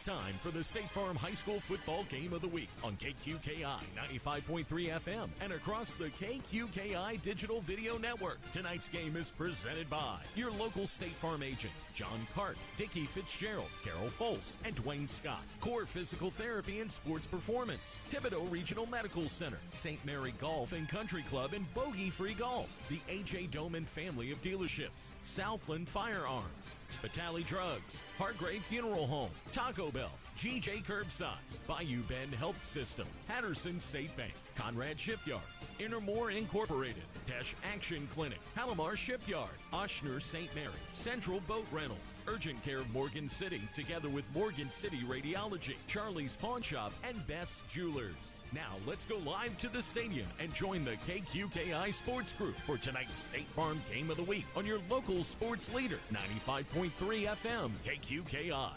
It's time for the State Farm High School Football Game of the Week on KQKI 95.3 FM and across the KQKI Digital Video Network. Tonight's game is presented by your local State Farm agents, John Cart, Dickie Fitzgerald, Carol Fols, and Dwayne Scott. Core Physical Therapy and Sports Performance, Thibodeau Regional Medical Center, St. Mary Golf and Country Club and Bogey-Free Golf, the A.J. Doman family of dealerships, Southland Firearms, Spitali Drugs, Hargrave Funeral Home, Taco Bell, GJ Curbside, Bayou Bend Health System, Patterson State Bank, Conrad Shipyards, Intermore Incorporated, Desh Action Clinic, Palomar Shipyard, Oshner St. Mary, Central Boat Rentals, Urgent Care Morgan City, together with Morgan City Radiology, Charlie's Pawn Shop, and Best Jewelers. Now, let's go live to the stadium and join the KQKI Sports Group for tonight's State Farm Game of the Week on your local sports leader, 95.3 FM, KQKI.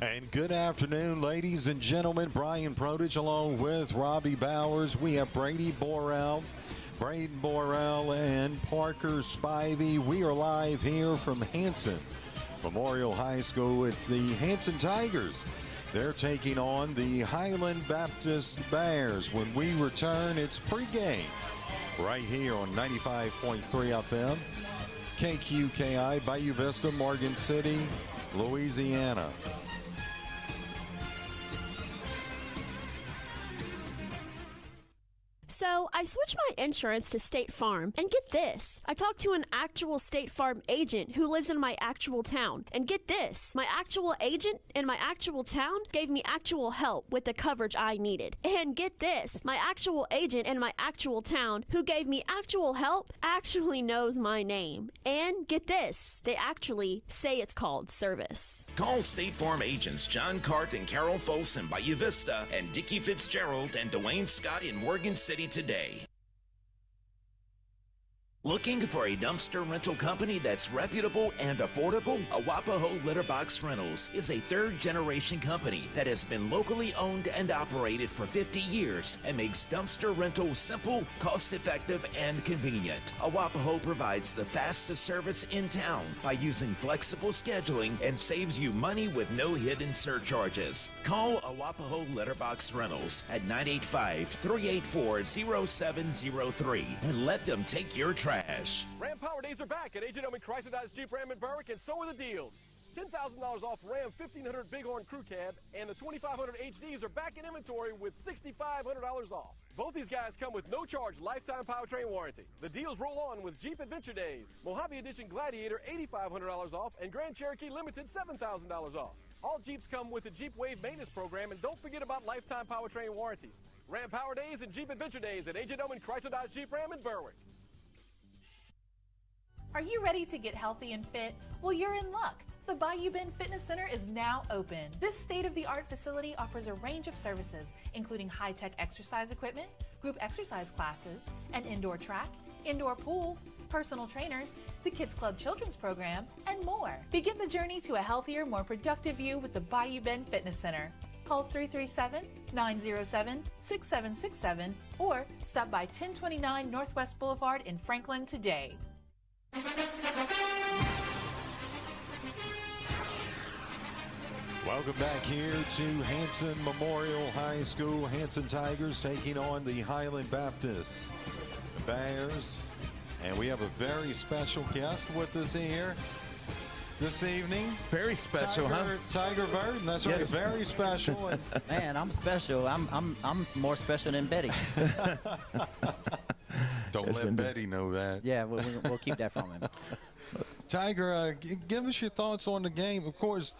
And good afternoon, ladies and gentlemen. Brian Prodich along with Robbie Bowers. We have Braden Borrell, and Parker Spivey. We are live here from Hanson Memorial High School. It's the Hanson Tigers. They're taking on the Highland Baptist Bears. When we return, it's pregame right here on 95.3 FM, KQKI, Bayou Vista, Morgan City, Louisiana. So I switched my insurance to State Farm, and get this, I talked to an actual State Farm agent who lives in my actual town, and get this, my actual agent in my actual town gave me actual help with the coverage I needed. And get this, my actual agent in my actual town who gave me actual help actually knows my name. And get this, they actually say it's called service. Call State Farm agents John Cart and Carol Fols in Bayou Vista and Dickie Fitzgerald and Dwayne Scott in Morgan City today. Looking for a dumpster rental company that's reputable and affordable? Awapaho Litterbox Rentals is a third-generation company that has been locally owned and operated for 50 years and makes dumpster rental simple, cost-effective, and convenient. Awapaho provides the fastest service in town by using flexible scheduling and saves you money with no hidden surcharges. Call Awapaho Litterbox Rentals at 985-384-0703 and let them take your trash. Ram Power Days are back at A.J. Doman Chrysler Dodge Jeep Ram in Berwick, and so are the deals. $10,000 off Ram 1500 Bighorn Crew Cab, and the 2500 HDs are back in inventory with $6,500 off. Both these guys come with no charge lifetime powertrain warranty. The deals roll on with Jeep Adventure Days. Mojave Edition Gladiator $8,500 off, and Grand Cherokee Limited $7,000 off. All Jeeps come with the Jeep Wave maintenance program, and don't forget about lifetime powertrain warranties. Ram Power Days and Jeep Adventure Days at A.J. Doman Chrysler Dodge Jeep Ram in Berwick. Are you ready to get healthy and fit? Well, you're in luck. The Bayou Bend Fitness Center is now open. This state-of-the-art facility offers a range of services, including high-tech exercise equipment, group exercise classes, an indoor track, indoor pools, personal trainers, the Kids Club Children's Program, and more. Begin the journey to a healthier, more productive you with the Bayou Bend Fitness Center. Call 337-907-6767 or stop by 1029 Northwest Boulevard in Franklin today. Welcome back here to Hanson Memorial High School. Hanson Tigers taking on the Highland Baptist Bears. And we have a very special guest with us here this evening. Very special, Tiger Burton, that's right, very special. Man, I'm special. I'm more special than Betty. Don't let Betty know that. Yeah, we'll keep that from him. Tiger, give us your thoughts on the game. Of course,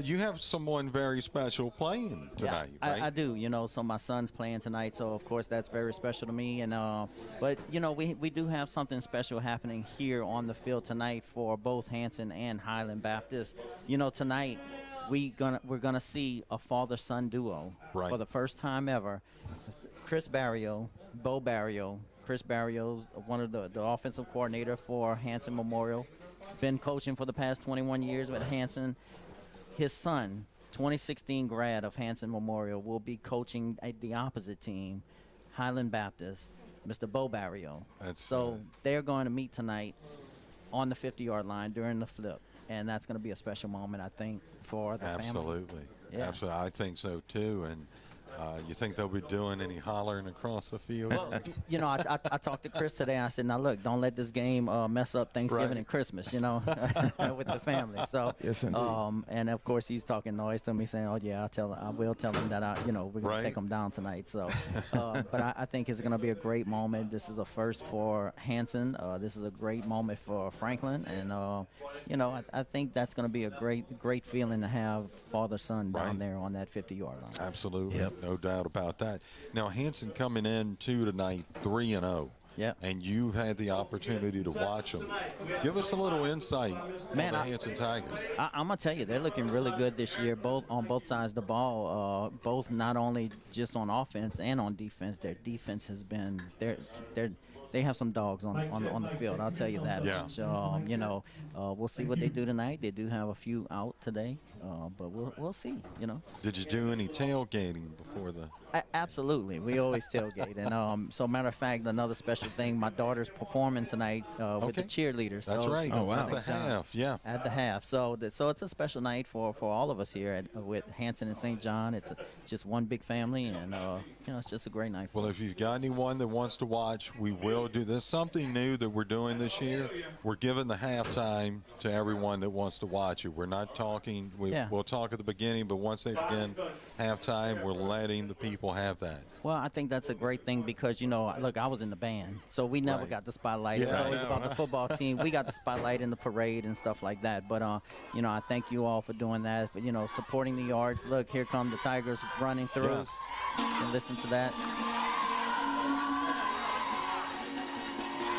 you have someone very special playing tonight, right? I do. So my son's playing tonight, so of course that's very special to me. And but we do have something special happening here on the field tonight for both Hanson and Highland Baptist. Tonight we're gonna see a father-son duo for the first time ever. Chris Barrio, Bo Barrio. Chris Barrio's one of the offensive coordinator for Hanson Memorial. Been coaching for the past 21 years with Hanson. His son, 2016 grad of Hanson Memorial, will be coaching the opposite team, Highland Baptist, Mr. Bo Barrio. They're going to meet tonight on the 50-yard line during the flip. and that's going to be a special moment, I think, for the family. Absolutely. Yeah. Absolutely. I think so, too. And you think they'll be doing any hollering across the field? Well, you know, I talked to Chris today. I said, now, look, don't let this game mess up Thanksgiving and Christmas, you know, with the family. So, yes, indeed. And, of course, he's talking noise to me saying, oh, yeah, I will tell him that, we're going to take him down tonight. So, but I think it's going to be a great moment. This is a first for Hanson. This is a great moment for Franklin. And, I think that's going to be a great feeling to have father-son down there on that 50-yard line. Absolutely. Yep. No doubt about that. Now, Hanson coming in tonight 3-0. Yeah. And you've had the opportunity to watch them. Give us a little insight on the Hanson Tigers. I'm going to tell you, they're looking really good this year, on both sides of the ball, both not only just on offense and on defense. Their defense has been they have some dogs on the field. I'll tell you that. Yeah. So, we'll see what they do tonight. They do have a few out today, but we'll see. Did you do any tailgating before the? Absolutely, we always tailgate. And so, matter of fact, another special thing, my daughter's performing tonight with the cheerleaders. That's right. Oh, wow. At the half, yeah. At the half. So it's a special night for all of us here with Hanson and St. John. It's just one big family, and it's just a great night. Well, if you've got anyone that wants to watch, we will do this. Something new that we're doing this year. We're giving the halftime to everyone that wants to watch it. We're not talking. We'll talk at the beginning, but once they begin halftime, we're letting the people have that. Well, I think that's a great thing because, look, I was in the band, so we never got the spotlight. It was always about the football team. We got the spotlight in the parade and stuff like that. But, I thank you all for doing that, for, supporting the yards. Look, here come the Tigers running through us. And listen to that.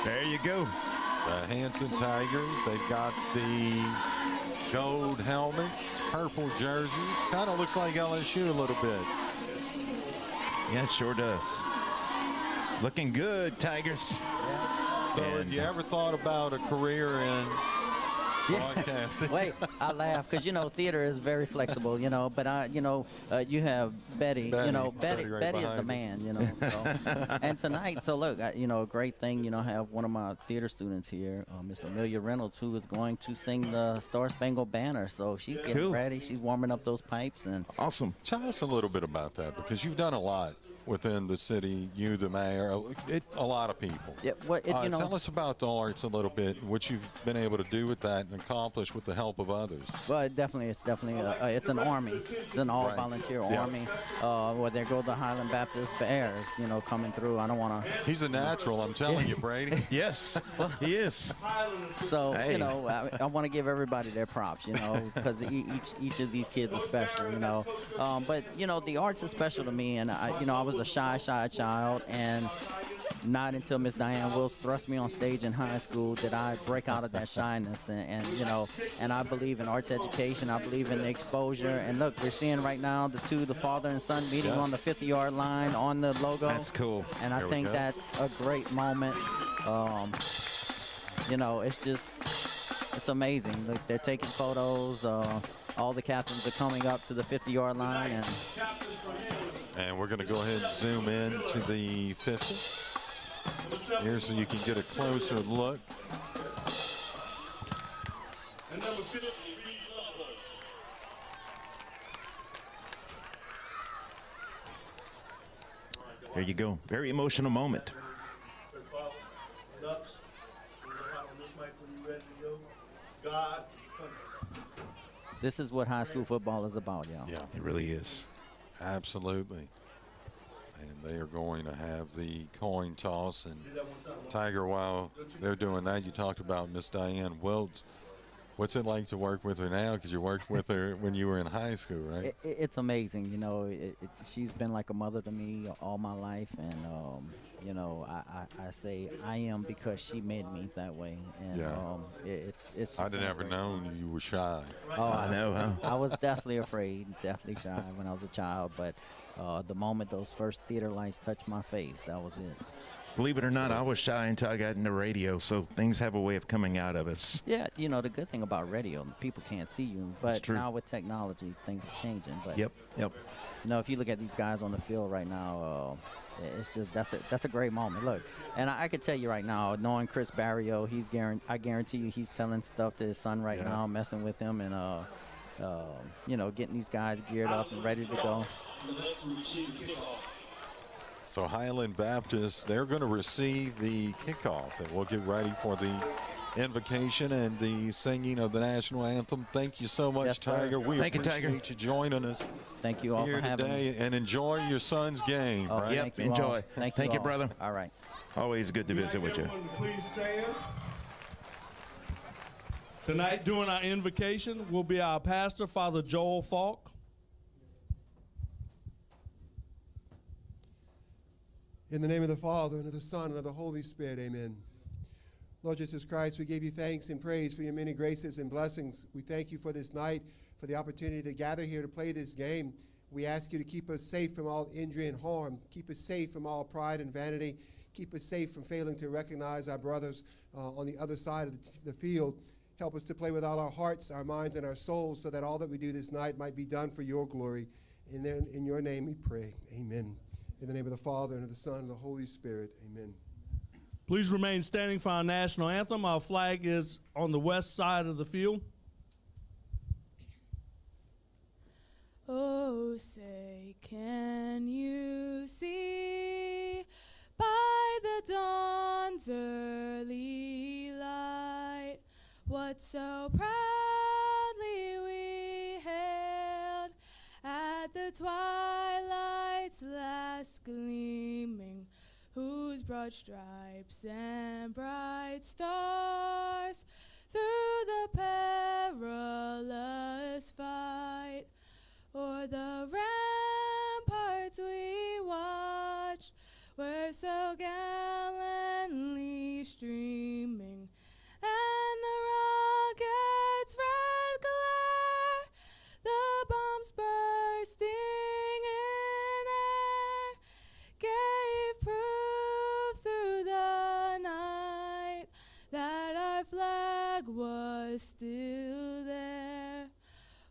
There you go. The Hanson Tigers, they've got the gold helmets, purple jerseys. Kind of looks like LSU a little bit. Yeah, it sure does. Looking good, Tigers. Yeah. So have you ever thought about a career in broadcasting? Wait, I laugh because, theater is very flexible, but you have Betty, Betty is the man, so. And tonight, so look, a great thing, have one of my theater students here, Miss Amelia Reynolds, who is going to sing the Star Spangled Banner. So she's getting ready. She's warming up those pipes. And awesome. Tell us a little bit about that, because you've done a lot within the city, you, the mayor, a lot of people. Yeah, tell us about the arts a little bit, what you've been able to do with that and accomplish with the help of others. Well, it's definitely it's an army. It's an all-volunteer army. Where there go the Highland Baptist Bears, coming through. I don't want to. He's a natural, I'm telling you, Brady. Yes, he is. So I want to give everybody their props, because each of these kids are special, But the arts is special to me, and I was a shy child, and not until Miss Diane Wills thrust me on stage in high school did I break out of that shyness. And I believe in arts education. I believe in the exposure. And look, we're seeing right now the father and son meeting on the 50-yard line on the logo. That's cool. And I think that's a great moment. It's amazing. Look, they're taking photos. All the captains are coming up to the 50-yard line. And we're going to go ahead and zoom in to the 50. Here so you can get a closer look. There you go. Very emotional moment. This is what high school football is about, y'all. Yeah, it really is. Absolutely. And they are going to have the coin toss. And Tiger, while they're doing that, you talked about Miss Diane Wiltz. What's it like to work with her now? Because you worked with her when you were in high school, right? It's amazing. She's been like a mother to me all my life. And, I say I am because she made me that way. And it's I'd have never known you were shy. Oh, I know, huh? I was definitely afraid, definitely shy when I was a child. But the moment those first theater lights touched my face, that was it. Believe it or not, I was shy until I got into radio, so things have a way of coming out of us. Yeah, you know, the good thing about radio, people can't see you, but now with technology, things are changing. But Yep. You know, if you look at these guys on the field right now, it's just that's a great moment. Look, and I could tell you right now, knowing Chris Barrio, I guarantee you he's telling stuff to his son right now, messing with him, and you know, getting these guys geared up and ready to go. So Highland Baptist, they're going to receive the kickoff, and we'll get ready for the invocation and the singing of the national anthem. Thank you so much, Yes, sir. Tiger. We Thank you, appreciate Tiger. you joining us. Thank you all here for having today, me. and enjoy your son's game. Oh, right? Yep, thank you enjoy. all. Thank you, all. brother. All right. Always good to visit with you. Please stand. Tonight, during our invocation, will be our pastor, Father Joel Falk. In the name of the Father, and of the Son, and of the Holy Spirit, amen. Lord Jesus Christ, we give you thanks and praise for your many graces and blessings. We thank you for this night, for the opportunity to gather here to play this game. We ask you to keep us safe from all injury and harm. Keep us safe from all pride and vanity. Keep us safe from failing to recognize our brothers on the other side of the field. Help us to play with all our hearts, our minds, and our souls, so that all that we do this night might be done for your glory. And then in your name we pray. Amen. In the name of the Father, and of the Son, and of the Holy Spirit. Amen. Please remain standing for our national anthem. Our flag is on the west side of the field. Oh, say, can you see by the dawn's early light what so proudly we hailed at the twilight's last gleaming, whose broad stripes and bright stars through the perilous fight o'er the ramparts we watched were so gallantly streaming, and the rocket's red glare, the bombs bursting in air, gave proof through the night that our flag was still there.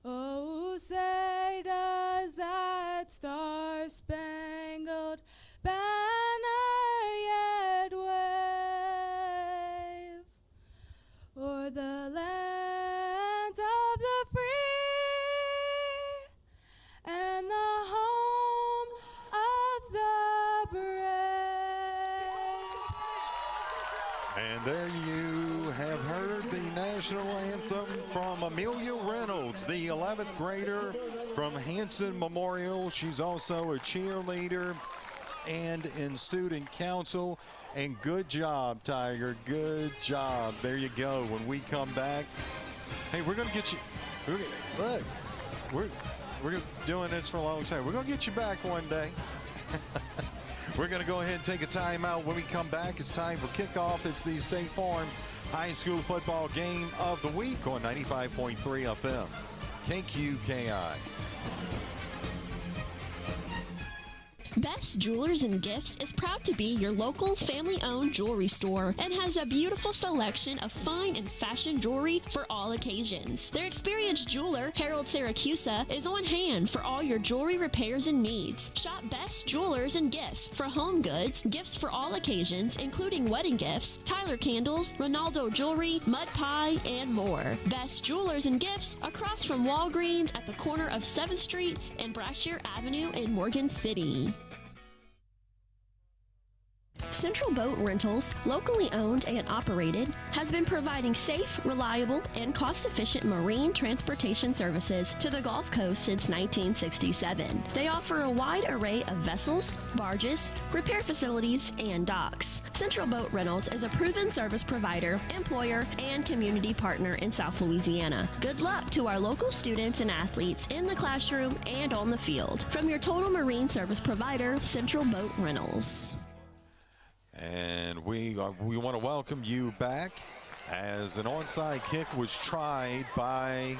Oh, say does that star-spangled banner yet wave o'er the land of the free and the home of the brave? And there you have heard the national anthem from Amelia Reynolds, the 11th grader from Hanson Memorial. She's also a cheerleader and in student council. And good job, Tiger. Good job. There you go. When we come back, hey, we're going to get you. Look, we're doing this for a long time. We're going to get you back one day. We're going to go ahead and take a timeout. When we come back, it's time for kickoff. It's the State Farm High School Football Game of the Week on 95.3 FM, KQKI. Best Jewelers and Gifts is proud to be your local family-owned jewelry store and has a beautiful selection of fine and fashion jewelry for all occasions. Their experienced jeweler, Harold Syracusa, is on hand for all your jewelry repairs and needs. Shop Best Jewelers and Gifts for home goods, gifts for all occasions, including wedding gifts, Tyler candles, Ronaldo jewelry, mud pie, and more. Best Jewelers and Gifts across from Walgreens at the corner of 7th Street and Brashear Avenue in Morgan City. Central Boat Rentals, locally owned and operated, has been providing safe, reliable, and cost-efficient marine transportation services to the Gulf Coast since 1967. They offer a wide array of vessels, barges, repair facilities, and docks. Central Boat Rentals is a proven service provider, employer, and community partner in South Louisiana. Good luck to our local students and athletes in the classroom and on the field. From your total marine service provider, Central Boat Rentals. And we want to welcome you back as an onside kick was tried by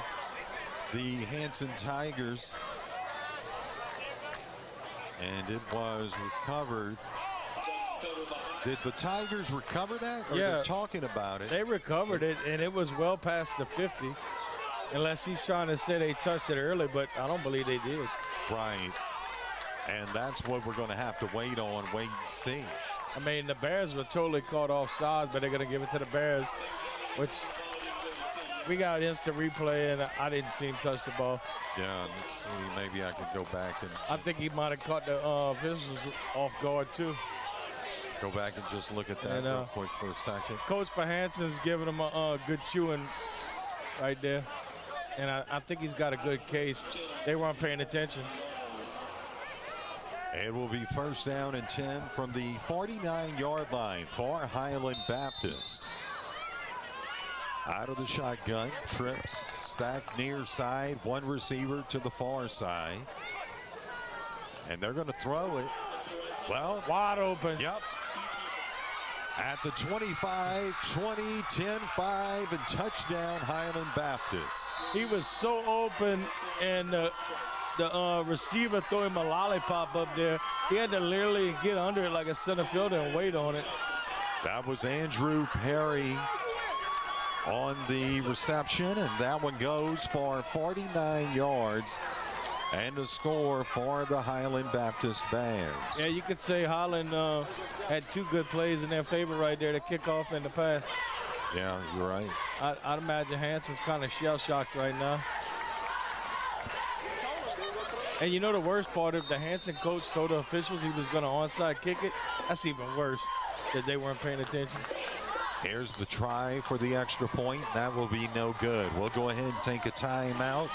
the Hanson Tigers. And it was recovered Did the Tigers recover that? Or Yeah. they're talking about it? They recovered it, and it was well past the 50. Unless he's trying to say they touched it early, but I don't believe they did. Right. And that's what we're going to have to wait and see. I mean, the Bears were totally caught offside, but they're going to give it to the Bears, which we got instant replay, and I didn't see him touch the ball. Yeah, let's see. Maybe I can go back and I think he might have caught the officials off guard, too. go back and just look at that And, real quick for a second. Coach for Hanson's giving him a good chewing right there. And I think he's got a good case. They weren't paying attention. It will be first down and 10 from the 49-yard line for Highland Baptist. Out of the shotgun, trips, stacked near side, one receiver to the far side. And they're going to throw it. Well, wide open. Yep. At the 25, 20, 10, 5, and touchdown Highland Baptist. He was so open, and the receiver threw him a lollipop up there. He had to literally get under it like a center fielder and wait on it. That was Andrew Perry on the reception, and that one goes for 49 yards and a score for the Highland Baptist Bears. Yeah, you could say Highland had two good plays in their favor right there, the kickoff and the pass. Yeah, you're right. I'd imagine Hanson's kind of shell-shocked right now. And you know the worst part, if the Hanson coach told the officials he was going to onside kick it, that's even worse, that they weren't paying attention. Here's the try for the extra point. That will be no good. We'll go ahead and take a timeout.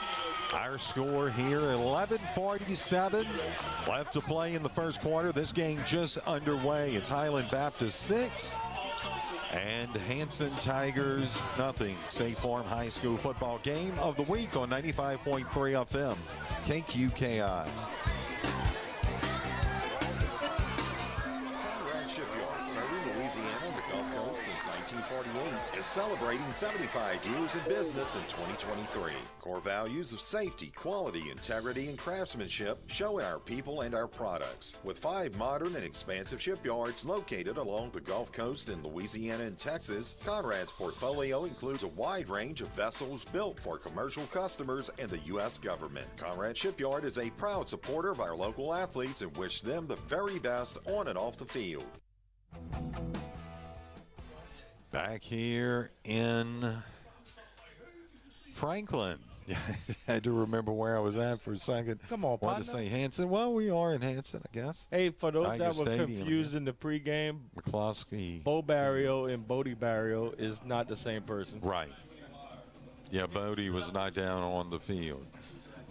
Our score here, 11:47 left to play in the first quarter. This game just underway. It's Highland Baptist 6 and Hanson Tigers nothing. State Farm High School football game of the week on 95.3 FM, KQKI. Since 1948 is celebrating 75 years in business in 2023. Core values of safety, quality, integrity, and craftsmanship show in our people and our products. With 5 modern and expansive shipyards located along the Gulf Coast in Louisiana and Texas, Conrad's portfolio includes a wide range of vessels built for commercial customers and the U.S. government. Conrad Shipyard is a proud supporter of our local athletes and wish them the very best on and off the field. Back here in Franklin. I had to remember where I was at for a second. Come on, Wanted to say Hanson. Well, we are in Hanson, I guess. Hey, for those Tiger that were Stadium. confused in the pregame, McCloskey. Bo Barrio and Bodie Barrio is not the same person. Right. Yeah, Bodie was not down on the field.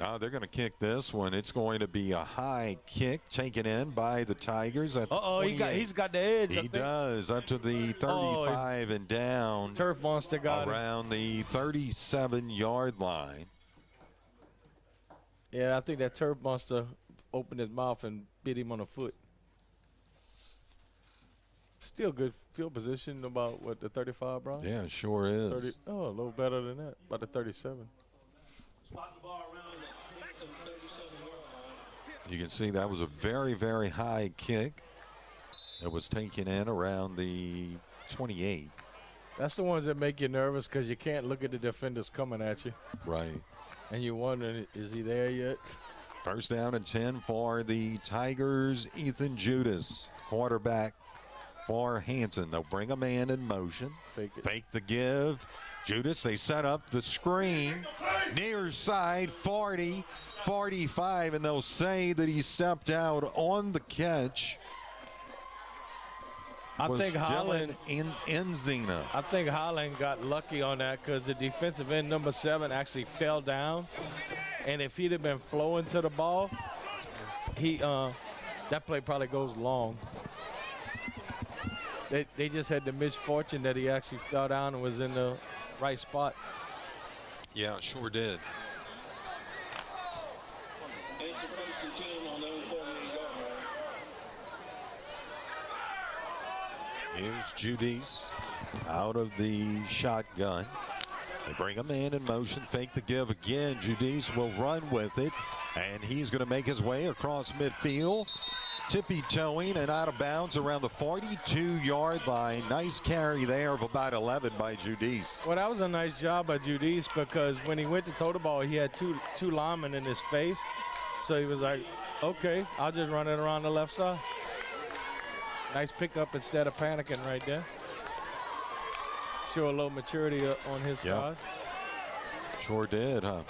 Now they're going to kick this one. It's going to be a high kick taken in by the Tigers. He's got the edge. He does, up to the 35 and down. Turf Monster got around the 37-yard line. Yeah, I think that Turf Monster opened his mouth and bit him on the foot. Still good field position, about, what, the 35, Brian? Yeah, sure is. 30, a little better than that, about the 37. You can see that was a very, very high kick that was taken in around the 28. That's the ones that make you nervous because you can't look at the defenders coming at you. Right. And you're wondering, is he there yet? First down and 10 for the Tigers. Ethan Judas, quarterback for Hanson. They'll bring a man in motion. Fake the give. Judas, they set up the screen. Near side, 40, 45, and they'll say that he stepped out on the catch. I think Highland Enzina. I think Highland got lucky on that because the defensive end, number 7, actually fell down. And if he'd have been flowing to the ball, that play probably goes long. They just had the misfortune that he actually fell down and was in the right spot. Yeah, sure did. Here's Judice out of the shotgun. They bring a man in motion, fake the give again. Judice will run with it, and he's going to make his way across midfield. tippy-toeing and out of bounds around the 42-yard line. Nice carry there of about 11 by Judice. Well, that was a nice job by Judice, because when he went to throw the ball, he had two linemen in his face. So he was like, okay, I'll just run it around the left side. Nice pickup instead of panicking right there. Show a little maturity on his side. Sure did, huh?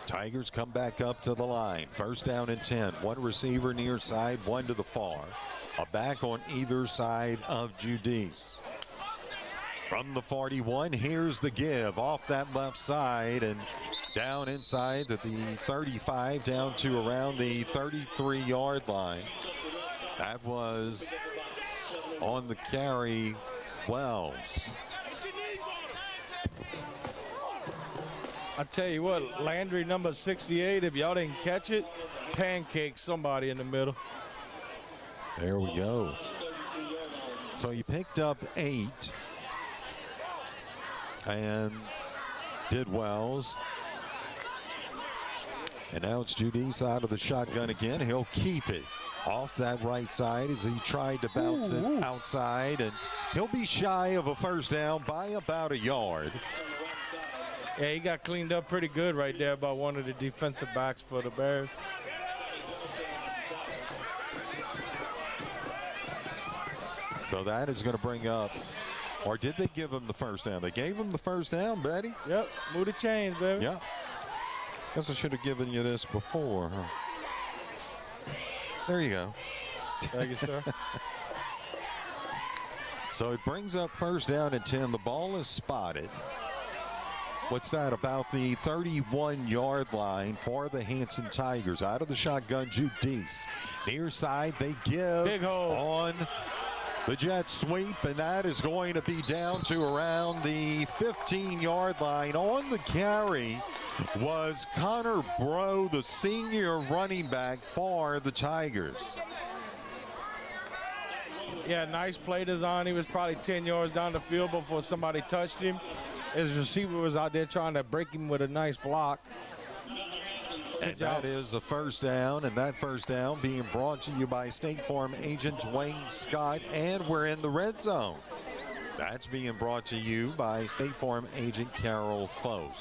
Tigers come back up to the line. First down and 10. One receiver near side, one to the far. A back on either side of Judice. From the 41, here's the give off that left side and down inside to the 35, down to around the 33-yard line. That was on the carry, Wells. I tell you what, Landry number 68, if y'all didn't catch it, pancake somebody in the middle. There we go. So he picked up 8 and did Wells. And now it's Judice out of the shotgun again. He'll keep it off that right side as he tried to bounce it outside. And he'll be shy of a first down by about a yard. Yeah, he got cleaned up pretty good right there by one of the defensive backs for the Bears. So that is going to bring up, or did they give him the first down? They gave him the first down, Betty? Yep, move the chains, baby. Yeah. Guess I should have given you this before, huh? There you go. Thank you, sir. So it brings up first down and 10. The ball is spotted. What's that, about the 31-yard line for the Hanson Tigers. Out of the shotgun, Judice. Near side, they give Big hole on the jet sweep, and that is going to be down to around the 15-yard line. On the carry was Connor Bro, the senior running back for the Tigers. Yeah, nice play design. He was probably 10 yards down the field before somebody touched him. His receiver was out there trying to break him with a nice block. And that is a first down, and that first down being brought to you by State Farm agent Dwayne Scott, and we're in the red zone. That's being brought to you by State Farm agent Carol Foes.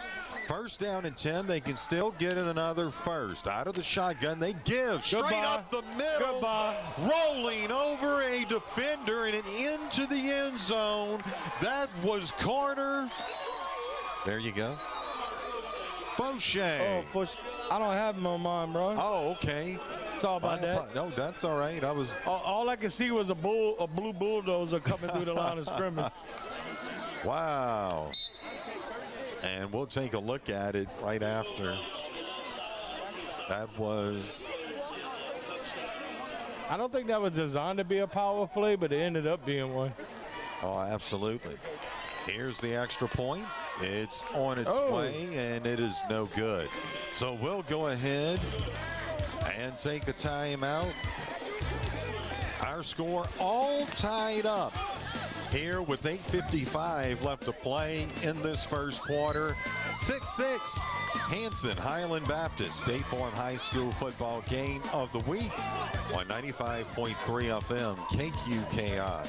First down and 10, they can still get in another first. Out of the shotgun, they give straight up the middle, rolling over a defender and into the end zone. That was Carter. There you go. Fauché. Oh, I don't have him on mine, bro. Oh, okay. It's all about that. No, that's all right. All I could see was a blue bulldozer coming through the line of scrimmage. Wow. And we'll take a look at it right after. That was... I don't think that was designed to be a power play, but it ended up being one. Oh, absolutely. Here's the extra point. It's on its way, and it is no good. So we'll go ahead and take a timeout. Our score all tied up here with 8:55 left to play in this first quarter. 6-6, Hanson, Highland Baptist, State Farm High School football game of the week on 95.3 FM KQKI.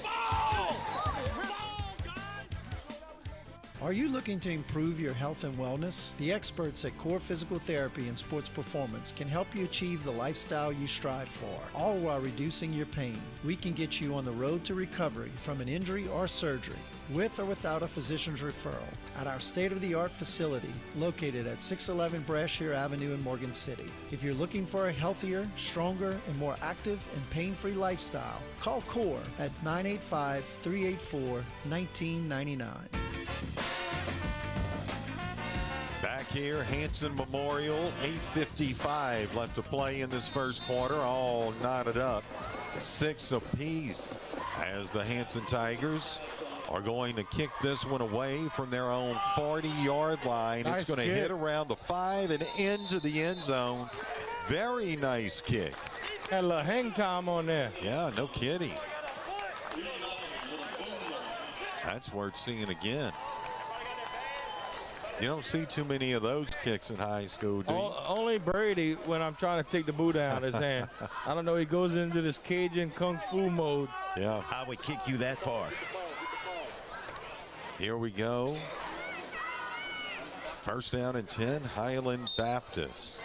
Are you looking to improve your health and wellness? The experts at Core Physical Therapy and Sports Performance can help you achieve the lifestyle you strive for, all while reducing your pain. We can get you on the road to recovery from an injury or surgery, with or without a physician's referral, at our state-of-the-art facility located at 611 Brashear Avenue in Morgan City. If you're looking for a healthier, stronger, and more active and pain-free lifestyle, call Core at 985-384-1999. Back here, Hanson Memorial, 8:55 left to play in this first quarter, all knotted up, 6 apiece, as the Hanson Tigers are going to kick this one away from their own 40-yard line. Nice it's going to hit around the 5 and into the end zone. Very nice kick. Had a little hang time on there. Yeah, no kidding. That's worth seeing again. You don't see too many of those kicks in high school, do you? Only Brady when I'm trying to take the boot out of his hand. I don't know, he goes into this Cajun Kung Fu mode. Yeah. I would kick you that far. Here we go. First down and 10, Highland Baptist.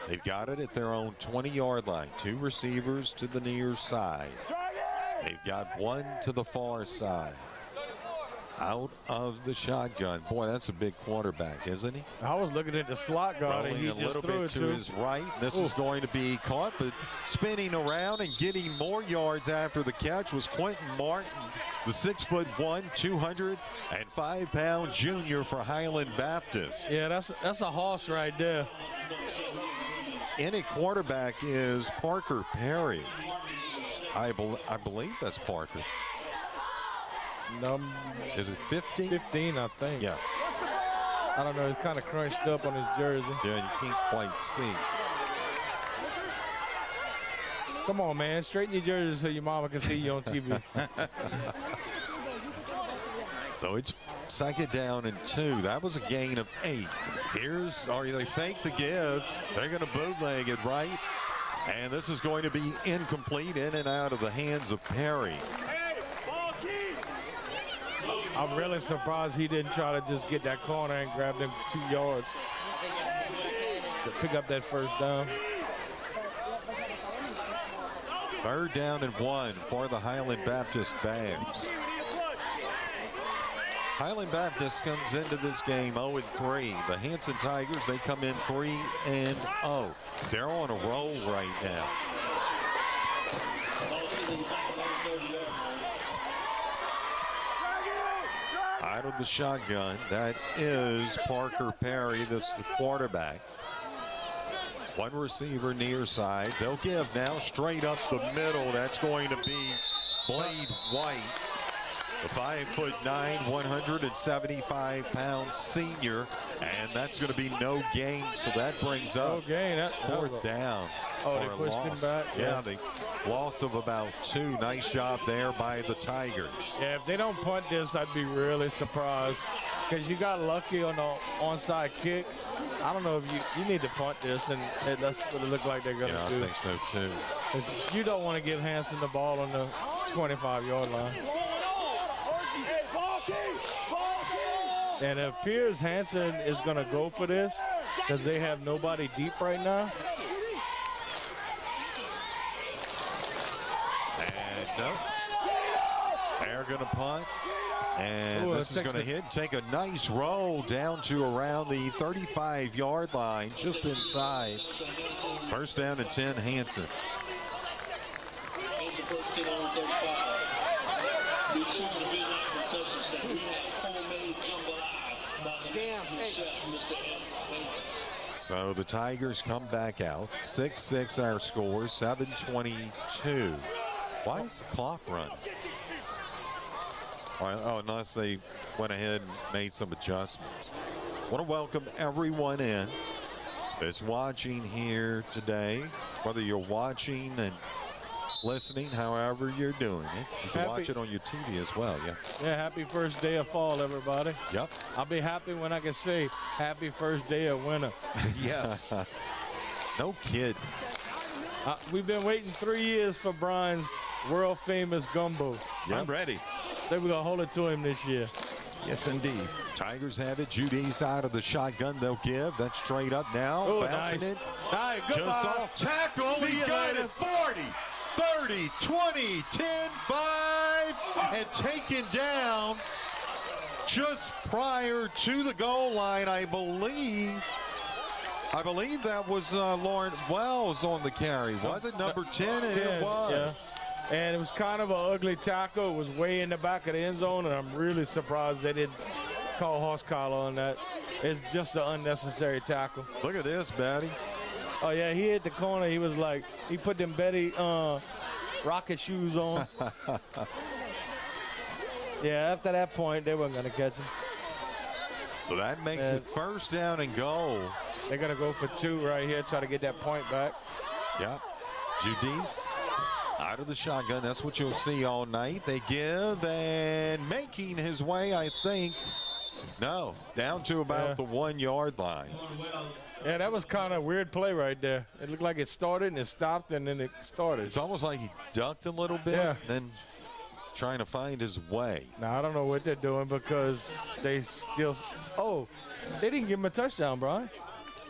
They've got it at their own 20-yard line. 2 receivers to the near side. They've got 1 to the far side. Out of the shotgun. Boy, that's a big quarterback, isn't he? I was looking at the slot guard, and he a just little threw bit it to his right. This is going to be caught, but spinning around and getting more yards after the catch was Quentin Martin, the 6'1", 205-pound junior for Highland Baptist. Yeah, that's a horse right there. In at quarterback is Parker Perry. I believe that's Parker. Is it 15? 15, I think. Yeah. I don't know. It's kind of crunched up on his jersey. Yeah, you can't quite see. Come on, man. Straighten your jersey so your mama can see you on TV. So it's second down and 2. That was a gain of 8. They fake the give. They're going to bootleg it right. And this is going to be incomplete, in and out of the hands of Perry. I'm really surprised he didn't try to just get that corner and grab them 2 yards to pick up that first down. Third down and 1 for the Highland Baptist Bears. Highland Baptist comes into this game 0-3. The Hanson Tigers, they come in 3-0. They're on a roll right now. Out of the shotgun, that is Parker Perry. That's the quarterback. 1 receiver near side. They'll give now straight up the middle. That's going to be Blade White, the 5'9", 175-pound senior, and that's going to be no gain. So that brings up fourth down. Oh, they pushed him back? Yeah, the loss of about 2. Nice job there by the Tigers. Yeah, if they don't punt this, I'd be really surprised, because you got lucky on the onside kick. I don't know if you need to punt this, and that's what it look like they're going to do. I think so too. You don't want to give Hanson the ball on the 25-yard line. And it appears Hanson is going to go for this because they have nobody deep right now. And no, they're going to punt. And this is going to take a nice roll down to around the 35-yard line, just inside. First down and 10, Hanson. So the Tigers come back out. 6-6 our score, 7:22. Why is the clock running? Oh, unless they went ahead and made some adjustments. I want to welcome everyone in that's watching here today, whether you're watching and listening, however you're doing it. You can watch it on your TV as well, yeah. Yeah, happy first day of fall, everybody. Yep. I'll be happy when I can say happy first day of winter. Yes. No kid. We've been waiting 3 years for Brian's world-famous gumbo. Yep. I'm ready. Then we're going to hold it to him this year. Yes, indeed. Tigers have it. Judy's out of the shotgun. They'll give. That's straight up now. Oh, bouncing nice. it. Nice. Just off tackle. He's got it. 40, 30, 20, 10, 5, and taken down just prior to the goal line, I believe that was Lauren Wells on the carry. Was it number 10? And it was. Yeah. And it was kind of an ugly tackle. It was way in the back of the end zone, and I'm really surprised they didn't call horse collar on that. It's just an unnecessary tackle. Look at this, Betty. Oh, yeah, he hit the corner. He was like, he put them Betty rocket shoes on. Yeah, after that point, they weren't going to catch him. So that makes it first down and goal. They're going to go for 2 right here, try to get that point back. Yeah. Judice out of the shotgun. That's what you'll see all night. They give, and making his way, I think, No, down to about the 1 yard line. Yeah, that was kind of a weird play right there. It looked like it started and it stopped and then it started. It's almost like he ducked a little bit, then trying to find his way. Now, I don't know what they're doing because they still – oh, they didn't give him a touchdown, Brian.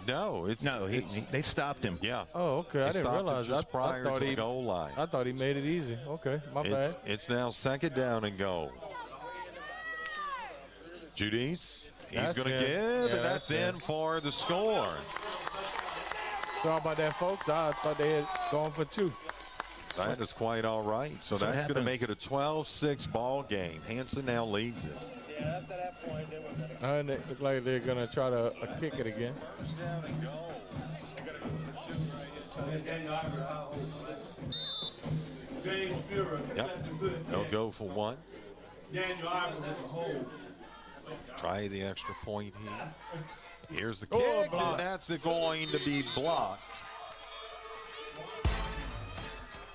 No, they stopped him. Yeah. Oh, okay. I didn't realize that. Just prior to the goal line. I thought he made it easy. Okay, my bad. It's now 2nd down and goal. Judice, he's going to give, and that's in for the score. Sorry about that, folks. I thought they had gone for 2. That is quite all right. So that's going to make it a 12-6 ball game. Hanson now leads it. Yeah, after that point, they were going to. It looked like they're going to try to kick it again. Down and go. Yep. They'll go for 1. Try the extra point here. Here's the kick, and that's going to be blocked.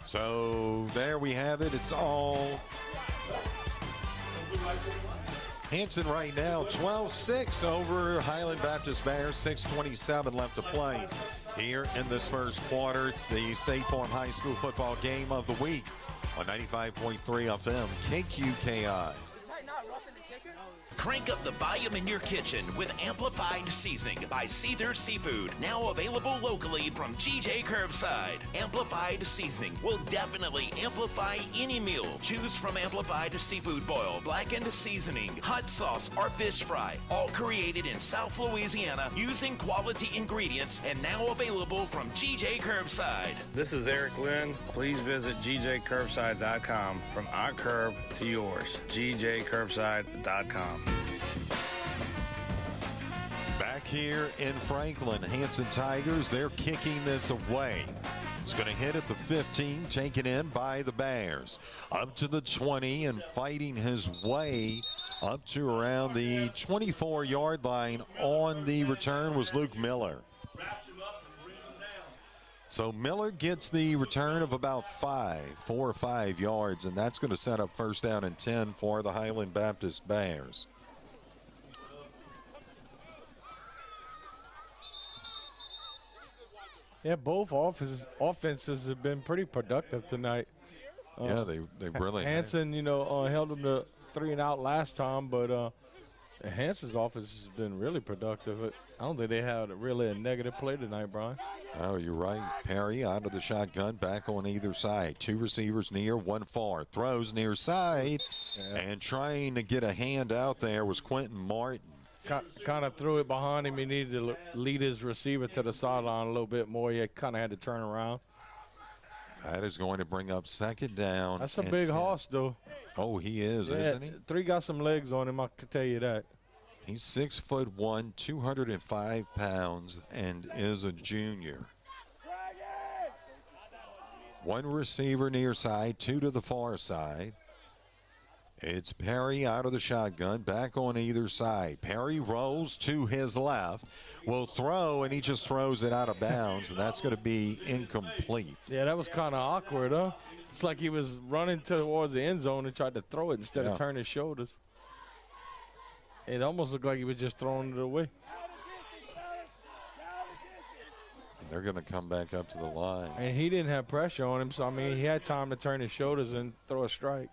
So there we have it. It's all Hanson right now, 12-6 over Highland Baptist Bears, 6:27 left to play here in this first quarter. It's the State Farm High School football game of the week on 95.3 FM, KQKI. Crank up the volume in your kitchen with Amplified Seasoning by Seether Seafood. Now available locally from GJ Curbside. Amplified Seasoning will definitely amplify any meal. Choose from Amplified Seafood Boil, Blackened Seasoning, Hot Sauce, or Fish Fry. All created in South Louisiana using quality ingredients and now available from GJ Curbside. This is Eric Lynn. Please visit GJCurbside.com. From our curb to yours. GJCurbside.com. Back here in Franklin, Hanson Tigers, they're kicking this away. It's going to hit at the 15, taken in by the Bears. Up to the 20 and fighting his way up to around the 24-yard line. On the return was Luke Miller. So Miller gets the return of about 4 or 5 yards, and that's going to set up first down and 10 for the Highland Baptist Bears. Yeah, both offenses have been pretty productive tonight. Yeah, they really Hanson, held them to 3 and out last time, but Hanson's offense has been really productive. I don't think they had really a negative play tonight, Brian. Oh, you're right. Perry out of the shotgun, back on either side. 2 receivers near, 1 far. Throws near side, and trying to get a hand out there was Quentin Martin. Kind of threw it behind him. He needed to lead his receiver to the sideline a little bit more. He kind of had to turn around. That is going to bring up second down. That's a big horse, though. Oh, he is, isn't he? 3 got some legs on him, I can tell you that. He's 6'1", 205 pounds, and is a junior. 1 receiver near side, 2 to the far side. It's Perry out of the shotgun, back on either side. Perry rolls to his left, will throw, and he just throws it out of bounds, and that's going to be incomplete. Yeah, that was kind of awkward, huh? It's like he was running towards the end zone and tried to throw it instead of turning his shoulders. It almost looked like he was just throwing it away. They're going to come back up to the line. And he didn't have pressure on him, so, I mean, he had time to turn his shoulders and throw a strike.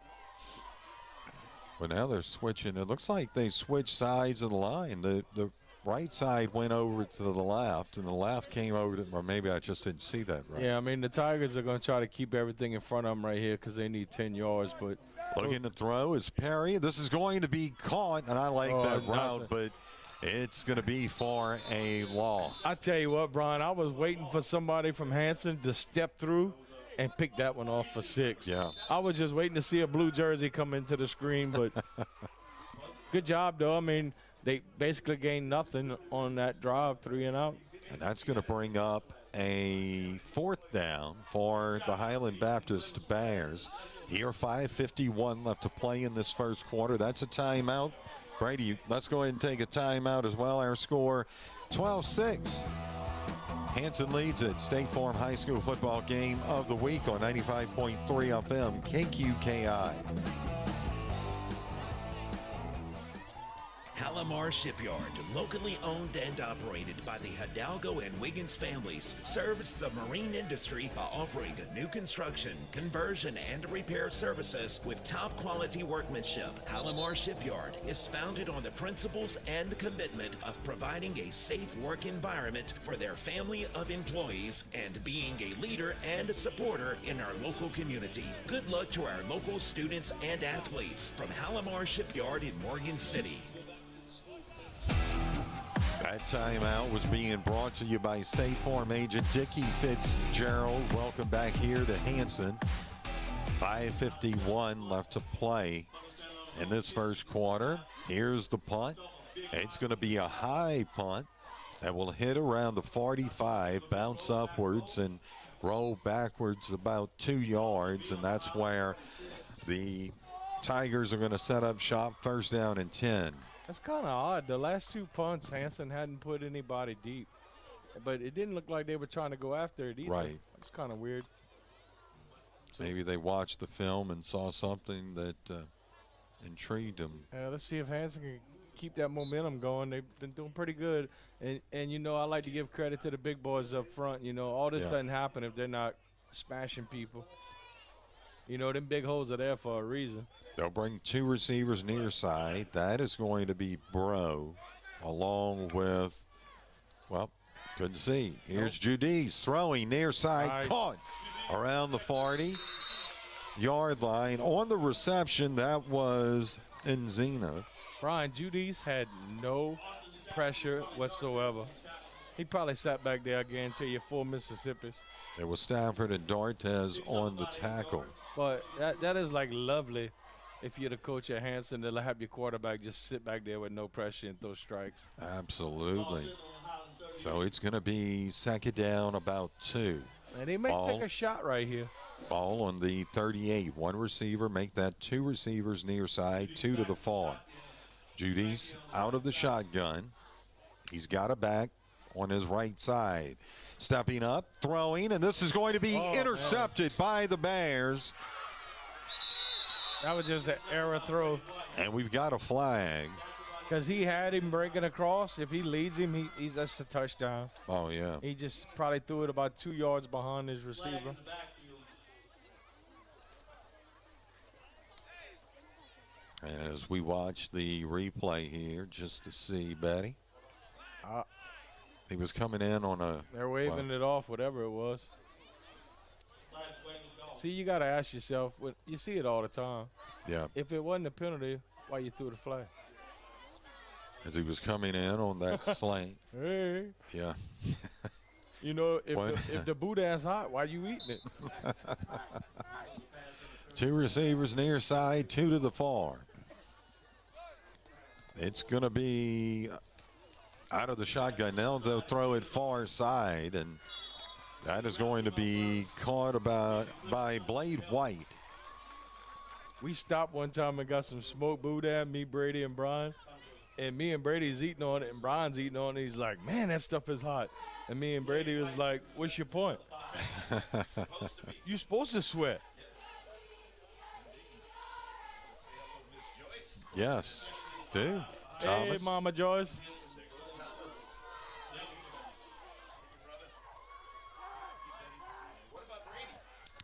But now they're switching. It looks like they switched sides of the line. The right side went over to the left, and the left came over to, or maybe I just didn't see that right. Yeah, I mean, the Tigers are going to try to keep everything in front of them right here because they need 10 yards. But looking to throw is Perry. This is going to be caught, and I like that route, but it's going to be for a loss. I tell you what, Brian, I was waiting for somebody from Hanson to step through and pick that one off for 6. Yeah. I was just waiting to see a blue jersey come into the screen, but good job, though. I mean, they basically gained nothing on that drive, 3 and out. And that's going to bring up a 4th down for the Highland Baptist Bears. Here, 5:51 left to play in this first quarter. That's a timeout. Brady, let's go ahead and take a timeout as well. Our score, 12-6. Hanson leads it. State Farm High School football game of the week on 95.3 FM, KQKI. Halamar Shipyard, locally owned and operated by the Hidalgo and Wiggins families, serves the marine industry by offering new construction, conversion, and repair services with top quality workmanship. Halamar Shipyard is founded on the principles and commitment of providing a safe work environment for their family of employees and being a leader and a supporter in our local community. Good luck to our local students and athletes from Halamar Shipyard in Morgan City. That timeout was being brought to you by State Farm agent Dickie Fitzgerald. Welcome back here to Hanson. 5:51 left to play in this first quarter. Here's the punt. It's going to be a high punt that will hit around the 45, bounce upwards, and roll backwards about 2 yards, and that's where the Tigers are going to set up shop. First down and 10. That's kind of odd. The last 2 punts, Hanson hadn't put anybody deep. But it didn't look like they were trying to go after it either. Right. It's kind of weird. Maybe they watched the film and saw something that intrigued them. Yeah, let's see if Hanson can keep that momentum going. They've been doing pretty good. And you know, I like to give credit to the big boys up front. You know, all this doesn't happen if they're not smashing people. You know, them big holes are there for a reason. They'll bring 2 receivers near side. That is going to be Bro, along with, well, couldn't see. Here's Judice throwing near side, caught around the 40-yard line. On the reception, that was Enzina. Brian, Judice had no pressure whatsoever. He probably sat back there, I guarantee you, full Mississippi's. It was Stafford and D'Artes on the tackle. But that is like lovely if you're the coach at Hanson to have your quarterback just sit back there with no pressure and throw strikes. Absolutely. So it's going to be second down about 2. And they may take a shot right here. Ball on the 38. 1 receiver, make that 2 receivers near side, 2 to the far. Judice out of the shotgun. He's got a back on his right side. Stepping up, throwing, and this is going to be intercepted by the Bears. That was just an error throw. And we've got a flag. Because he had him breaking across. If he leads him, that's a touchdown. Oh, yeah. He just probably threw it about 2 yards behind his receiver. As we watch the replay here, just to see Betty. He was coming in on a... They're waving it off, whatever it was. See, you got to ask yourself, you see it all the time. Yeah. If it wasn't a penalty, why you threw the flag? As he was coming in on that slant. Hey. Yeah. You know, if the boudin's hot, why you eating it? 2 receivers near side, 2 to the far. It's going to be out of the shotgun. Now they'll throw it far side, and that is going to be caught by Blade White. We stopped one time and got some smoked boudin, me, Brady, and Brian. And me and Brady's eating on it, and Brian's eating on it. He's like, man, that stuff is hot. And me and Brady was like, what's your point? You're supposed to sweat. Yes, dude. Hey, Thomas. Mama Joyce.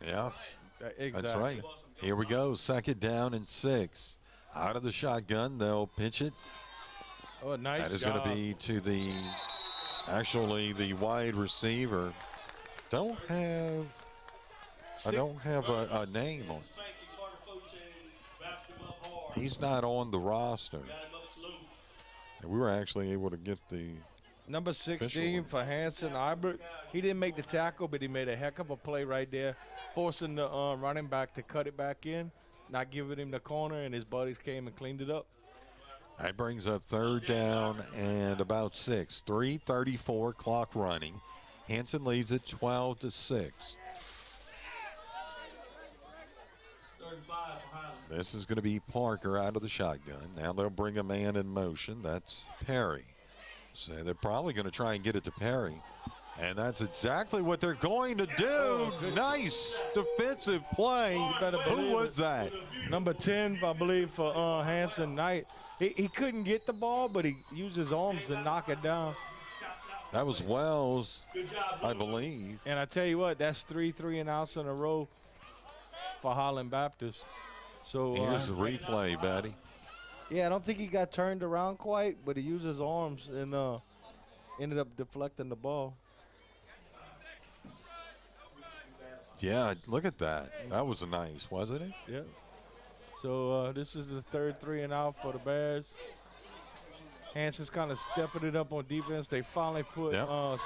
Yeah, exactly. That's right. Here we go, second down and 6. Out of the shotgun, they'll pitch it. Oh, nice That is job. going to be to the wide receiver. I don't have a name on. He's not on the roster. And we were actually able to get the number 16 for Hanson Ibert. He didn't make the tackle, but he made a heck of a play right there, forcing the running back to cut it back in, not giving him the corner, and his buddies came and cleaned it up. That brings up third down and about 6. 3:34 clock running. Hanson leads it 12-6. This is going to be Parker out of the shotgun. Now they'll bring a man in motion. That's Perry. So they're probably going to try and get it to Perry. And that's exactly what they're going to do. Nice defensive play. Who was that? Number 10, I believe, for Hanson Knight. He couldn't get the ball, but he used his arms to knock it down. That was Wells, I believe. And I tell you what, that's 3 3-and-outs in a row for Highland Baptist. So here's the replay, Betty. Yeah, I don't think he got turned around quite, but he used his arms and ended up deflecting the ball. Yeah, look at that. That was nice, wasn't it? Yeah. So this is the third 3-and-out for the Bears. Hanson's kind of stepping it up on defense. They finally put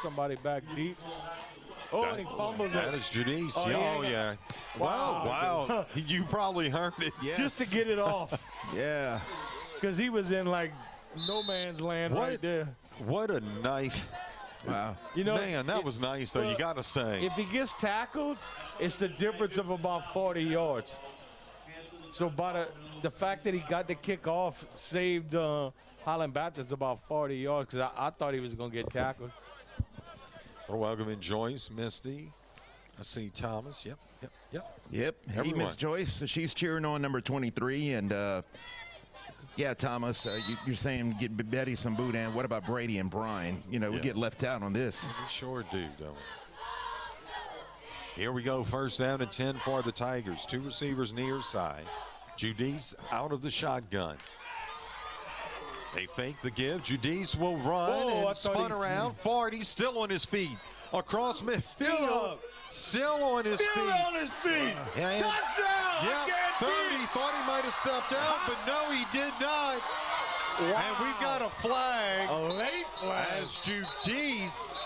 somebody back deep. Oh, and he fumbles it. That is Judice. Oh, yeah. Wow. You probably heard it. Yes. Just to get it off. Yeah. Because he was in, like, no man's land right there. What a nice. Wow. You know, man, that was nice, though, you got to say. If he gets tackled, it's the difference of about 40 yards. So by the fact that he got the kick off saved Highland Baptist about 40 yards because I thought he was going to get tackled. Well, welcome in Joyce, Misty. I see Thomas. Yep. Hey, Miss Joyce. So she's cheering on number 23. And, yeah, Thomas, you're saying get Betty some boudin. What about Brady and Brian? You know, we get left out on this. We sure do, don't we? Here we go. First down and 10 for the Tigers. 2 receivers near side. Judice out of the shotgun. They fake the give. Judice will run and spun around. 40, still on his feet. Across midfield. Still on his feet. Still on his feet. Touchdown! Yeah, 30. Thought he might have stepped out, but no, he did not. Wow. And we've got a flag. A late flag. As Judice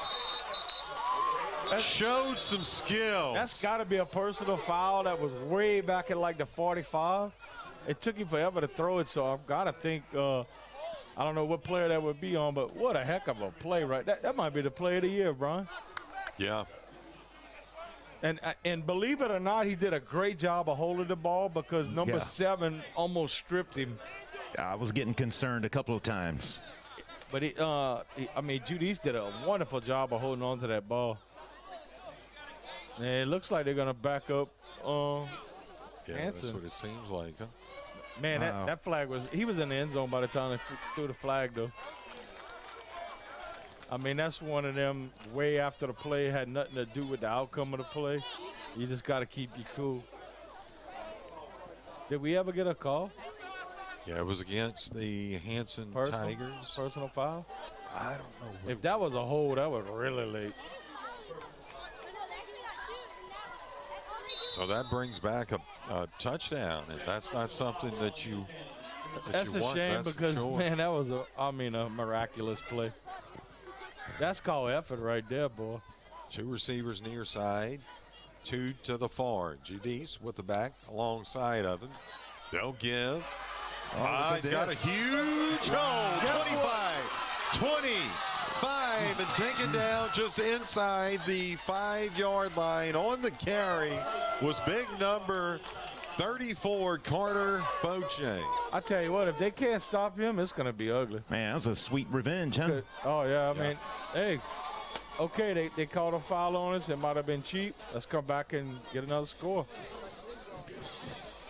showed some skill. That's got to be a personal foul that was way back at like the 45. It took him forever to throw it, so I've got to think, I don't know what player that would be on, but what a heck of a play, right? That might be the play of the year, Brian. Yeah. And believe it or not, he did a great job of holding the ball because number 7 almost stripped him. I was getting concerned a couple of times. But, Judice did a wonderful job of holding on to that ball. And it looks like they're going to back up Hanson. That's what it seems like, huh? Man, that flag he was in the end zone by the time they threw the flag, though. I mean, that's one of them way after the play had nothing to do with the outcome of the play. You just got to keep you cool. Did we ever get a call? Yeah, it was against the Hanson Tigers. Personal foul? I don't know. If that was a hold, that was really late. So that brings back a touchdown, and that's not something that you That's a shame because, man, that was a miraculous play. That's called effort right there, boy. 2 receivers near side, 2 to the far. Judice with the back alongside of him. They'll give. He's got a huge hole. 25, and taken down just inside the 5-yard line. On the carry was big number 34, Carter Foche. I tell you what, if they can't stop him, it's going to be ugly. Man, that was a sweet revenge, huh? Oh, yeah. I mean, hey, okay, they called a foul on us. It might have been cheap. Let's come back and get another score.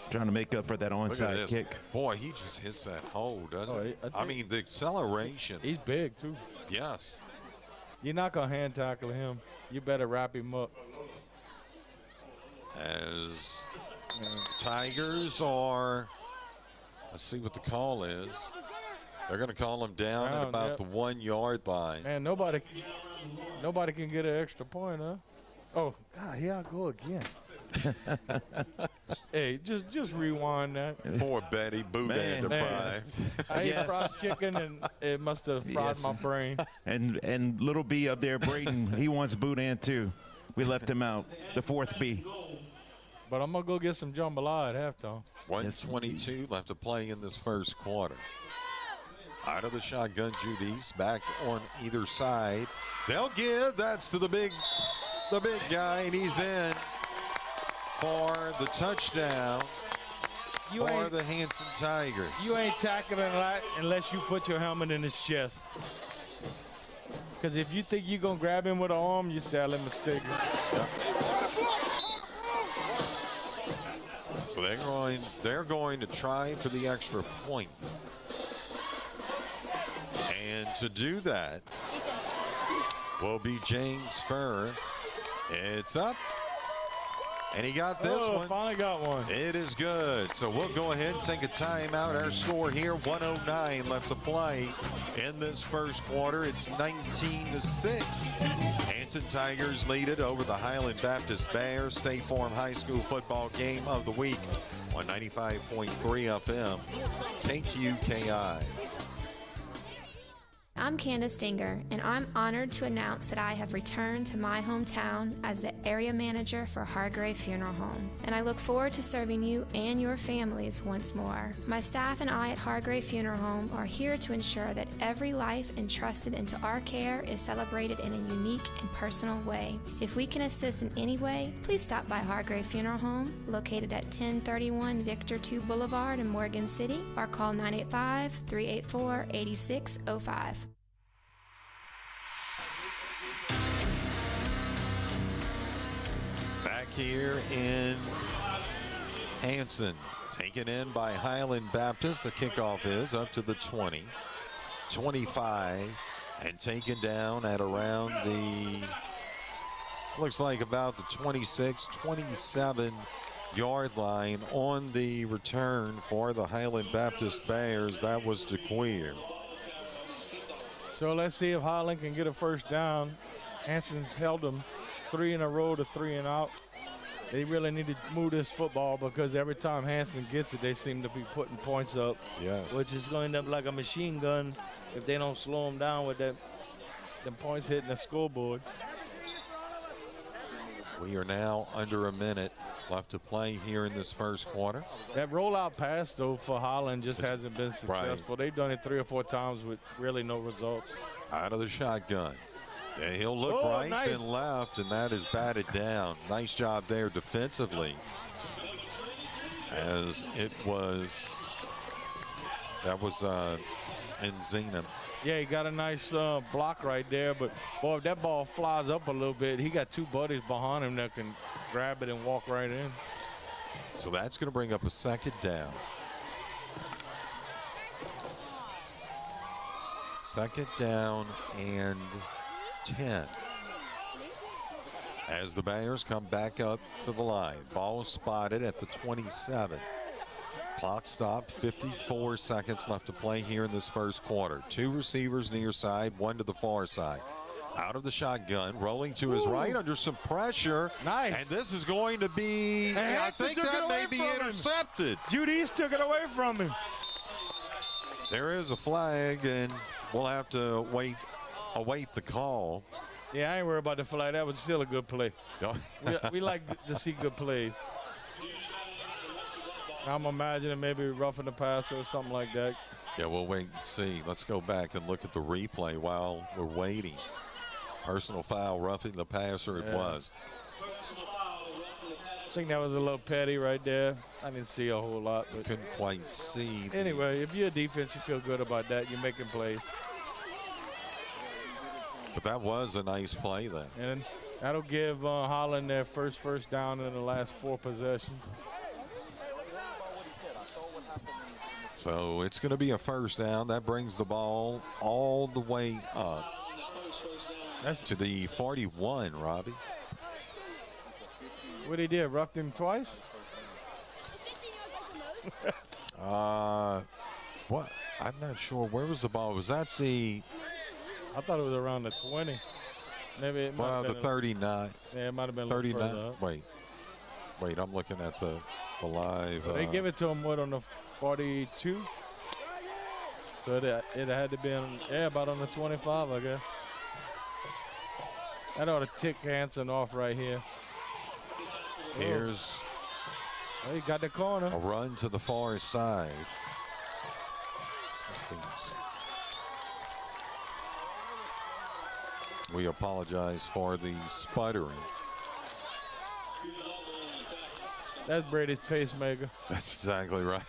Trying to make up for that onside kick. Boy, he just hits that hole, doesn't he? I mean, the acceleration. He's big, too. Yes. You're not going to hand tackle him. You better wrap him up. As Tigers are, let's see what the call is. They're going to call him down at about the 1-yard line. Man, nobody can get an extra point, huh? Oh, God, here I go again. Hey, just rewind that. Poor Betty, boudin deprived. I ate fried chicken, and it must have fried my brain. And little B up there, Braden, he wants boudin too. We left him out, the 4th B. But I'm going to go get some jambalaya at halftime. 1:22 left to play in this first quarter. Out of the shotgun, Judice back on either side. They'll give. That's to the big guy, and he's in for the touchdown for the Hanson Tigers. You ain't tackling that unless you put your helmet in his chest. Because if you think you're going to grab him with an arm, you're sadly mistaken. So they're going to try for the extra point. And to do that will be James Furr. It's up. And he got this one. Finally got one. It is good. So we'll go ahead and take a timeout. Our score here, 1:09 left to play in this first quarter. It's 19-6. Hanson Tigers lead it over the Highland Baptist Bears. State Farm High School football game of the week on 95.3 FM, KQKI. I'm Candace Dinger, and I'm honored to announce that I have returned to my hometown as the area manager for Hargrave Funeral Home, and I look forward to serving you and your families once more. My staff and I at Hargrave Funeral Home are here to ensure that every life entrusted into our care is celebrated in a unique and personal way. If we can assist in any way, please stop by Hargrave Funeral Home, located at 1031 Victor 2 Boulevard in Morgan City, or call 985-384-8605. Back here in Hanson, taken in by Highland Baptist. The kickoff is up to the 20, 25, and taken down at around the, looks like about the 26, 27 yard line on the return for the Highland Baptist Bears. That was DeQueer. So let's see if Highland can get a first down. Hanson's held them 3 in a row to 3 and out. They really need to move this football because every time Hanson gets it, they seem to be putting points up. Yes. Which is going to end up like a machine gun if they don't slow them down with them points hitting the scoreboard. We are now under a minute left to play here in this first quarter. That rollout pass, though, for Highland just hasn't been successful. They've done it 3 or 4 times with really no results. Out of the shotgun. Yeah, he'll look right and left, and that is batted down. Nice job there defensively. As it was, that was Nzina. Yeah, he got a nice block right there, but boy, if that ball flies up a little bit, he got 2 buddies behind him that can grab it and walk right in. So that's going to bring up a second down. Second down and 10. As the Bears come back up to the line. Ball spotted at the 27. Clock stopped, 54 seconds left to play here in this first quarter. 2 receivers near side, 1 to the far side. Out of the shotgun, rolling to his right under some pressure. Nice. And this is going to be, I think that may be intercepted. Judy's took it away from him. There is a flag, and we'll have to await the call. Yeah, I ain't worried about the flag. That was still a good play. we like to see good plays. I'm imagining maybe roughing the passer or something like that. Yeah, we'll wait and see. Let's go back and look at the replay while we're waiting. Personal foul, roughing the passer, it was. I think that was a little petty right there. I didn't see a whole lot. But couldn't quite see. Anyway, if you're a defense, you feel good about that. You're making plays. But that was a nice play then. And that'll give Highland their first down in the last 4 possessions. So it's going to be a first down. That brings the ball all the way up to the 41, Robbie. What he did, roughed him twice? What? I'm not sure. Where was the ball? Was that the? I thought it was around the 20. Maybe it might have been the 39. Yeah, it might have been 39. Wait, I'm looking at the live. They give it to him on the 42. So it had to be about on the 25, I guess. That ought to tick Hanson off right here. Here's he got the corner. A run to the far side. We apologize for the sputtering. That's Brady's pacemaker. That's exactly right.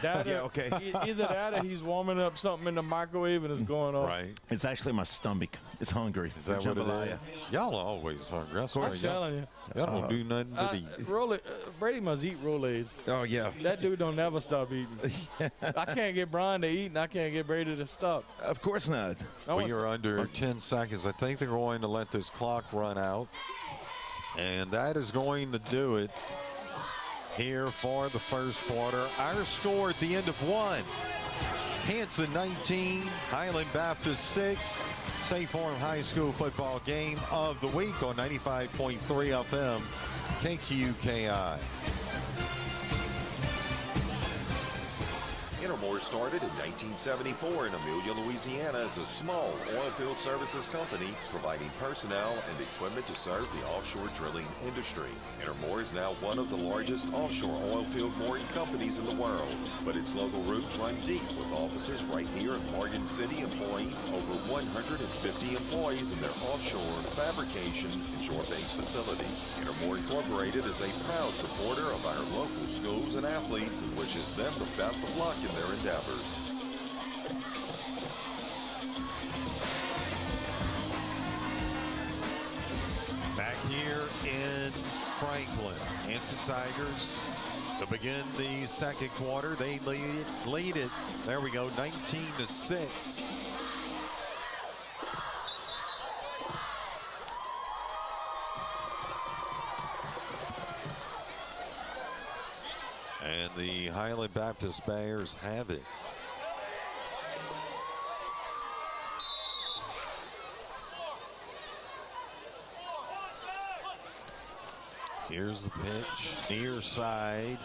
Okay. Either that or he's warming up something in the microwave and it's going off. Right. It's actually my stomach. It's hungry. Is that what it is? Y'all are always hungry. I'm telling you. Y'all don't do nothing but eat. Brady must eat Rolaids. Oh, yeah. That dude don't never stop eating. I can't get Brian to eat, and I can't get Brady to stop. Of course not. We are under 10 seconds. I think they're going to let this clock run out. And that is going to do it here for the first quarter. Our score at the end of 1. Hanson 19, Highland Baptist 6. State Farm High School football game of the week on 95.3 FM, KQKI. Intermore started in 1974 in Amelia, Louisiana as a small oilfield services company providing personnel and equipment to serve the offshore drilling industry. Intermore is now one of the largest offshore oilfield mooring companies in the world, but its local roots run deep with offices right here in Morgan City employing over 150 employees in their offshore fabrication and shore-based facilities. Intermore Incorporated is a proud supporter of our local schools and athletes and wishes them the best of luck in their endeavors. Back here in Franklin, Hanson Tigers to begin the second quarter. They lead it. There we go, 19-6. And the Highland Baptist Bears have it. Here's the pitch, near side.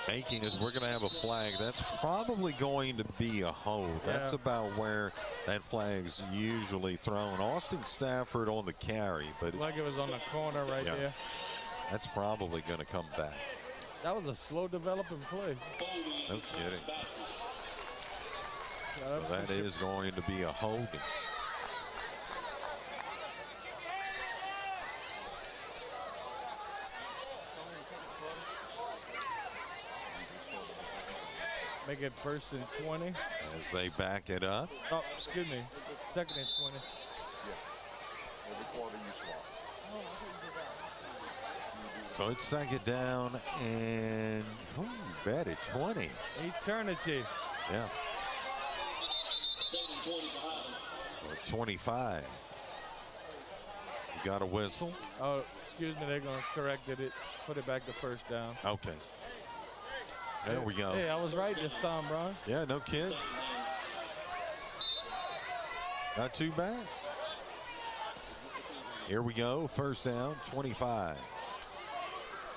Making is, we're going to have a flag. That's probably going to be a hold. That's about where that flag's usually thrown. Austin Stafford on the carry, but like it was on the corner right there. That's probably going to come back. That was a slow developing play. No kidding. So that is going to be a holding. Make it 1st and 20. As they back it up. Oh, excuse me. 2nd and 20. Every quarter you swap. So it's second down and bet it 20. Eternity. Yeah. Or 25. You got a whistle? Oh, excuse me. They're going to correct it. Put it back to 1st down. Okay. There we go. Hey, I was right this time, Brian. Yeah, no kid. Not too bad. Here we go. 1st down, 25.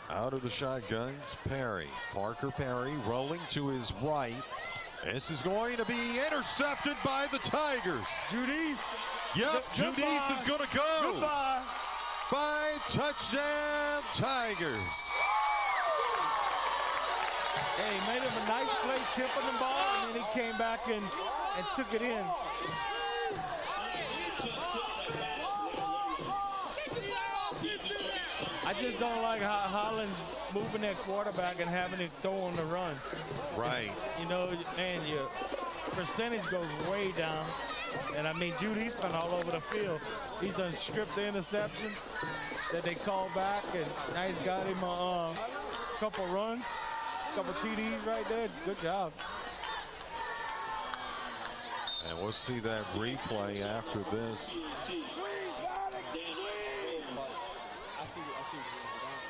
Out of the shotguns, Perry. Parker Perry rolling to his right. This is going to be intercepted by the Tigers. Judice. Yep, Judice is going to go. Goodbye. 5-touchdown Tigers. Hey, he made him a nice play, tipping the ball, and then he came back and took it in. I just don't like how Highland's moving their quarterback and having it throw on the run. Right. You know, man, your percentage goes way down. And I mean, Judy's been all over the field. He's done stripped the interception that they called back, and now he's got him a couple runs, couple TDs right there. Good job. And we'll see that replay after this.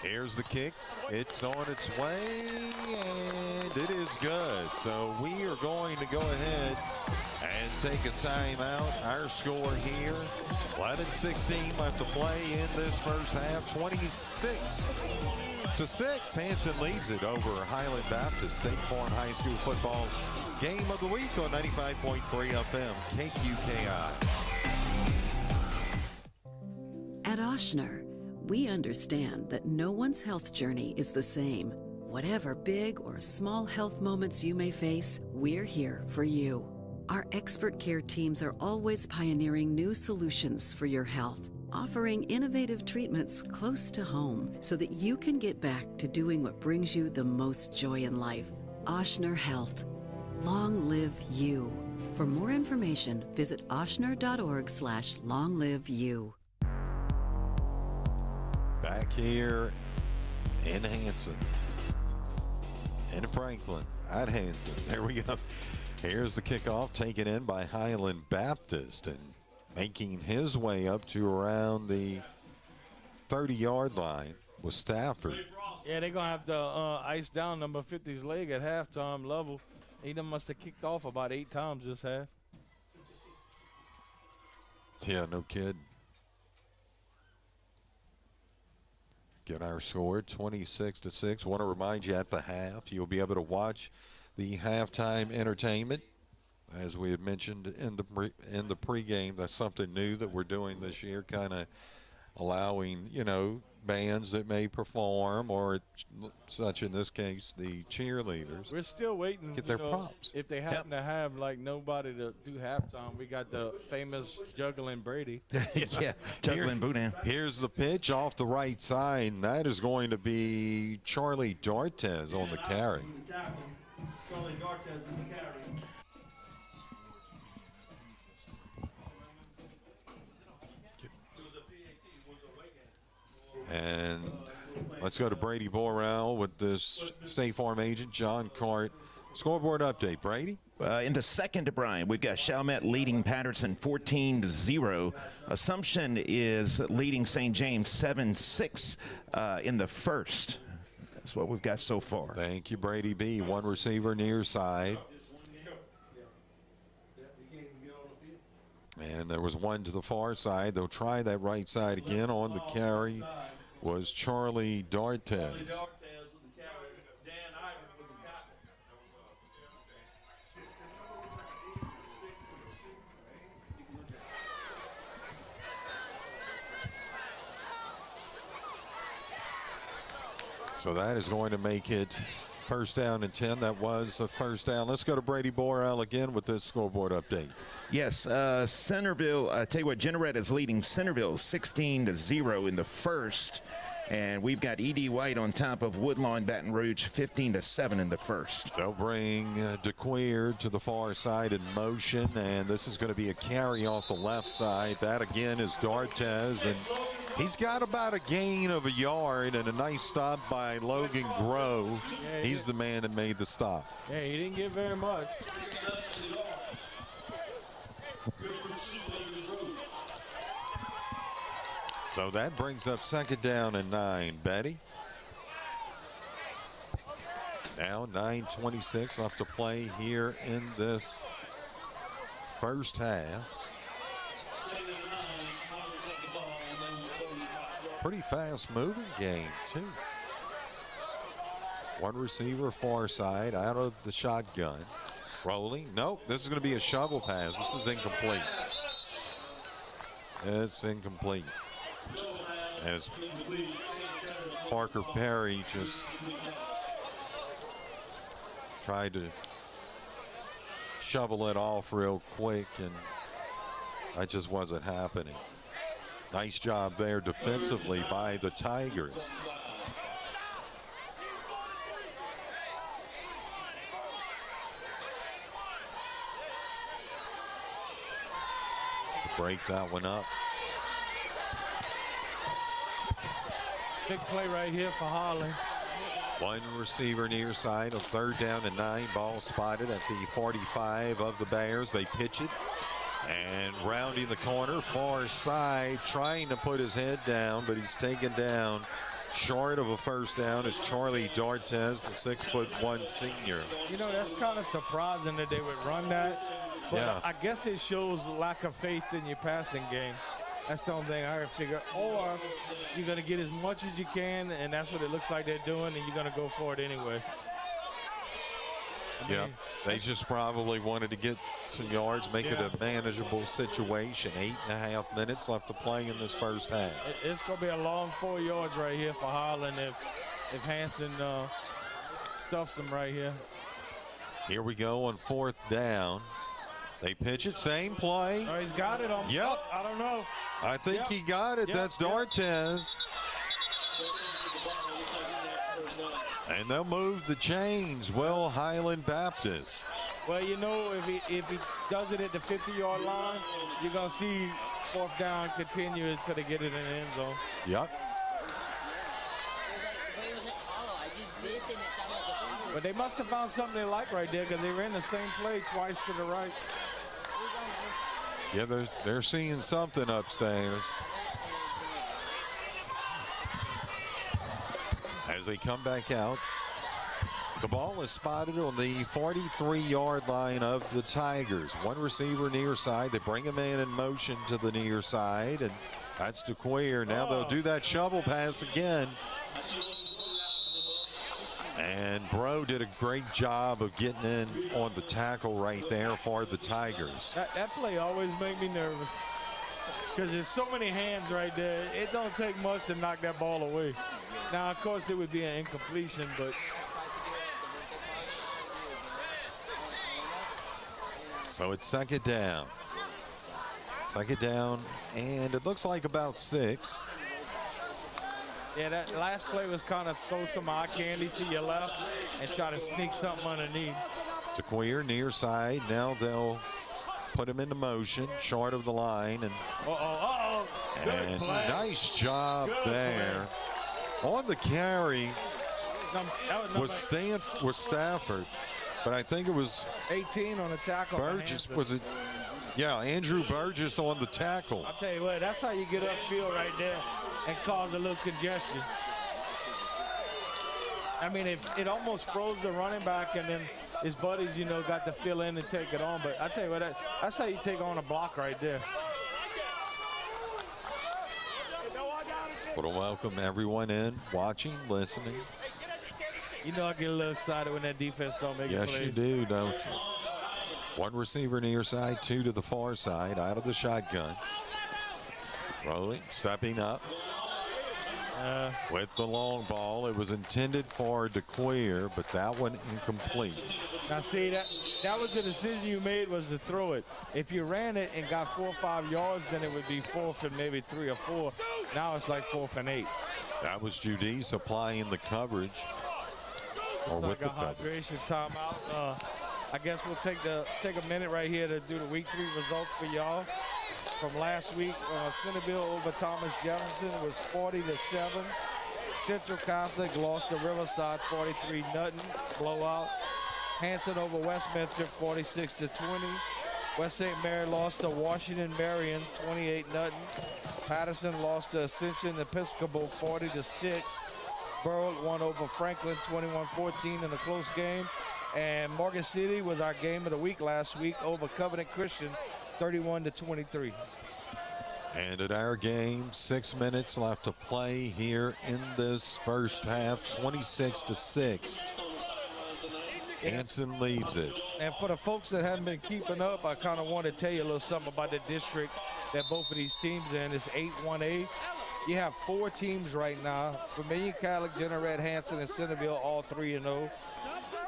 Here's the kick. It's on its way, and it is good. So we are going to go ahead and take a timeout. Our score here, 11:16 left to play in this first half, 26-6. Hanson leads it over Highland Baptist. State Farm High School football game of the week on 95.3 FM, KQKI. At Ochsner, we understand that no one's health journey is the same. Whatever big or small health moments you may face, we're here for you. Our expert care teams are always pioneering new solutions for your health. offering innovative treatments close to home so that you can get back to doing what brings you the most joy in life. Ochsner Health. Long live you. For more information, visit ochsner.org/longliveyou. Back here in Hanson, in Franklin, at Hanson. There we go. Here's the kickoff taken in by Highland Baptist and making his way up to around the 30-yard line with Stafford. Yeah, they're going to have to ice down number 50's leg at halftime level. He done must have kicked off about 8 times this half. Yeah, no kid. Get our score, 26-6. Want to remind you at the half, you'll be able to watch the halftime entertainment. As we had mentioned in the pregame, that's something new that we're doing this year, kind of allowing, you know, bands that may perform, or such in this case, the cheerleaders. We're still waiting. Get their props. If they happen to have like nobody to do halftime, we got the famous juggling Brady. Yeah, juggling Boudin. Here's the pitch off the right side, and that is going to be Charlie D'Artez on the carry. Charlie D'Artez on the carry. And let's go to Brady Borrell with this State Farm agent, John Cart. Scoreboard update, Brady. In the second to Brian, we've got Chalmette leading Patterson 14-0. Assumption is leading St. James 7-6 in the first. That's what we've got so far. Thank you, Brady B. One receiver near side. And there was one to the far side. They'll try that right side again. On the carry was Charlie D'Artez. So that is going to make it first down and 10. That was a first down. Let's go to Brady Borrell again with this scoreboard update. Yes, Centerville, I tell you what, Jeanerette is leading Centerville 16-0 in the first. And we've got E.D. White on top of Woodlawn Baton Rouge 15-7 in the first. They'll bring DeQueer to the far side in motion, and this is going to be a carry off the left side. That again is D'Artez, and he's got about a gain of a yard and a nice stop by Logan Grove. He's the man that made the stop. Yeah, he didn't get very much. So that brings up second down and 9. Betty. Now 9:26 left to play here in this first half. Pretty fast moving game too. One receiver far side out of the shotgun. Rolling. Nope, this is going to be a shovel pass. This is incomplete. It's incomplete. As Parker Perry just tried to shovel it off real quick, and that just wasn't happening. Nice job there defensively by the Tigers. To break that one up. Big play right here for Highland. One receiver near side on third down and 9. Ball spotted at the 45 of the Bears. They pitch it. And rounding the corner, far side, trying to put his head down, but he's taken down short of a first down. Is Charlie D'Artez, the 6'1" senior. You know, that's kind of surprising that they would run that. But yeah. I guess it shows lack of faith in your passing game. That's the only thing I would figure. Or you're going to get as much as you can, and that's what it looks like they're doing, and you're going to go for it anyway. Yeah, they just probably wanted to get some yards, make it a manageable situation. 8.5 minutes left to play in this first half. It's going to be a long 4 yards right here for Highland if Hanson stuffs them right here. Here we go on fourth down. They pitch it, same play. Oh, he's got it on. Yep. I don't know. I think he got it. That's D'Artez. And they'll move the chains. Well, Highland Baptist. Well, you know, if he does it at the 50-yard line, you're going to see fourth down continue until they get it in the end zone. Yep. But they must have found something they like right there because they ran the same play twice to the right. Yeah, they're seeing something upstairs. As they come back out, the ball is spotted on the 43-yard line of the Tigers. One receiver near side. They bring him in motion to the near side, and that's DeQueer. Now they'll do that shovel pass again. And Bro did a great job of getting in on the tackle right there for the Tigers. That play always makes me nervous because there's so many hands right there. It don't take much to knock that ball away. Now, of course, it would be an incompletion, but so it's second down. Second down, and it looks like about 6. yeah, that last play was kind of throw some eye candy to your left and try to sneak something underneath. DeQueer near side. Now they'll put him into motion, short of the line, and Good play. nice job Good there. On the carry was Stafford, but I think it was 18 on the tackle. Burgess. Was it? Yeah, Andrew Burgess on the tackle. I'll tell you what, that's how you get upfield right there and cause a little congestion. I mean, it almost froze the running back, and then his buddies, you know, got to fill in and take it on. But I tell you what, that's how you take on a block right there. Want to welcome everyone in, watching, listening. You know I get a little excited when that defense don't make Yes, plays. you do, don't you? One receiver near side, 2 to the far side, out of the shotgun. Rolling, stepping up with the long ball. It was intended for DeQueer, but that one incomplete. Now see, that was the decision you made, was to throw it. If you ran it and got 4 or 5 yards, then it would be 4th and maybe 3 or 4. Now it's like 4th and 8. That was Judice applying the coverage. Or It's with like the a coverage. hydration timeout. I guess we'll take a minute right here to do the week 3 results for y'all. From last week, Centerville over Thomas Jefferson was 40-7. Central Catholic lost to Riverside 43-0 blowout. Hanson over Westminster 46-20. West St. Mary lost to Washington Marion 28-0. Patterson lost to Ascension Episcopal 40-6. Berwick won over Franklin 21-14 in a close game. And Morgan City was our game of the week last week over Covenant Christian 31-23. And at our game, 6 minutes left to play here in this first half, 26-6. Hanson leads it. And for the folks that haven't been keeping up, I kind of want to tell you a little something about the district that both of these teams in. It's 8-1A. You have 4 teams right now. Vermilion Catholic, Jeanerette, Hanson, and Centerville, all 3-0.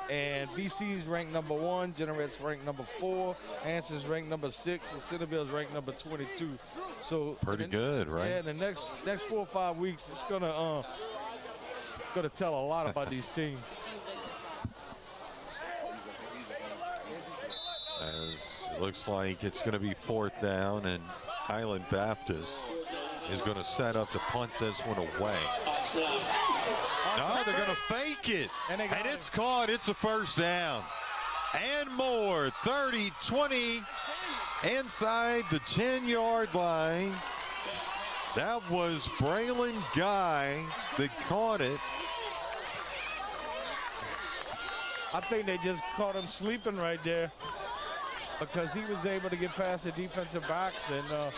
And VC's ranked number 1, Jeanerette's ranked number 4, Hanson's ranked number 6, and Centerville's ranked number 22. So pretty good, right? Yeah, in the next 4 or 5 weeks, it's gonna tell a lot about these teams. As it looks like it's going to be 4th down, and Highland Baptist is going to set up to punt this one away. No, they're going to fake it. And it's caught. It's a first down. And more. 30, 20, inside the 10-yard line. That was Braylon Guy that caught it. I think they just caught him sleeping right there because he was able to get past the defensive backs. And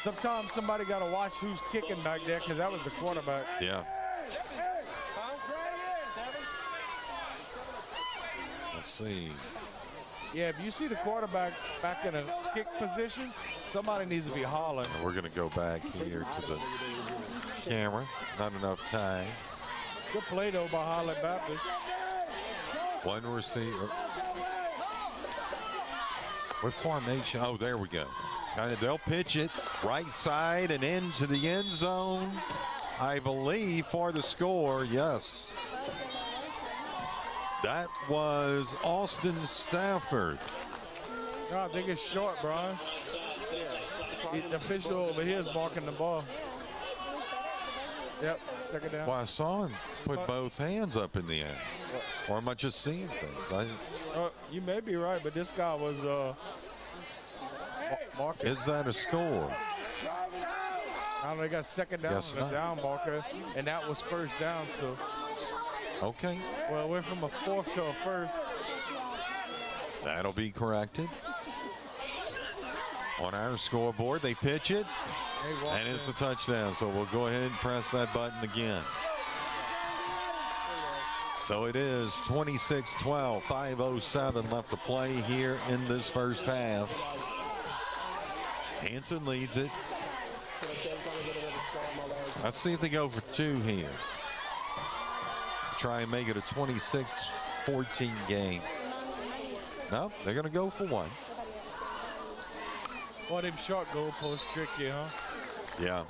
sometimes somebody got to watch who's kicking back there because that was the quarterback. Yeah. Let's see. Yeah, if you see the quarterback back in a kick position, somebody needs to be hollering. And we're going to go back here to the camera. Not enough time. Good play, though, by Highland Baptist. One receiver. What formation? Oh, there we go. And they'll pitch it right side and into the end zone, I believe, for the score. Yes. That was Austin Stafford. No, I think it's short, Brian. The official over here is marking the ball. Yep, second down. Well, I saw him put both hands up in the air. Or am I just seeing things? You may be right, but this guy was marking. Is that a score? I don't know, they got second down Yes, on the down marker, and that was first down, so. Okay. Well, it went from a fourth to a first. That'll be corrected. On our scoreboard, they pitch it, and it's a touchdown. So we'll go ahead and press that button again. So it is 26-12, 5:07 left to play here in this first half. Hanson leads it. Let's see if they go for two here. Try and make it a 26-14 game. No, they're going to go for one. Well, them short goalposts tricky, huh? Yeah.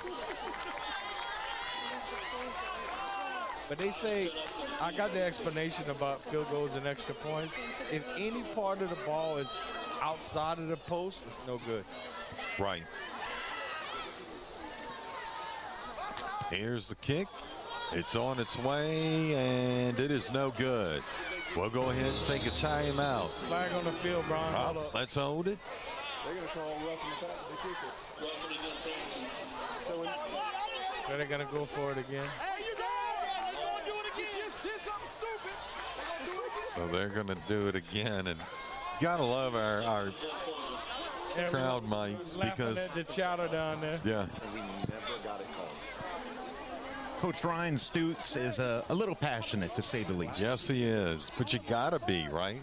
But they say, I got the explanation about field goals and extra points. If any part of the ball is outside of the post, it's no good. Right. Here's the kick. It's on its way, and it is no good. We'll go ahead and take a timeout. Flag on the field, Brian. Let's hold it. They're going to call roughing the kicker. So they're going to go for it again. So they're going to do it again, and you got to love our crowd mics because at the chatter down there. Yeah. We never got it called. Coach Ryan Stutz is a little passionate, to say the least. Yes, he is. But you got to be, right?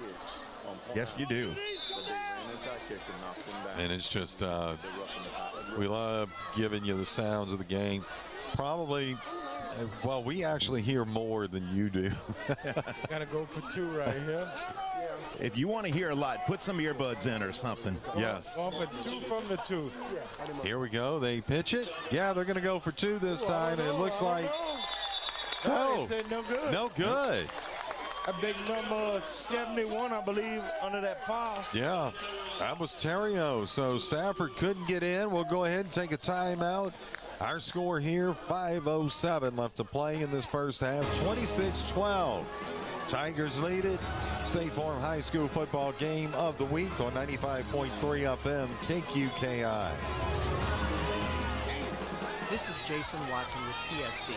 Yes, you do. And it's just, we love giving you the sounds of the game. Probably, well, we actually hear more than you do. Got to go for two right here. If you want to hear a lot, put some earbuds in or something. Yes. Going for two from the two. Here we go. They pitch it. Yeah, they're going to go for two this time, and it looks like no good. No good. A big number 71, I believe, under that pile. Yeah, that was Terrio. So Stafford couldn't get in. We'll go ahead and take a timeout. Our score here, 5:07 left to play in this first half, 26-12. Tigers lead it. State Farm High School football game of the week on 95.3 FM KQKI. This is Jason Watson with PSB.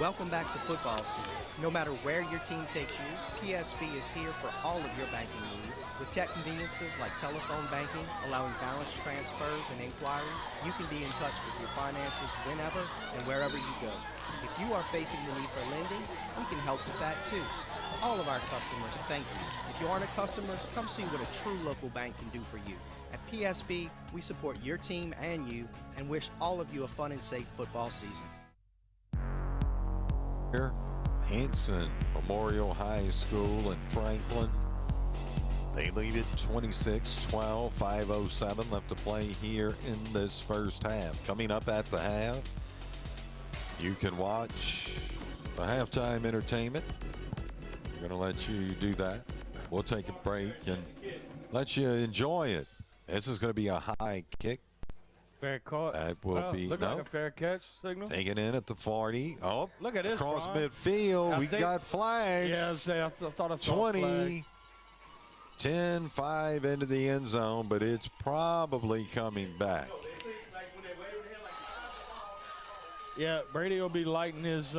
Welcome back to football season. No matter where your team takes you, PSB is here for all of your banking needs. With tech conveniences like telephone banking, allowing balance transfers and inquiries, you can be in touch with your finances whenever and wherever you go. If you are facing the need for lending, we can help with that too. To all of our customers, thank you. If you aren't a customer, come see what a true local bank can do for you. At PSB, we support your team and you, and wish all of you a fun and safe football season. Here, Hanson Memorial High School in Franklin. They lead it 26-12, 5:07 left to play here in this first half. Coming up at the half, you can watch the halftime entertainment. We're going to let you do that. We'll take a break and let you enjoy it. This is going to be a high kick. Fair caught. That will be look like a fair catch signal. Taken in at the 40. Oh, look at this. Across Brian. midfield. We got flags. Yeah, I thought I saw 20. a flag. 10-5 into the end zone, but it's probably coming back. Yeah, Brady will be lighting his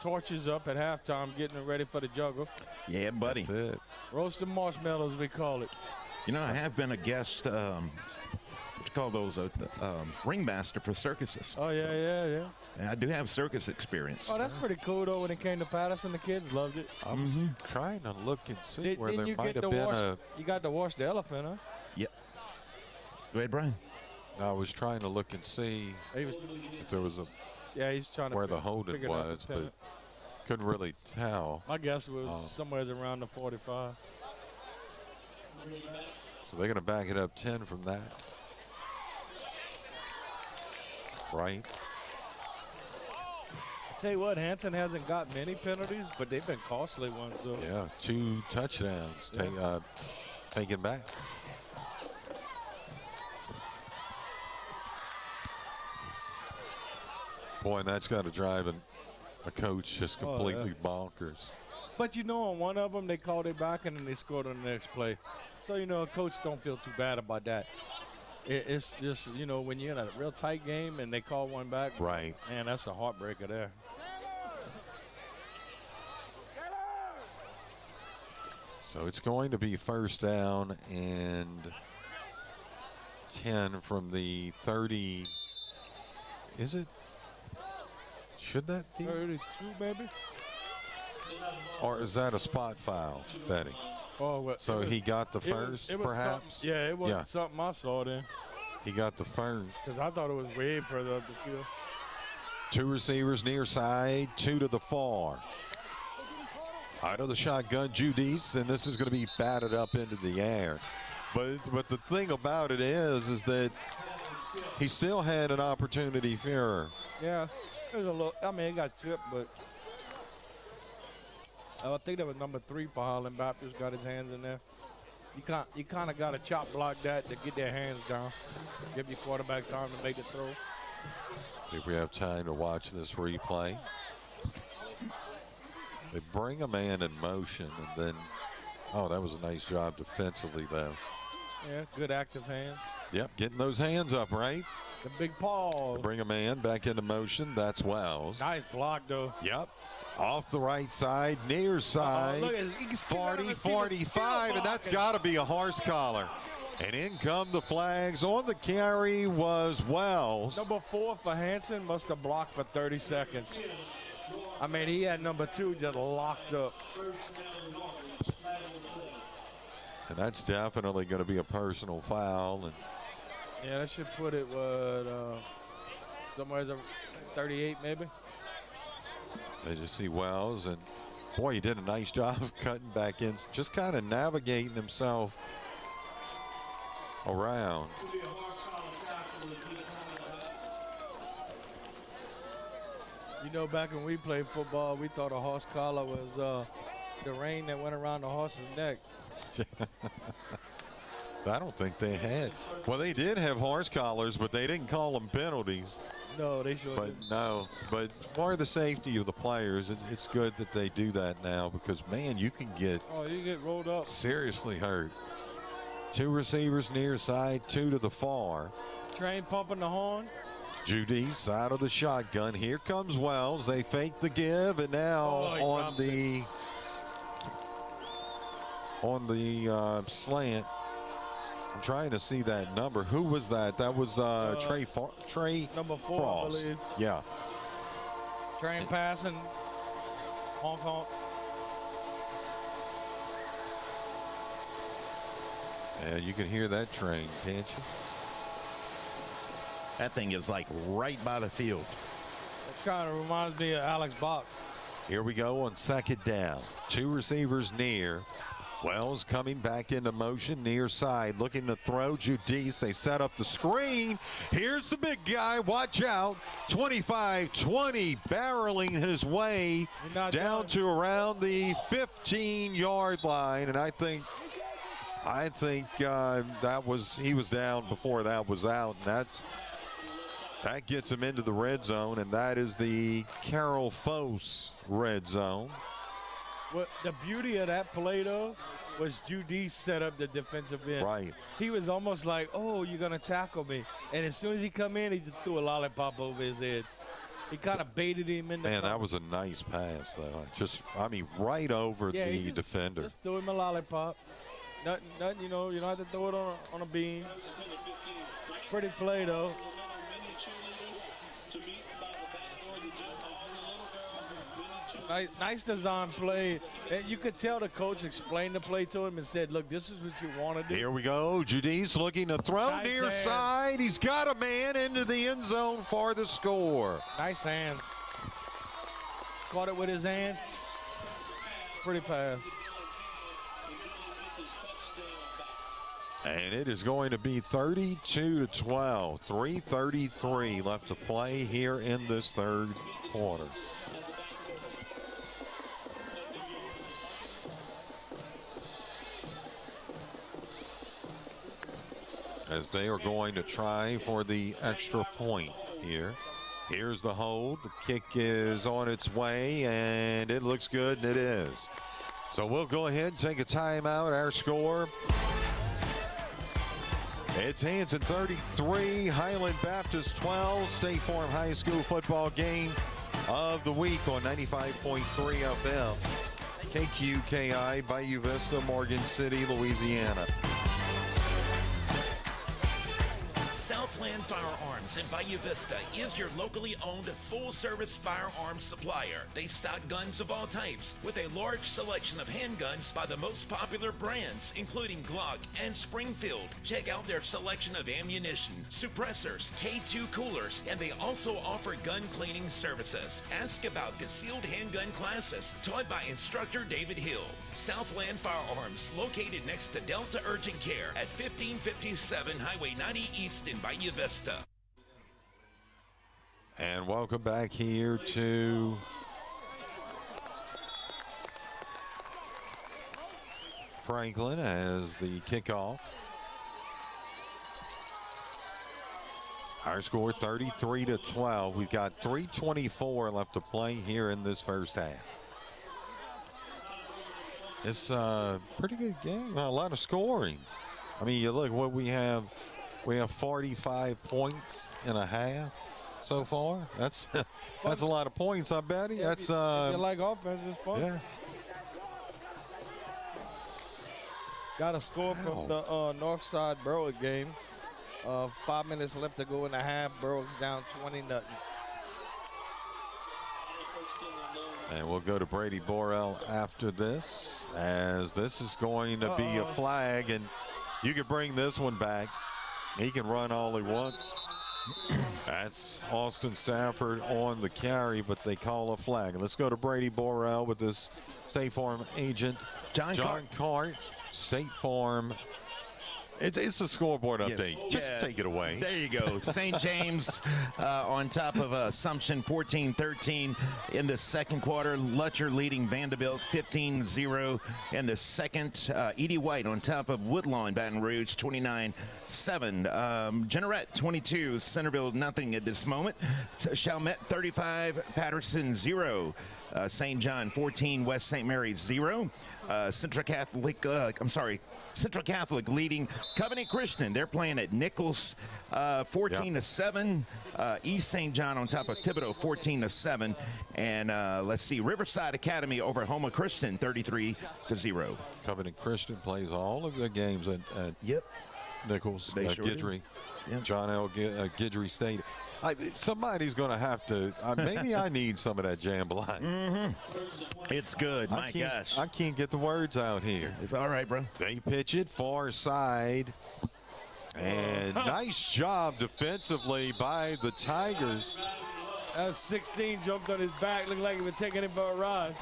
torches up at halftime, getting ready for the juggle. Yeah, buddy. That's it. Roasted marshmallows, we call it. You know, I have been a guest, what you call those, ringmaster for circuses. Oh, yeah. And I do have circus experience. Oh, that's pretty cool, though, when it came to Patterson. The kids loved it. I'm trying to look and see where Didn't there you might get have to been wash, You got to wash the elephant, huh? Yep. Go ahead, Brian. I was trying to look and see if there was Yeah, he's trying to where the holding was, but couldn't really tell. My guess was somewhere around the 45. So they're going to back it up 10 from that. Right. Tell you what, Hanson hasn't got many penalties, but they've been costly ones, though. Yeah, 2 touchdowns taken back. Boy, and that's got to drive a coach just completely bonkers. But you know, on one of them, they called it back and then they scored on the next play. So, you know, a coach don't feel too bad about that. It's just, you know, when you're in a real tight game and they call one back. Right. Man, that's a heartbreaker there. So it's going to be first down and 10 from the 30. Is it? Should that be? 32, maybe? Or is that a spot foul, Betty? Oh, well, so he got the first, perhaps? Yeah, it wasn't something I saw then. He got the first. Because I thought it was way further up the field. 2 receivers near side, 2 to the far. Out of the shotgun, Judice, and this is going to be batted up into the air. But the thing about it is that he still had an opportunity for error. Yeah, there's a little. I mean, it got tripped, but I think that was number 3 for Highland Baptist. Got his hands in there. You kind of got to chop block that to get their hands down. Give your quarterback time to make the throw. See if we have time to watch this replay. They bring a man in motion, and then, oh, that was a nice job defensively, though. Yeah, good active hands. Yep, getting those hands up, right? The big paw. They bring a man back into motion. That's Wells. Nice block, though. Yep. Off the right side, near side, 40, 45, and that's got to be a horse collar. And in come the flags. On the carry was Wells. Number 4 for Hanson must have blocked for 30 seconds. I mean, he had number 2 just locked up. And that's definitely going to be a personal foul. And yeah, that should put it, somewhere 38 maybe. They just see Wells, and boy, he did a nice job of cutting back in, just kind of navigating himself around. You know, back when we played football, we thought a horse collar was the rein that went around the horse's neck. I don't think they had. Well, they did have horse collars, but they didn't call them penalties. No, they sure didn't. But for the safety of the players, it's good that they do that now because, man, you can get you get rolled up. Seriously hurt. 2 receivers near side, 2 to the far. Train pumping the horn. Judice out of the shotgun. Here comes Wells. They fake the give, and now on the slant. I'm trying to see that number. Who was that? That was Trey number 4, Frost. I believe. Yeah. Train passing. Honk, honk. And you can hear that train, can't you? That thing is like right by the field. It kind of reminds me of Alex Box. Here we go on second down. 2 receivers near. Wells coming back into motion near side, looking to throw. Judice, they set up the screen. Here's the big guy. Watch out. 25-20, barreling his way down to around the 15-yard line. And I think he was down before that was out, and that gets him into the red zone, and that is the Carroll Fosse red zone. Well, the beauty of that play, though, was Judice set up the defensive end. Right. He was almost like, oh, you're going to tackle me. And as soon as he come in, he just threw a lollipop over his head. He kind of baited him in the Man, that was a nice pass, though. Right over the defender. Just threw him a lollipop. Nothing, you don't have to throw it on a beam. Pretty play, though. Nice design play. And you could tell the coach explained the play to him and said, look, this is what you want to do. Here we go. Judice looking to throw nice near hands. side. He's got a man into the end zone for the score. Nice hands. Caught it with his hands. Pretty pass. And it is going to be 32-12. 3:33 left to play here in this third quarter. As they are going to try for the extra point here. Here's the hold. The kick is on its way, and it looks good, and it is. So we'll go ahead and take a timeout. Our score, it's Hanson 33, Highland Baptist 12, State Farm High School football game of the week on 95.3 FM. KQKI, Bayou Vista, Morgan City, Louisiana. Southland Firearms in Bayou Vista is your locally owned full-service firearms supplier. They stock guns of all types with a large selection of handguns by the most popular brands, including Glock and Springfield. Check out their selection of ammunition, suppressors, K2 coolers, and they also offer gun cleaning services. Ask about concealed handgun classes taught by instructor David Hill. Southland Firearms, located next to Delta Urgent Care at 1557 Highway 90 East in Bayou Vista. And welcome back here to Franklin as the kickoff. Our score 33-12. We've got 3:24 left to play here in this first half. It's a pretty good game. A lot of scoring. I mean, you look what we have. We have 45 points in a half so far. That's a lot of points, I bet. Yeah, that's if you like offense, it's fun. Yeah. Got a score from the Northside Berwick game. 5 minutes left to go in the half. Berwick's down 20-0. And we'll go to Brady Borrell after this, as this is going to be a flag, and you can bring this one back. He can run all he wants. That's Austin Stafford on the carry, but they call a flag. And let's go to Brady Borrell with this State Farm agent, John Cart, State Farm. It's a scoreboard update. Just take it away. There you go. St. James on top of Assumption 14-13 in the second quarter. Lutcher leading Vanderbilt 15-0 in the second. Edie White on top of Woodlawn Baton Rouge 29-7. Jeanerette 22, Centerville nothing at this moment. Chalmette 35, Patterson 0. St. John 14, West St. Mary's 0. Central Catholic leading Covenant Christian. They're playing at Nichols 14-7. East St. John on top of Thibodeau 14-7. And let's see, Riverside Academy over Houma Christian 33-0. Covenant Christian plays all of their games at Nichols, Guidry, John L. Guidry State. Somebody's going to have to, maybe I need some of that jambalaya. It's good, my gosh. I can't get the words out here. It's all right, bro. They pitch it far side. And nice job defensively by the Tigers. 16 jumped on his back, looked like he was taking him for a ride.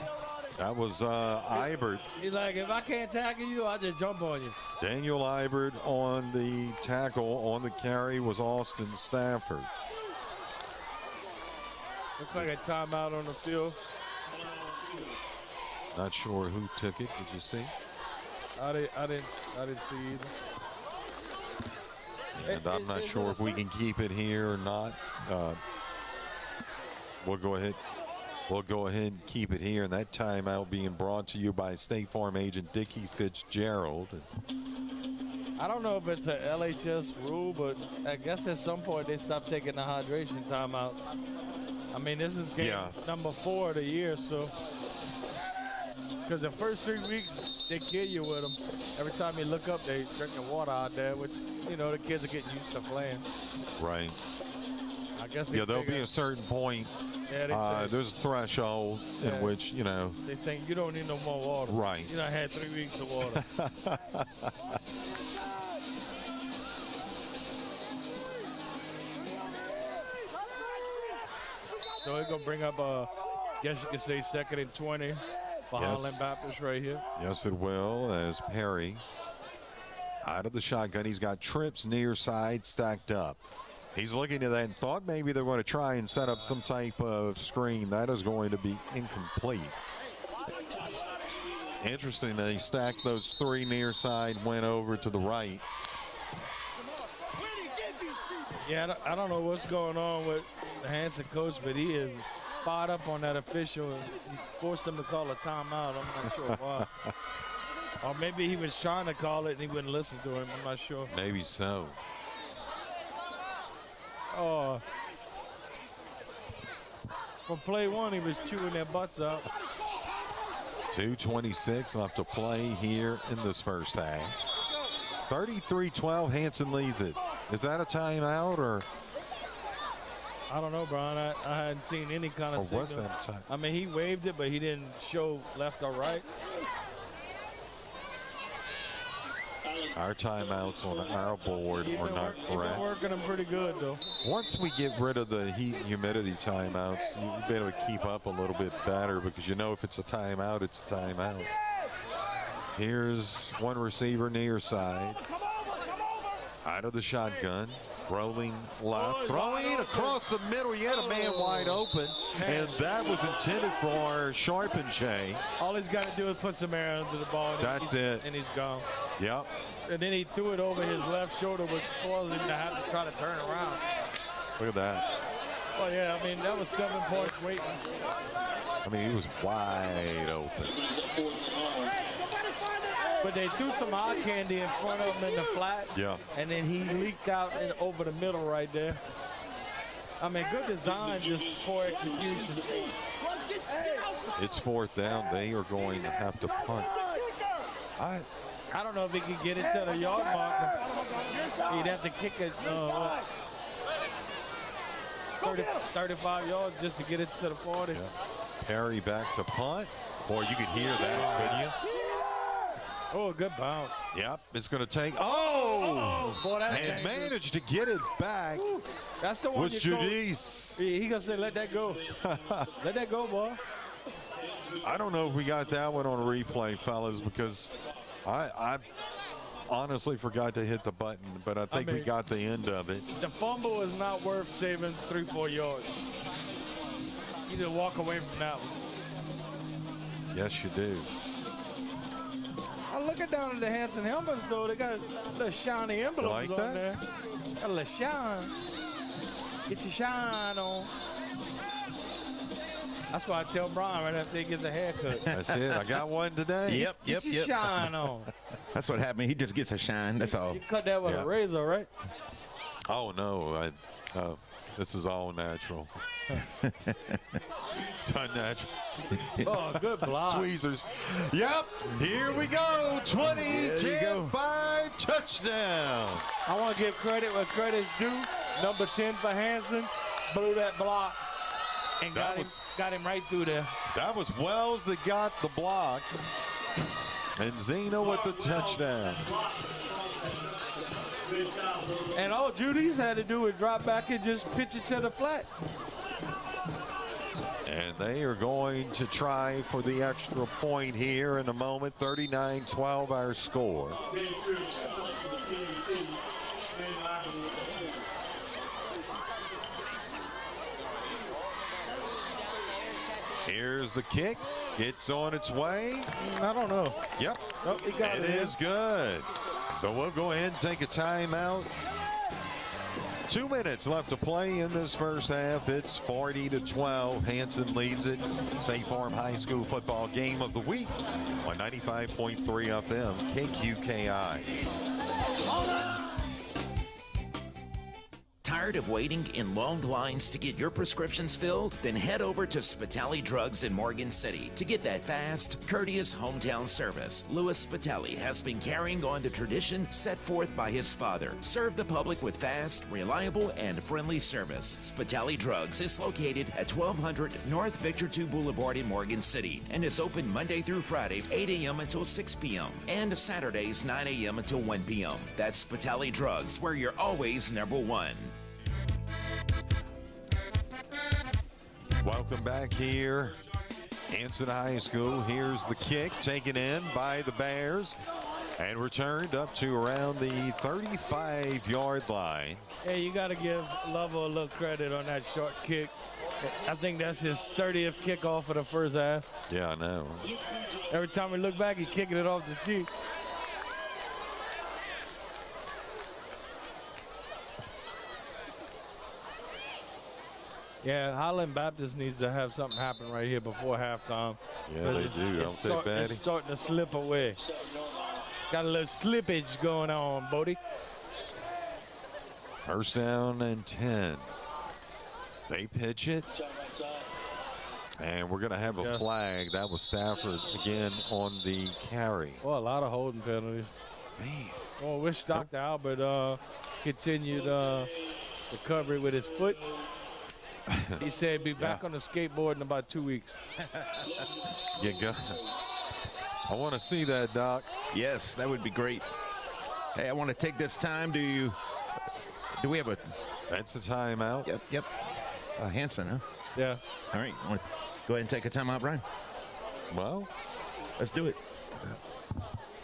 That was Ibert. He's like, if I can't tackle you, I'll just jump on you. Daniel Ibert on the tackle. On the carry was Austin Stafford. Looks like a timeout on the field. Not sure who took it. Did you see? I didn't see either. And I'm not sure if we can keep it here or not. We'll go ahead and keep it here. And that timeout being brought to you by State Farm agent Dickie Fitzgerald. I don't know if it's a LHS rule, but I guess at some point they stopped taking the hydration timeouts. I mean, this is game number 4 of the year, so. Because the first 3 weeks, they kill you with them. Every time you look up, they drinking water out there, which, you know, the kids are getting used to playing. Right. I guess there'll be a certain point. There's a threshold in which, you know. They think you don't need no more water. Right. You done had 3 weeks of water. So it's going to bring up, I guess you could say, 2nd and 20 for Highland Baptist right here. Yes, it will, as Perry Out of the shotgun, he's got trips near side stacked up. He's looking at that and thought maybe they're going to try and set up some type of screen. That is going to be incomplete. Interesting that he stacked those three near side, went over to the right. Yeah, I don't know what's going on with the Hanson coach, but he is fired up on that official and he forced him to call a timeout. I'm not sure why. Or maybe he was trying to call it and he wouldn't listen to him. I'm not sure. Maybe so. Oh. From play one, he was chewing their butts out. 2:26 left to play here in this first half. 33-12, Hanson leads it. Is that a timeout or? I don't know, Brian. I hadn't seen any kind of or signal. was that a time? I mean, he waved it, but he didn't show left or right. Our timeouts on our board are not correct. He's been working them pretty good, though. Once we get rid of the heat and humidity timeouts, you'll be able to keep up a little bit better because you know if it's a timeout, it's a timeout. Here's one receiver near side. Out of the shotgun. Rolling left. Throwing across the middle. He had a man wide open. And that was intended for Sharp and Shea. All he's got to do is put some air under the ball. That's it. And he's gone. Yep. And then he threw it over his left shoulder, which caused him to have to try to turn around. Look at that. Oh, yeah. I mean, that was 7 points waiting. I mean, he was wide open. But they threw some eye candy in front of him in the flat. Yeah. And then he leaked out and over the middle right there. I mean, good design, just poor execution. It's fourth down. They are going to have to punt. I don't know if he could get it to the yard marker. He'd have to kick it 35 yards just to get it to the 40. Yeah. Perry back to punt. Boy, you could hear that, couldn't you? Oh, good bounce. Yep, it's going to take. Oh! Boy, that's and dangerous. managed to get it back. Ooh, that's the one. Was Judice. He going to say, let that go. Let that go, boy. I don't know if we got that one on replay, fellas, because I honestly forgot to hit the button, but I think we got the end of it. The fumble is not worth saving 3-4 yards. You just walk away from that one. Yes, you do. I'm looking down at the Hanson helmets, though. They got little shiny emblems like on that? there. Got a little shine. Get your shine on. That's why I tell Brian right after he gets a haircut. That's it. I got one today. Yep. Get your shine on. That's what happened. He just gets a shine. That's all. You cut that with a razor, right? Oh, no. This is all natural. Done natural. Oh, good block. Tweezers. Yep. Here we go. 20-10-5 touchdown. I want to give credit where credit's due. Number 10 for Hanson blew that block and got him right through there. That was Wells that got the block. And Zena with the touchdown. And all Judy's had to do was drop back and just pitch it to the flat. And they are going to try for the extra point here in a moment. 39-12 our score. Here's the kick. It's on its way. I don't know. Yep. Nope, he got it is good. So we'll go ahead and take a timeout. 2 minutes left to play in this first half. It's 40-12. Hanson leads it. State Farm High School football game of the week on 95.3 FM KQKI. Tired of waiting in long lines to get your prescriptions filled? Then head over to Spitali Drugs in Morgan City to get that fast, courteous hometown service. Louis Spitali has been carrying on the tradition set forth by his father. Serve the public with fast, reliable, and friendly service. Spitali Drugs is located at 1200 North Victor II Boulevard in Morgan City and is open Monday through Friday, 8 a.m. until 6 p.m. and Saturdays, 9 a.m. until 1 p.m. That's Spitali Drugs, where you're always number one. Welcome back here. Hanson High School. Here's the kick taken in by the Bears. And returned up to around the 35-yard line. Hey, you got to give Lovell a little credit on that short kick. I think that's his 30th kickoff of the first half. Yeah, I know. Every time we look back, he's kicking it off the tee. Yeah, Highland Baptist needs to have something happen right here before halftime. Yeah, they do, don't they, Patty? It's starting to slip away. Got a little slippage going on, Bodie. First down and 10. They pitch it. And we're going to have a flag. That was Stafford again on the carry. Well, a lot of holding penalties. Man. Well, wish Dr. Albert continued the recovery with his foot. He said be back on the skateboard in about 2 weeks. You got. I want to see that, Doc. Yes, that would be great. Hey, I want to take this time. Do we have a? That's a timeout. Yep. Hanson, huh? Yeah. All right. Want to go ahead and take a timeout, Brian? Well, let's do it.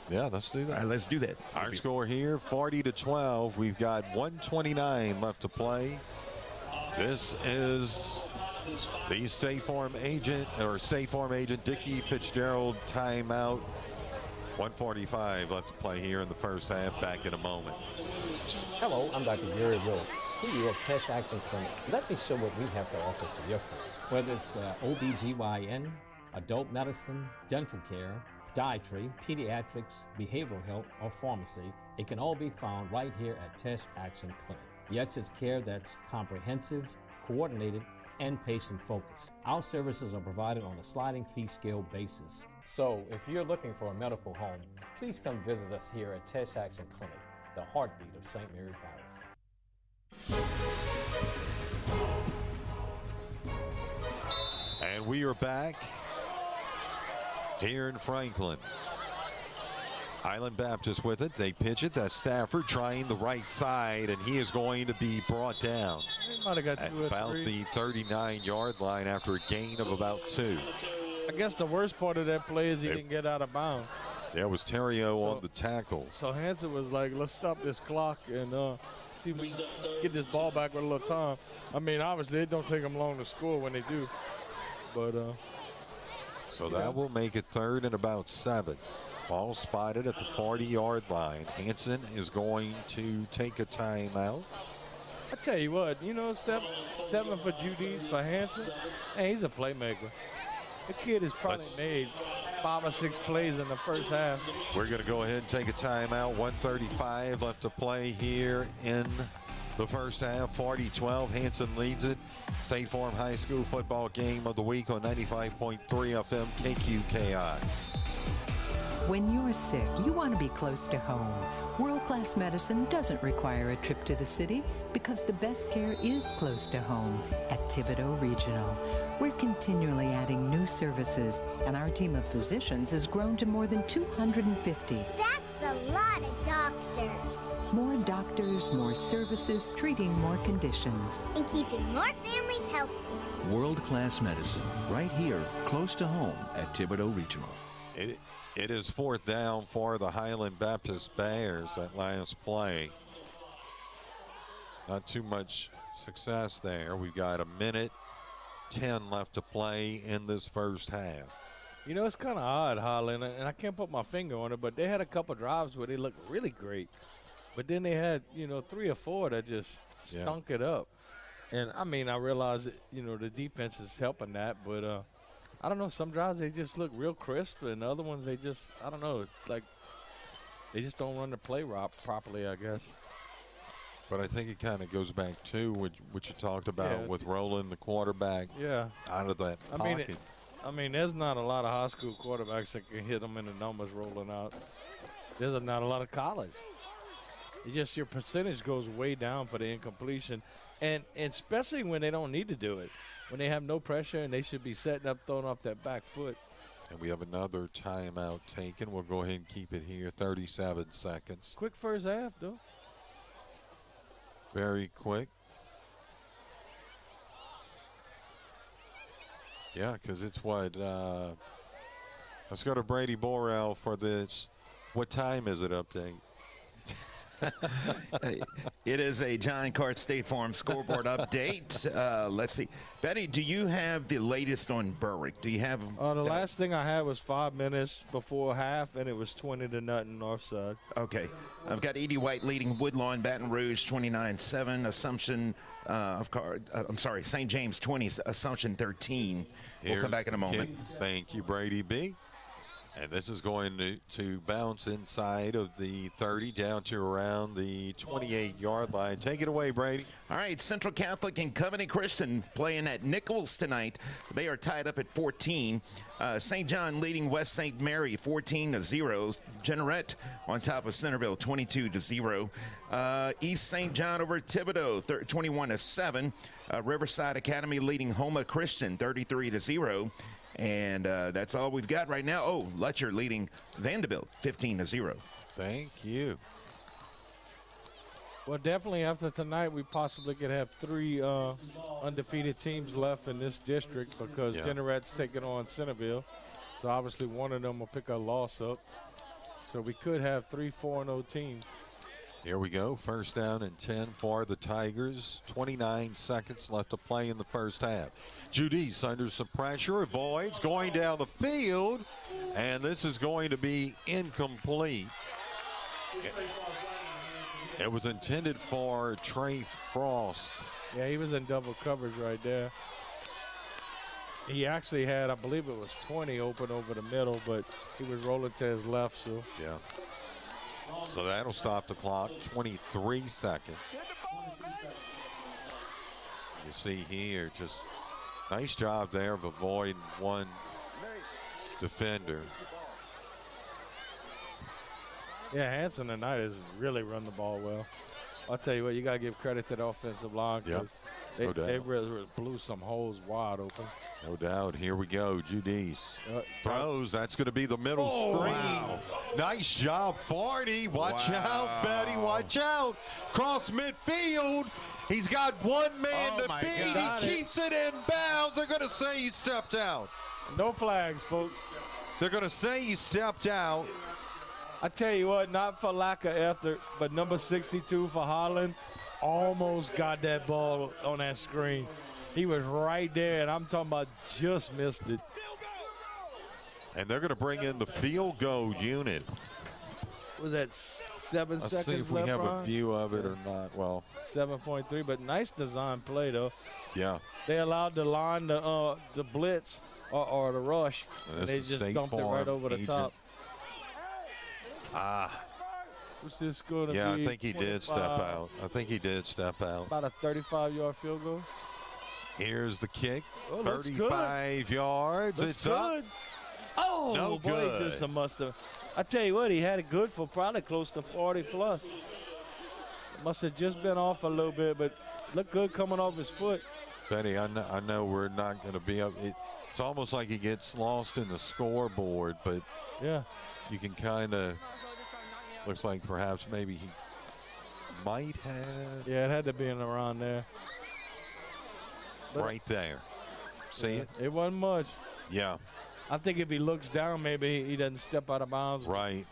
Yeah, let's do that. All right, let's do that. Our score here, 40-12. We've got 1:29 left to play. This is the State Farm agent Dickie Fitzgerald timeout. 1:45 left to play here in the first half. Back in a moment. Hello, I'm Dr. Jerry Wilkes, CEO of Tesh Action Clinic. Let me show what we have to offer to your friend. Whether it's OBGYN, adult medicine, dental care, podiatry, pediatrics, behavioral health, or pharmacy, it can all be found right here at Tesh Action Clinic. Yet it's care that's comprehensive, coordinated, and patient-focused. Our services are provided on a sliding fee scale basis. So if you're looking for a medical home, please come visit us here at Tesh Action Clinic, the heartbeat of St. Mary Parish. And we are back here in Franklin. Highland Baptist with it. They pitch it. That's Stafford trying the right side, and he is going to be brought down He might have got at 2 or about 3. the 39-yard line after a gain of about 2. I guess the worst part of that play is he didn't get out of bounds. There was Terrio on the tackle. So Hanson was like, let's stop this clock and see if we can get this ball back with a little time. I mean, obviously, it don't take them long to score when they do. But so that will make it 3rd and about 7. Ball spotted at the 40-yard line. Hanson is going to take a timeout. I tell you what, 7 for Judy's for Hanson. Hey, he's a playmaker. The kid has probably made 5 or 6 plays in the first half. We're going to go ahead and take a timeout. 1:35 left to play here in the first half. 40-12. Hanson leads it. State Farm High School football game of the week on 95.3 FM KQKI. When you're sick, you want to be close to home. World-class medicine doesn't require a trip to the city because the best care is close to home at Thibodeau Regional. We're continually adding new services, and our team of physicians has grown to more than 250. That's a lot of doctors. More doctors, more services, treating more conditions. And keeping more families healthy. World-class medicine, right here, close to home at Thibodeau Regional. It is 4th down for the Highland Baptist Bears at last play. Not too much success there. We've got 1:10 left to play in this first half. It's kind of odd, Highland, and I can't put my finger on it, but they had a couple drives where they looked really great. But then they had, 3 or 4 that just stunk it up. And, I mean, I realize, the defense is helping that, but I don't know. Some drives, they just look real crisp, and other ones, they just, I don't know. It's like they just don't run the play properly, I guess. But I think it kind of goes back to what you talked about with rolling the quarterback out of that pocket. I mean, there's not a lot of high school quarterbacks that can hit them in the numbers rolling out. There's not a lot of college. It's just your percentage goes way down for the incompletion, and especially when they don't need to do it. When they have no pressure and they should be setting up, throwing off that back foot. And we have another timeout taken. We'll go ahead and keep it here, 37 seconds. Quick first half, though. Very quick. Yeah, because it's what? Let's go to Brady Borrell for this What time is it update? It is a John Cart State Farm scoreboard update. Let's see. Betty, do you have the latest on Berwick? Do you have The last thing I had was 5 minutes before half, and it was 20-0 Northside. Okay. I've got Edie White leading Woodlawn, Baton Rouge 29-7. Assumption, St. James 20, Assumption 13. We'll come back in a moment. Kick. Thank you, Brady B. And this is going to bounce inside of the 30 down to around the 28-yard line. Take it away, Brady. All right, Central Catholic and Covenant Christian playing at Nichols tonight. They are tied up at 14. St. John leading West St. Mary 14-0. Jeanerette on top of Centerville 22-0. East St. John over Thibodaux 21-7. Riverside Academy leading Homa Christian 33-0. And that's all we've got right now. Oh, Letcher leading Vanderbilt 15-0. Thank you. Well, definitely after tonight, we possibly could have 3 undefeated teams left in this district because Jeanerette's taking on Centerville. So obviously one of them will pick a loss up. So we could have 3 4-0 teams. Here we go. First down and 10 for the Tigers. 29 seconds left to play in the first half. Judice under some pressure, avoids, going down the field, and this is going to be incomplete. It was intended for Trey Frost. Yeah, he was in double coverage right there. He actually had, I believe it was 20 open over the middle, but he was rolling to his left, so. Yeah. So that'll stop the clock. 23 seconds. You see here, just nice job there of avoiding one defender. Yeah, Hanson tonight has really run the ball well. I'll tell you what, you got to give credit to the offensive line because they really blew some holes wide open. No doubt. Here we go. Judice throws. That's going to be the middle screen. Wow. Nice job, 40. Watch out, Betty. Watch out. Cross midfield. He's got one man to beat. He keeps it in bounds. They're going to say he stepped out. No flags, folks. They're going to say he stepped out. I tell you what, not for lack of effort, but number 62 for Highland almost got that ball on that screen. He was right there, and I'm talking about just missed it. And they're going to bring in the field goal unit. Was that 7 seconds left? Let's see if we have a view of it or not. Well, 7.3, but nice design play, though. Yeah. They allowed the line, the blitz or the rush, and they just dumped it right over the top. What's this going to be? Yeah, I think he did step out. About a 35-yard field goal. Here's the kick. Oh, 35 yards. It's good. Up. Oh, no boy, good. He just must have. I tell you what, he had it good for probably close to 40 plus. Must have just been off a little bit, but looked good coming off his foot. Betty, I know we're not going to be up. It's almost like he gets lost in the scoreboard, but yeah, you can kind of. Looks like perhaps maybe he might have. Yeah, it had to be in around there. But right there. See it? It wasn't much. Yeah. I think if he looks down, maybe he doesn't step out of bounds. Right.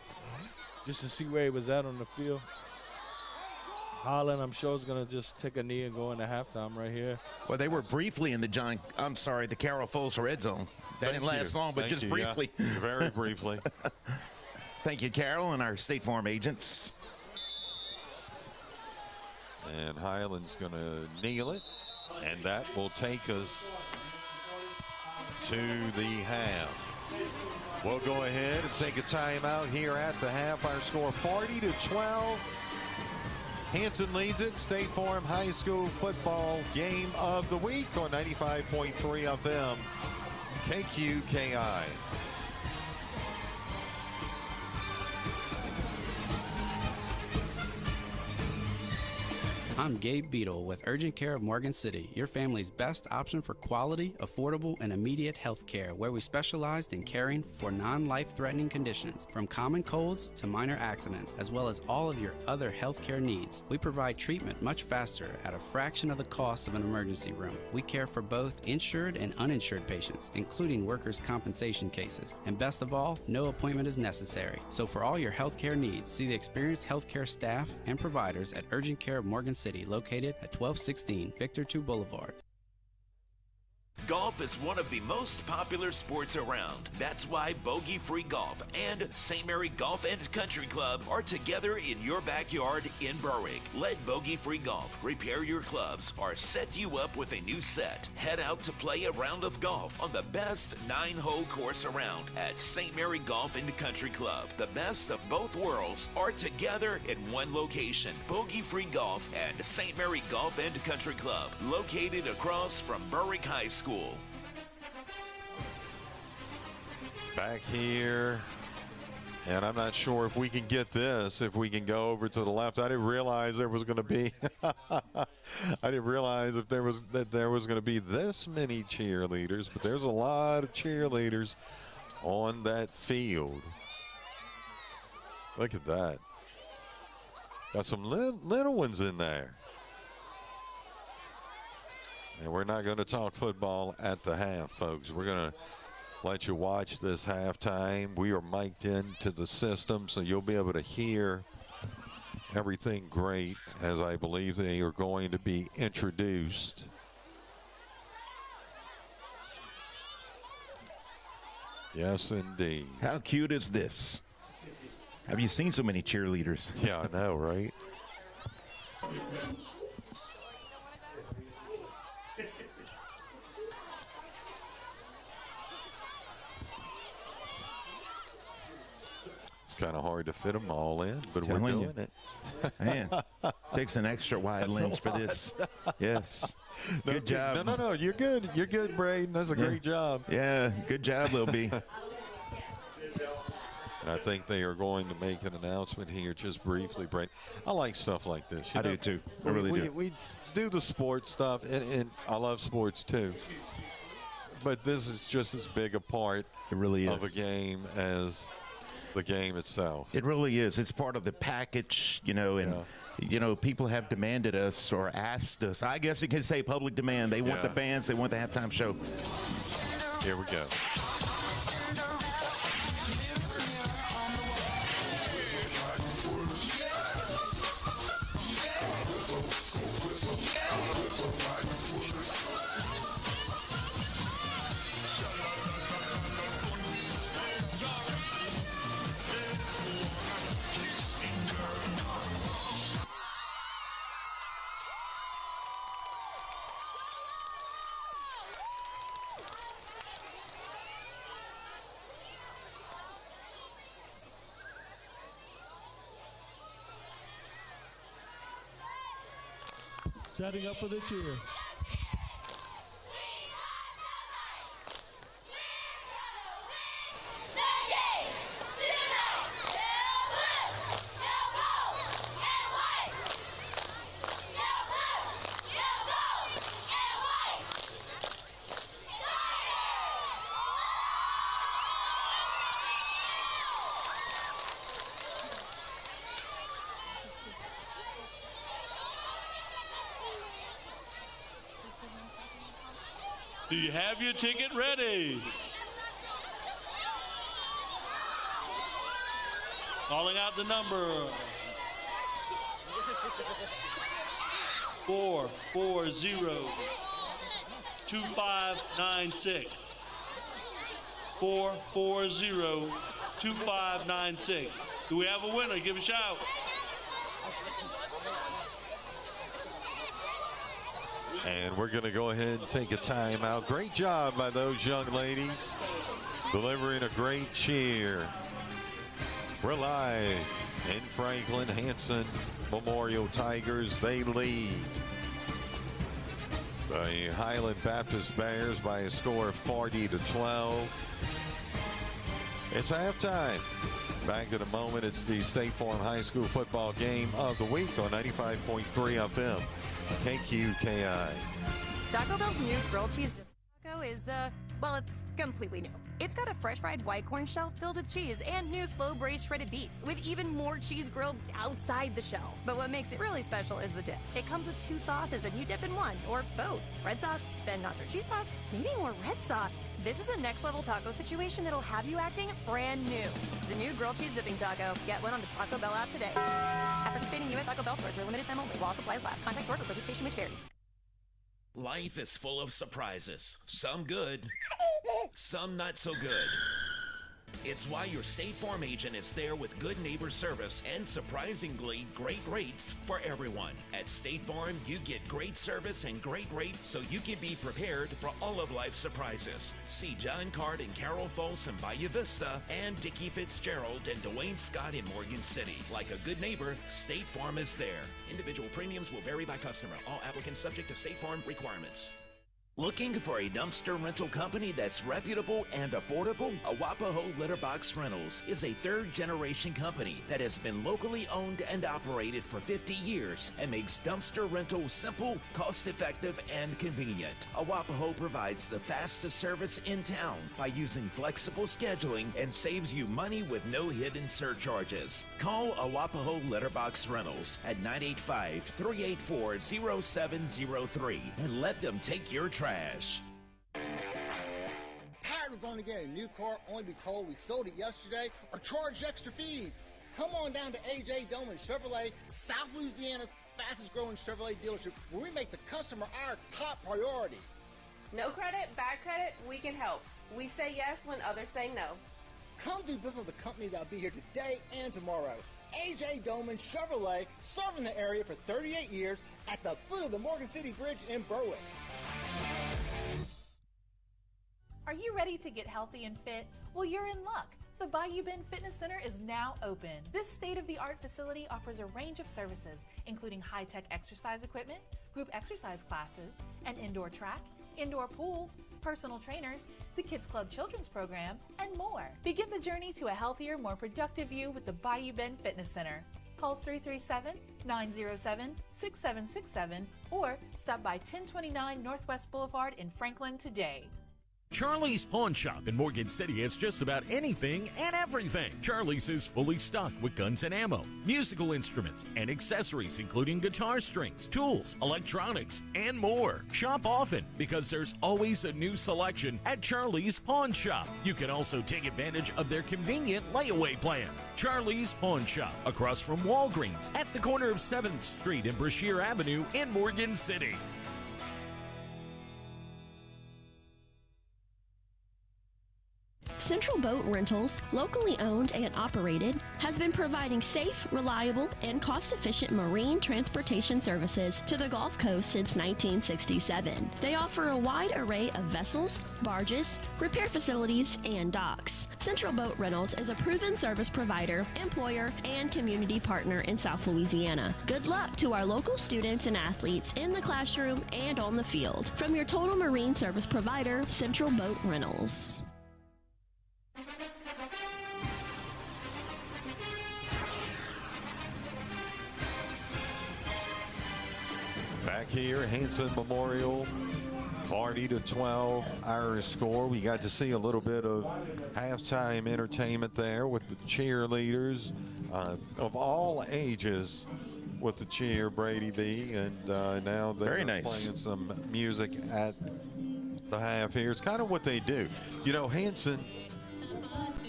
Just to see where he was at on the field. Highland, I'm sure, is going to just take a knee and go into halftime right here. Well, they were briefly in the the Carroll Falls red zone. That didn't last long, but just briefly. Yeah. Very briefly. Thank you, Carol, and our State Farm agents. And Highland's going to kneel it, and that will take us to the half. We'll go ahead and take a timeout here at the half. Our score 40-12. Hanson leads it. State Farm High School football game of the week on 95.3 FM KQKI. I'm Gabe Beadle with Urgent Care of Morgan City, your family's best option for quality, affordable, and immediate health care, where we specialized in caring for non-life-threatening conditions, from common colds to minor accidents, as well as all of your other health care needs. We provide treatment much faster at a fraction of the cost of an emergency room. We care for both insured and uninsured patients, including workers' compensation cases. And best of all, no appointment is necessary. So for all your health care needs, see the experienced healthcare staff and providers at Urgent Care of Morgan City, located at 1216 Victor II Boulevard. Golf is one of the most popular sports around. That's why Bogey Free Golf and St. Mary Golf and Country Club are together in your backyard in Berwick. Let Bogey Free Golf repair your clubs or set you up with a new set. Head out to play a round of golf on the best 9-hole course around at St. Mary Golf and Country Club. The best of both worlds are together in one location. Bogey Free Golf and St. Mary Golf and Country Club, located across from Berwick High School. Back here, and I'm not sure if we can get this, if we can go over to the left. I didn't realize there was going to be I didn't realize that there was going to be this many cheerleaders, but there's a lot of cheerleaders on that field. Look at that. Got some little ones in there. And we're not going to talk football at the half, folks. We're going to let you watch this halftime. We are mic'd into the system, so you'll be able to hear everything great as I believe they are going to be introduced. Yes, indeed. How cute is this? Have you seen so many cheerleaders? Yeah, I know, right? Kind of hard to fit them all in, but we're doing it. Man, takes an extra wide lens for this. Yes. Good job. No. You're good. You're good, Braden. That's a great job. Yeah, good job, Lil B. I think they are going to make an announcement here just briefly, Braden. I like stuff like this. I do, too. I really do. We do the sports stuff, and I love sports, too. But this is just as big a part of a game as the game itself. It really is. It's part of the package, and people have demanded us or asked us. I guess you can say public demand. They want the bands. They want the halftime show. Here we go. Setting up for the cheer. Do you have your ticket ready? Calling out the number. 440-2596. 440-2596. Do we have a winner? Give a shout. And we're going to go ahead and take a timeout. Great job by those young ladies, delivering a great cheer. We're live in Franklin. Hanson Memorial Tigers, they lead the Highland Baptist Bears by a score of 40-12. It's halftime. Back in a moment. It's the State Farm High School football game of the week on 95.3 FM, KQKI. Taco Bell's new grilled cheese taco is, well, it's completely new. It's got a fresh fried white corn shell filled with cheese and new slow braised shredded beef with even more cheese grilled outside the shell. But what makes it really special is the dip. It comes with 2 sauces and you dip in one or both. Red sauce, then nacho cheese sauce, maybe more red sauce. This is a next level taco situation that'll have you acting brand new. The new grilled cheese dipping taco. Get one on the Taco Bell app today. At participating U.S. Taco Bell stores for a limited time only while supplies last. Contact store for participation which varies. Life is full of surprises. Some good, some not so good. It's why your State Farm agent is there with good neighbor service and surprisingly great rates for everyone. At State Farm, you get great service and great rates so you can be prepared for all of life's surprises. See John Card and Carol Folse in Bayou Vista and Dickie Fitzgerald and Dwayne Scott in Morgan City. Like a good neighbor, State Farm is there. Individual premiums will vary by customer. All applicants subject to State Farm requirements. Looking for a dumpster rental company that's reputable and affordable? Awapaho Litterbox Rentals is a third-generation company that has been locally owned and operated for 50 years and makes dumpster rental simple, cost-effective, and convenient. Awapaho provides the fastest service in town by using flexible scheduling and saves you money with no hidden surcharges. Call Awapaho Litterbox Rentals at 985-384-0703 and let them take your trash. Tired of going to get a new car only be told we sold it yesterday or charged extra fees? Come on down to A.J. Doman Chevrolet, South Louisiana's fastest growing Chevrolet dealership, where we make the customer our top priority. No credit, bad credit, we can help. We say yes when others say no. Come do business with a company that'll be here today and tomorrow. A.J. Doman Chevrolet, serving the area for 38 years at the foot of the Morgan City Bridge in Berwick. Are you ready to get healthy and fit? Well, you're in luck. The Bayou Bend Fitness Center is now open. This state-of-the-art facility offers a range of services, including high-tech exercise equipment, group exercise classes, an indoor track, indoor pools, personal trainers, the Kids Club Children's Program, and more. Begin the journey to a healthier, more productive you with the Bayou Bend Fitness Center. Call 337-907-6767 or stop by 1029 Northwest Boulevard in Franklin today. Charlie's Pawn Shop in Morgan City has just about anything and everything. Charlie's is fully stocked with guns and ammo, musical instruments, and accessories including guitar strings, tools, electronics, and more. Shop often because there's always a new selection at Charlie's Pawn Shop. You can also take advantage of their convenient layaway plan. Charlie's Pawn Shop, across from Walgreens at the corner of 7th Street and Brashear Avenue in Morgan City. Central Boat Rentals, locally owned and operated, has been providing safe, reliable, and cost-efficient marine transportation services to the Gulf Coast since 1967. They offer a wide array of vessels, barges, repair facilities, and docks. Central Boat Rentals is a proven service provider, employer, and community partner in South Louisiana. Good luck to our local students and athletes in the classroom and on the field. From your total marine service provider, Central Boat Rentals. Back here, Hanson Memorial, 40-12, our score. We got to see a little bit of halftime entertainment there with the cheerleaders of all ages with the cheer, Brady B, and now they're playing some music at the half here. It's kind of what they do. You know, Hanson,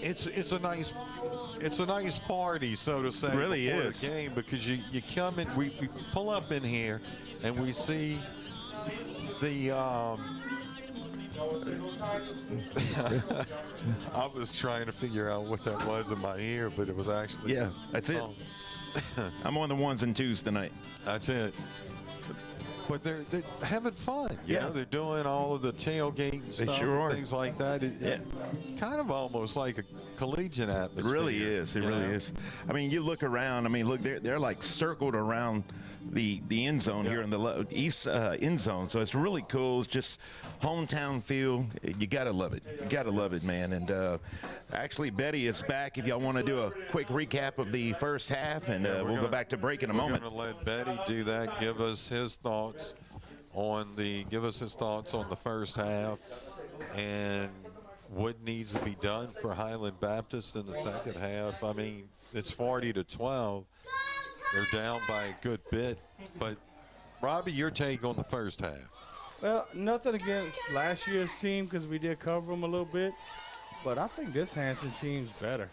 it's a nice party, so to say. It really before is. The game, because you come in, we pull up in here and we see the I was trying to figure out what that was in my ear, but it was actually that's it. I'm on the 1s and 2s tonight. That's it. but they're having fun. You know, they're doing all of the tailgate They stuff sure and are. things like that. It's kind of almost like a collegiate atmosphere. It really is. It really is. I mean, you look around. I mean, look, they're like circled around the end zone here in the east end zone. So it's really cool. It's just hometown feel. You gotta love it. You gotta love it, man. And actually, Betty is back. If y'all want to do a quick recap of the first half, and we'll go back to break in a moment. We're going to let Betty do that. Give us his thoughts on the first half and what needs to be done for Highland Baptist in the second half. I mean, it's 40-12. They're down by a good bit. But, Robbie, your take on the first half. Well, nothing against last year's team because we did cover them a little bit. But I think this Hanson team's better.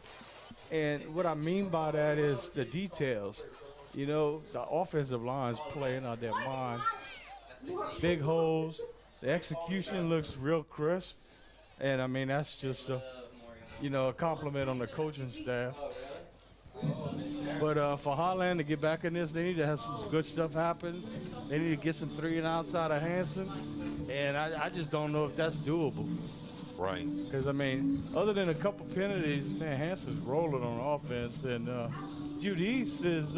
And what I mean by that is the details. You know, the offensive line's playing out their mind. Big holes. The execution looks real crisp. And, I mean, that's just a compliment on the coaching staff. But for Highland to get back in this, they need to have some good stuff happen. They need to get some 3 and outs out of Hanson. And I just don't know if that's doable. Right. Because, I mean, other than a couple penalties, man, Hanson's rolling on offense. And Giudice is,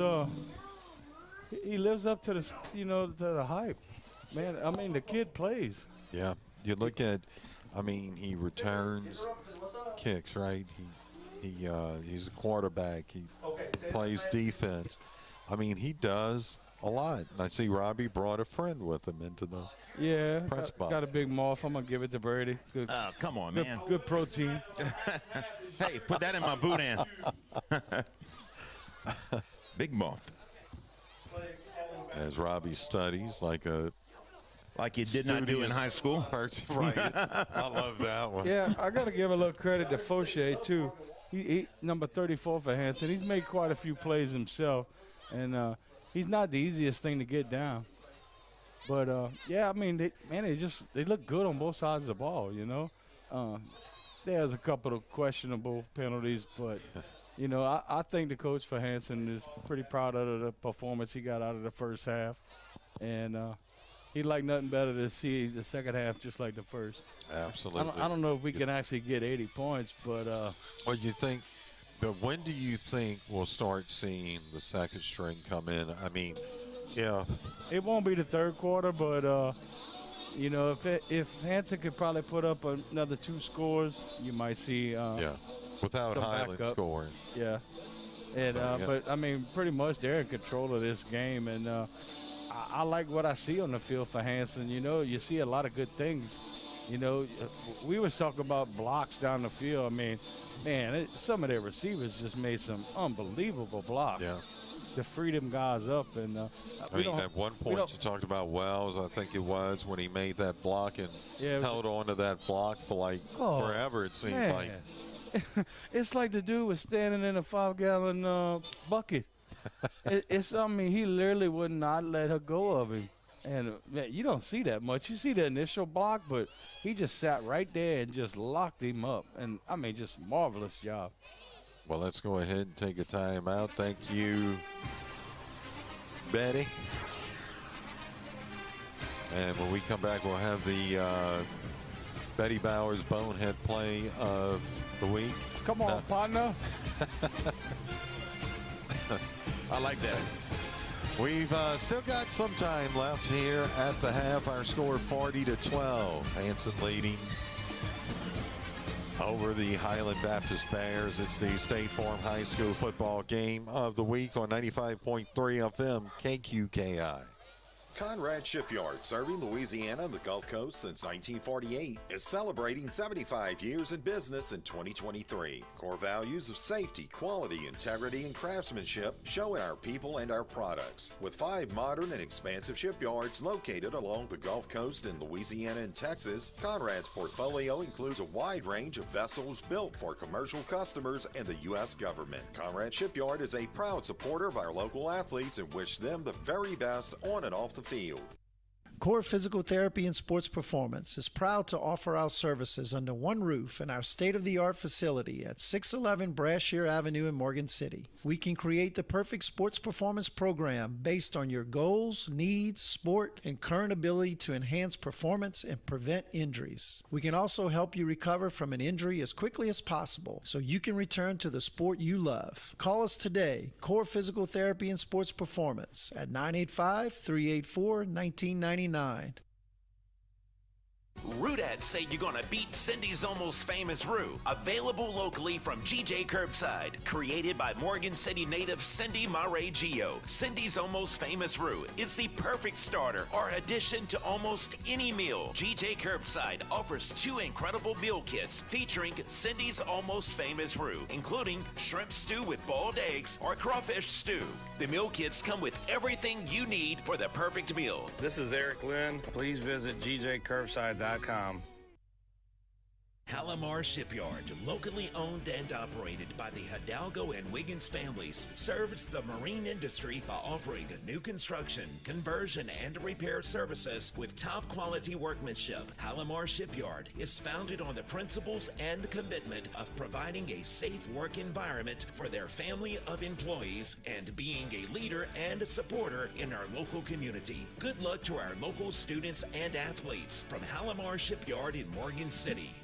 he lives up to the, to the hype. Man, I mean, the kid plays. Yeah. You look at, I mean, he returns kicks, right? He's a quarterback. He plays defense. I mean, he does a lot. And I see Robbie brought a friend with him into the press box. Got a big mouth. I'm going to give it to Brady. Good. Come on, man. Good protein. Hey, put that in my boudin. Big mouth. As Robbie studies like you did not do in high school. Right. I love that one. Yeah, I got to give a little credit to Fauché, too. He number 34 for Hanson. He's made quite a few plays himself, and he's not the easiest thing to get down. But, I mean, they look good on both sides of the ball, There's a couple of questionable penalties, but, I think the coach for Hanson is pretty proud of the performance he got out of the first half. And he'd like nothing better to see the second half just like the first. Absolutely. I don't know if we can actually get 80 points, but but when do you think we'll start seeing the second string come in? I mean, yeah. It won't be the third quarter, but if Hanson could probably put up another 2 scores, you might see without Highland scoring. Yeah. And but I mean, pretty much they're in control of this game, and I like what I see on the field for Hanson. You see a lot of good things. We was talking about blocks down the field. I mean, man, some of their receivers just made some unbelievable blocks to free them guys up. And at one point you talked about Wells, I think it was, when he made that block and held on to that block for forever, it seemed like. It's like the dude was standing in a 5-gallon bucket. I mean, he literally would not let her go of him. And, man, you don't see that much. You see the initial block, but he just sat right there and just locked him up. And, I mean, just marvelous job. Well, let's go ahead and take a timeout. Thank you, Betty. And when we come back, we'll have the Betty Bowers Bonehead play of the week. Come on, partner. I like that. We've still got some time left here at the half. Our score 40-12. Hanson leading over the Highland Baptist Bears. It's the State Farm High School football game of the week on 95.3 FM KQKI. Conrad Shipyard, serving Louisiana and the Gulf Coast since 1948, is celebrating 75 years in business in 2023. Core values of safety, quality, integrity, and craftsmanship show in our people and our products. With 5 modern and expansive shipyards located along the Gulf Coast in Louisiana and Texas, Conrad's portfolio includes a wide range of vessels built for commercial customers and the U.S. government. Conrad Shipyard is a proud supporter of our local athletes and wish them the very best on and off the field. Core Physical Therapy and Sports Performance is proud to offer our services under one roof in our state-of-the-art facility at 611 Brashear Avenue in Morgan City. We can create the perfect sports performance program based on your goals, needs, sport, and current ability to enhance performance and prevent injuries. We can also help you recover from an injury as quickly as possible so you can return to the sport you love. Call us today, Core Physical Therapy and Sports Performance at 985-384-1999. Rudettes say you're gonna beat Cindy's Almost Famous Rue. Available locally from GJ Curbside. Created by Morgan City native Cindy Mare-Gio. Cindy's Almost Famous Rue is the perfect starter or addition to almost any meal. GJ Curbside offers 2 incredible meal kits featuring Cindy's Almost Famous Rue, including shrimp stew with boiled eggs or crawfish stew. The meal kits come with everything you need for the perfect meal. This is Eric Lynn. Please visit GJCurbside.com. Halamar Shipyard, locally owned and operated by the Hidalgo and Wiggins families, serves the marine industry by offering new construction, conversion, and repair services with top quality workmanship. Halamar Shipyard is founded on the principles and commitment of providing a safe work environment for their family of employees and being a leader and supporter in our local community. Good luck to our local students and athletes from Halamar Shipyard in Morgan City.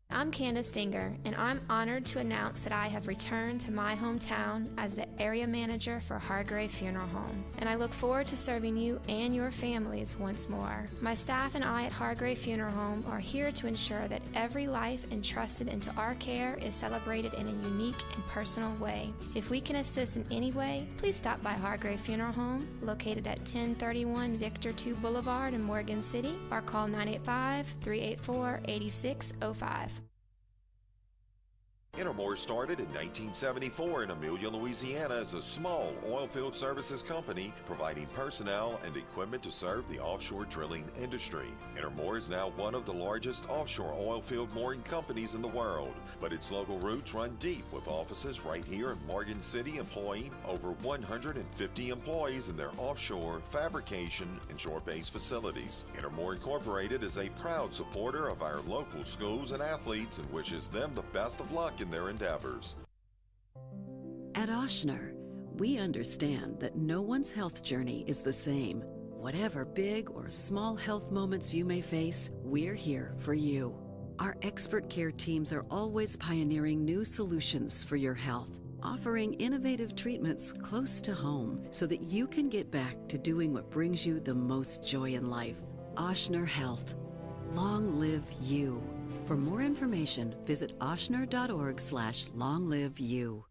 I'm Candace Dinger, and I'm honored to announce that I have returned to my hometown as the area manager for Hargrave Funeral Home, and I look forward to serving you and your families once more. My staff and I at Hargrave Funeral Home are here to ensure that every life entrusted into our care is celebrated in a unique and personal way. If we can assist in any way, please stop by Hargrave Funeral Home, located at 1031 Victor 2 Boulevard in Morgan City, or call 985-384-8605. Intermore started in 1974 in Amelia, Louisiana as a small oilfield services company providing personnel and equipment to serve the offshore drilling industry. Intermore is now one of the largest offshore oilfield mooring companies in the world, but its local roots run deep with offices right here in Morgan City employing over 150 employees in their offshore, fabrication, and shore-based facilities. Intermore Incorporated is a proud supporter of our local schools and athletes and wishes them the best of luck in their endeavors. At Ochsner, we understand that no one's health journey is the same. Whatever big or small health moments you may face, we're here for you. Our expert care teams are always pioneering new solutions for your health, offering innovative treatments close to home so that you can get back to doing what brings you the most joy in life. Ochsner Health. Long live you. For more information, visit ochsner.org/longliveyou.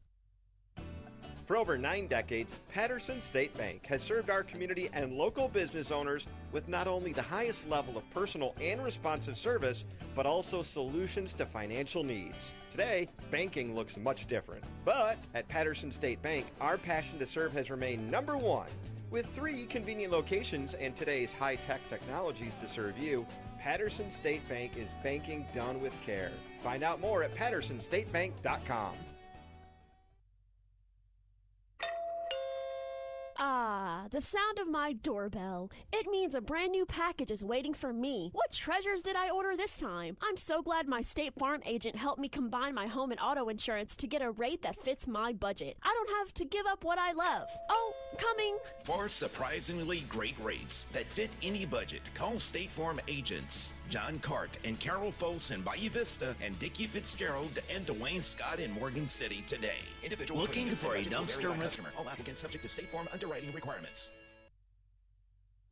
For over 9 decades, Patterson State Bank has served our community and local business owners with not only the highest level of personal and responsive service, but also solutions to financial needs. Today, banking looks much different. But at Patterson State Bank, our passion to serve has remained number one. With 3 convenient locations and today's high-tech technologies to serve you, Patterson State Bank is banking done with care. Find out more at pattersonstatebank.com. Ah, the sound of my doorbell. It means a brand new package is waiting for me. What treasures did I order this time? I'm so glad my State Farm agent helped me combine my home and auto insurance to get a rate that fits my budget. I don't have to give up what I love. Oh, coming. For surprisingly great rates that fit any budget, call State Farm agents John Cart and Carol Foltz in Bayou Vista and Dickie Fitzgerald and Dwayne Scott in Morgan City today. Individual looking for a dumpster rental. All applicants subject to State Farm underwriting requirements.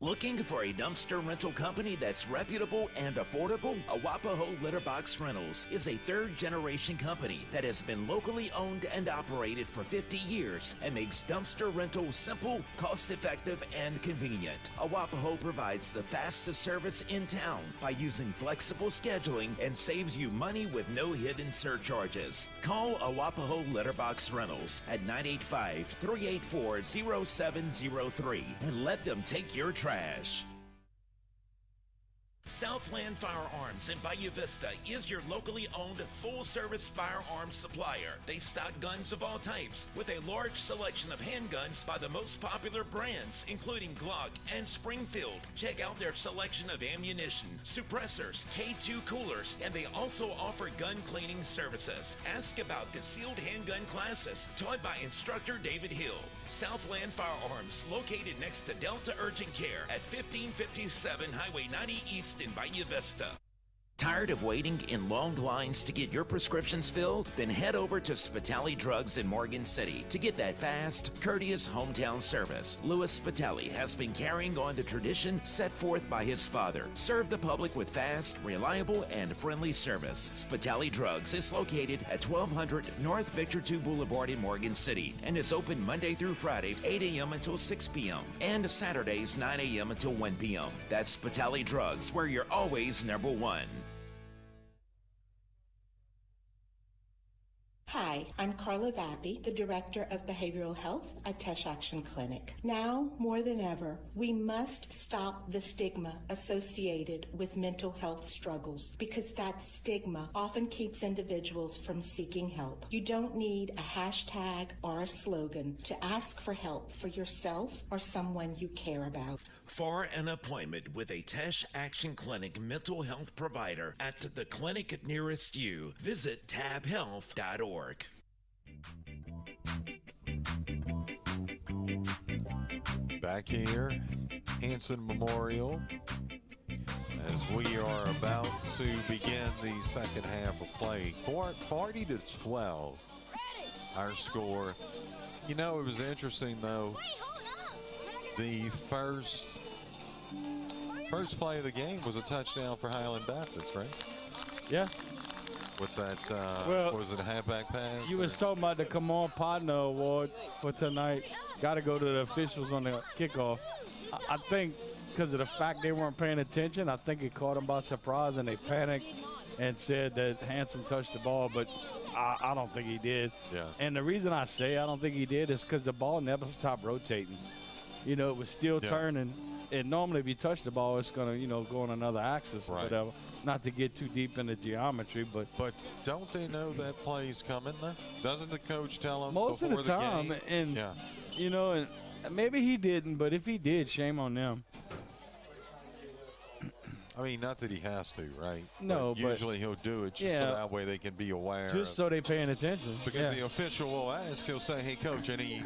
Looking for a dumpster rental company that's reputable and affordable? Awapaho Litterbox Rentals is a 3rd-generation company that has been locally owned and operated for 50 years and makes dumpster rental simple, cost-effective, and convenient. Awapaho provides the fastest service in town by using flexible scheduling and saves you money with no hidden surcharges. Call Awapaho Litterbox Rentals at 985-384-0703 and let them take your trash. Southland Firearms in Bayou Vista is your locally owned full-service firearms supplier. They stock guns of all types with a large selection of handguns by the most popular brands, including Glock and Springfield. Check out their selection of ammunition, suppressors, K2 coolers, and they also offer gun cleaning services. Ask about concealed handgun classes taught by instructor David Hill. Southland Firearms, located next to Delta Urgent Care at 1557 Highway 90 East in Bayou Vista. Tired of waiting in long lines to get your prescriptions filled? Then head over to Spitali Drugs in Morgan City to get that fast, courteous hometown service. Louis Spitali has been carrying on the tradition set forth by his father. Serve the public with fast, reliable, and friendly service. Spitali Drugs is located at 1200 North Victor 2 Boulevard in Morgan City and is open Monday through Friday, 8 a.m. until 6 p.m. and Saturdays, 9 a.m. until 1 p.m. That's Spitali Drugs, where you're always number one. Hi, I'm Carla Vappy, the Director of Behavioral Health at Tesh Action Clinic. Now, more than ever, we must stop the stigma associated with mental health struggles because that stigma often keeps individuals from seeking help. You don't need a hashtag or a slogan to ask for help for yourself or someone you care about. For an appointment with a Tesh Action Clinic mental health provider at the clinic nearest you, visit tabhealth.org. Back here, Hanson Memorial, as we are about to begin the second half of play. 40-12, our score. You know, it was interesting, though. The first play of the game was a touchdown for Highland Baptist, right? Yeah. With that, was it a halfback pass? You was talking about the Come On Partner Award for tonight. Got to go to the officials on the kickoff. I think because of the fact they weren't paying attention, I think it caught them by surprise and they panicked and said that Hanson touched the ball, but I don't think he did. Yeah. And the reason I say I don't think he did is because the ball never stopped rotating. You know, it was still turning. And normally if you touch the ball, it's going to, go on another axis or whatever. Not to get too deep into geometry, but don't they know that play's coming though? Doesn't the coach tell them most before of the time? Game? And, and maybe he didn't, but if he did, shame on them. I mean, not that he has to, right? No, but usually he'll do it just so that way they can be aware. Just so they're paying attention. Because the official will ask, he'll say, hey, coach, any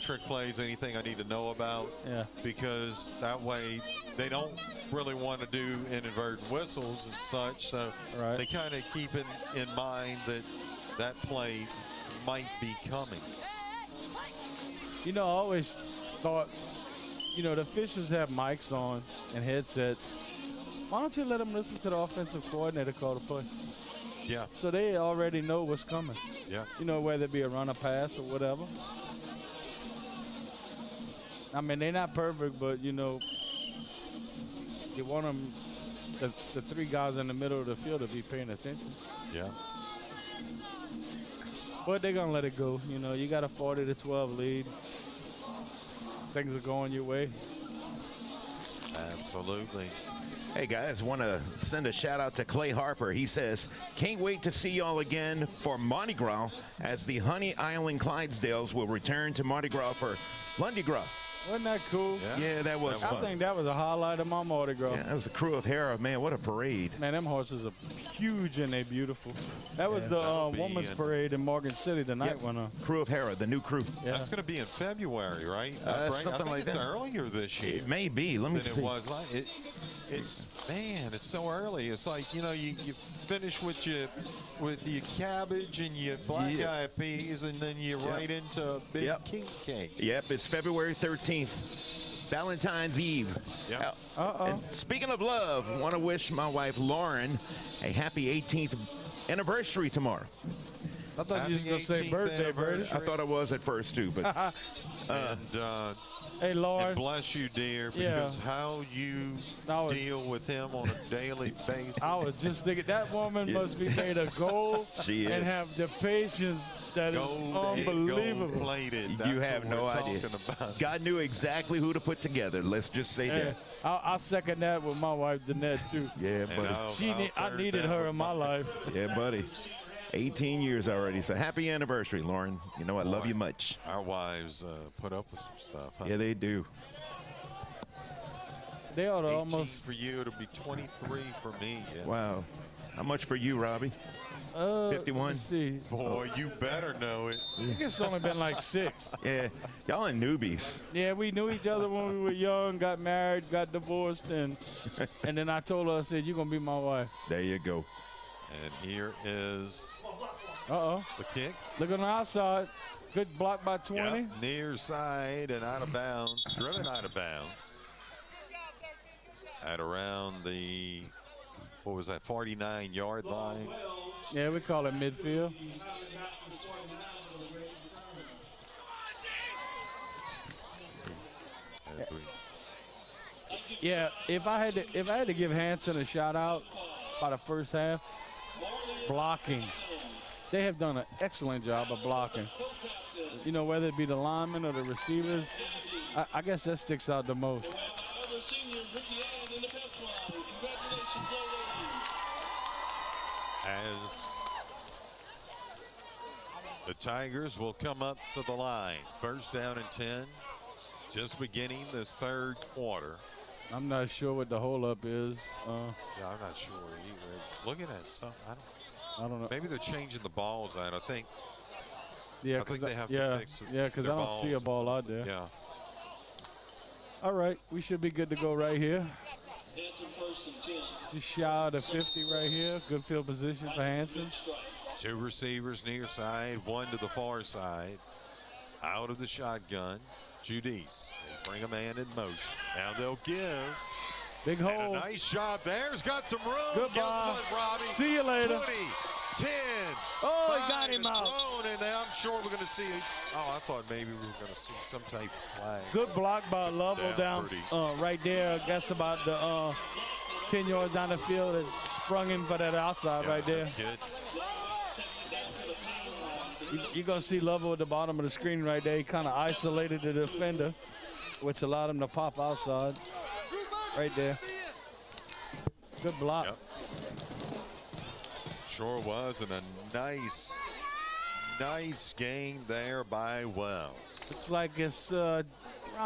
trick plays, anything I need to know about? Yeah. Because that way they don't really want to do inadvertent whistles and such, so they kind of keep in mind that play might be coming. I always thought, the officials have mics on and headsets. Why don't you let them listen to the offensive coordinator call the play? Yeah. So they already know what's coming. Yeah. Whether it be a run or pass or whatever. I mean, they're not perfect, but, you want them, the three guys in the middle of the field to be paying attention. Yeah. But they're going to let it go. You got a 40-12 lead. Things are going your way. Absolutely. Hey guys, want to send a shout out to Clay Harper. He says, can't wait to see y'all again for Mardi Gras as the Honey Island Clydesdales will return to Mardi Gras for Lundi Gras. Wasn't that cool? Yeah, that was fun. I think that was a highlight of my Mardi Gras. Yeah, that was a crew of Hera. Man, what a parade. Man, them horses are huge and they beautiful. That was the women's parade in Morgan City tonight. Crew of Hera, the new crew. Yeah. That's going to be in February, right? Something like that. It's earlier this year. It may be. Let me see. It was like it's so early. It's like you finish with your cabbage and your black eyed peas, and then you're right into big king cake. Yep, it's February 13th, Valentine's Eve. Yep. And speaking of love, want to wish my wife Lauren a happy 18th anniversary tomorrow. I thought you was going to say 18th birthday, Brady. anniversary. I thought it was at first, too. But And hey, Lord. and bless you, dear, because how you deal with him on a daily basis. I was just thinking that woman must be made of gold She and is. have the patience that is unbelievable. Gold-plated. You have no idea. God knew exactly who to put together. Let's just say that. I second that with my wife, Danette, too. Yeah, buddy. I needed her in my life. Yeah, buddy. 18 years already. So happy anniversary, Lauren. You know I love you much. Our wives put up with some stuff. Huh? Yeah, they do. They ought to 18 almost. for you. It'll be 23 for me. Yeah. Wow. How much for you, Robbie? 51? Let's see. Boy, you better know it. I think it's only been like 6. Yeah, y'all are newbies. Yeah, we knew each other when we were young, got married, got divorced, and then I told her, I said, you're going to be my wife. There you go. And here is the kick. Look on the outside. Good block by 20. Yep, near side and out of bounds. Driven out of bounds. At around the, 49-yard line. Yeah, we call it midfield. Yeah, if I had to give Hanson a shout out by the first half, blocking. They have done an excellent job of blocking. You know, whether it be the linemen or the receivers, I guess that sticks out the most. As the Tigers will come up to the line. First down and 10. Just beginning this third quarter. I'm not sure what the holdup is. Yeah, I'm not sure either. Looking at something, I don't know. Maybe they're changing the balls out. I think. Yeah, I think they have to fix it. Yeah, because I don't see a ball out there. Yeah. All right, we should be good to go right here. Just shy of the 50 right here. Good field position for Hanson. 2 receivers near side, 1 to the far side. Out of the shotgun, Judice. They bring a man in motion. Now they'll give. Big hole. A nice job there. He's got some room. Goodbye. Guess what, Robbie? See you later. 20, 10. Oh, he got him out. And I'm sure we're going to see. I thought maybe we were going to see some type of flag. Good block by Lovell down right there. That's about the 10 yards down the field. It sprung in for that outside right there. Good. You're going to see Lovell at the bottom of the screen right there. He kind of isolated the defender, which allowed him to pop outside right there. Good block. Yep. Sure was, and a nice game there by Wells. Looks like it's around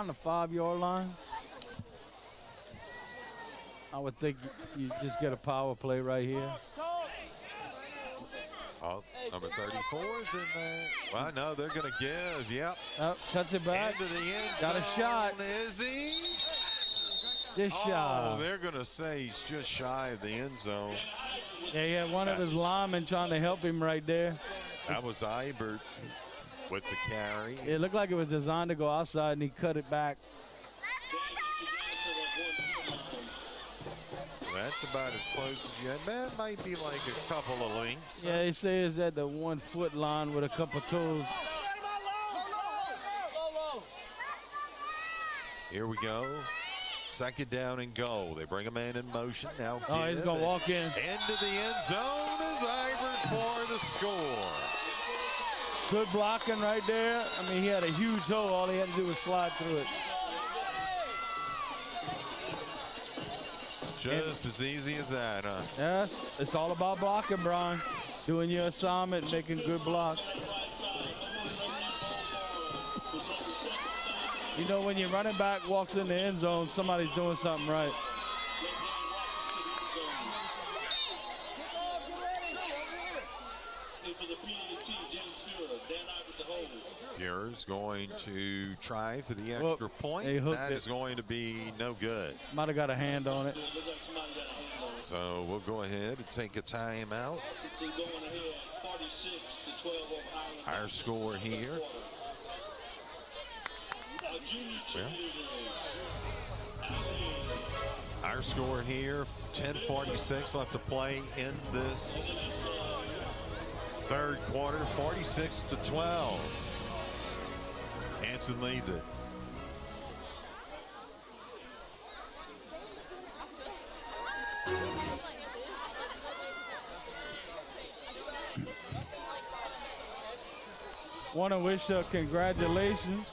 the 5-yard line. I would think you just get a power play right here. Oh, number 34 is in there. Well, no, they're going to give. Yep. Cuts it back. Into the end Got a zone. shot. Is he? Just shy. Oh, they're going to say he's just shy of the end zone. Yeah, he had one of his linemen trying to help him right there. That was Ibert with the carry. It looked like it was designed to go outside, and he cut it back. That's about as close as you had. That might be like a couple of lengths. Yeah, he says at the 1 foot line with a couple toes. Here we go. Second down and goal. They bring a man in motion. Now he's going to walk in. Into the end zone is Ibert for the score. Good blocking right there. I mean, he had a huge hole. All he had to do was slide through it. Just as easy as that, huh? Yes, it's all about blocking, Brian. Doing your assignment, making good blocks. You know, when your running back walks in the end zone, somebody's doing something right. Pierre's going to try for the extra point. That is going to be no good. Might have got a hand on it. So we'll go ahead and take a timeout. Our score here. Our score here, 10:46 left to play in this Third quarter, 46-12. Hanson leads it. Want to wish congratulations.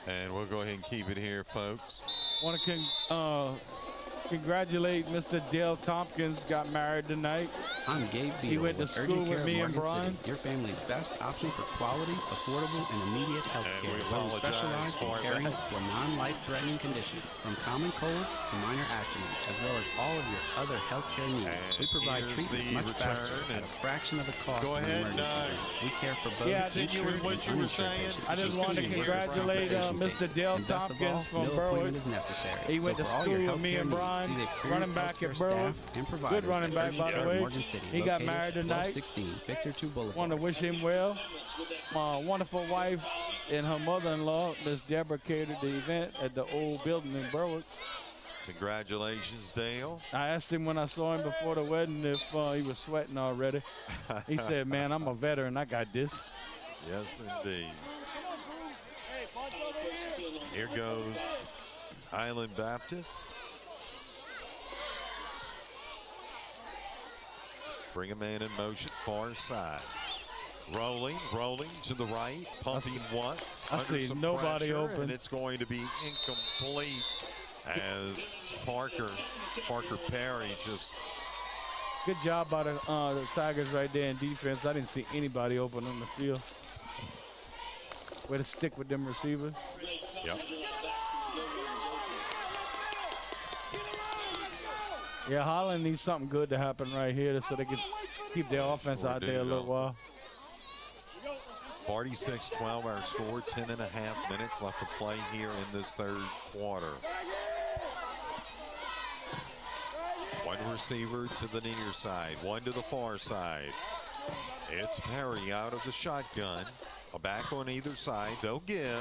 And we'll go ahead and keep it here, folks. Want to congratulate Mr. Dale Tompkins, got married tonight. I'm Gabe Beal. He went to school with me and Brian. Your family's best option for quality, affordable, and immediate health care. Where we specialize in caring for non-life-threatening conditions, from common colds to minor accidents, as well as all of your other health care needs. We provide treatment much faster at a fraction of the cost of an emergency room. We care for both insured and uninsured patients. I just wanted to congratulate Mr. Dale Tompkins from Berwick. He went to school with me and Brian. Running back at Berwick. Good running back, by the way. He got married tonight. Want to wish him well. My wonderful wife and her mother-in-law, Miss Deborah, catered the event at the old building in Berwick. Congratulations, Dale. I asked him when I saw him before the wedding if he was sweating already. He said, man, I'm a veteran. I got this. Yes, indeed. Here goes Highland Baptist. Bring a man in motion, far side. Rolling to the right, pumping once. I see nobody open. And it's going to be incomplete as Parker Perry just. Good job by the Tigers right there in defense. I didn't see anybody open on the field. Way to stick with them receivers. Yep. Yeah, Highland needs something good to happen right here so they can keep their offense out there a little while. 46-12 our score, 10.5 minutes left to play here in this third quarter. One receiver to the near side, one to the far side. It's Perry out of the shotgun. A back on either side. They'll give.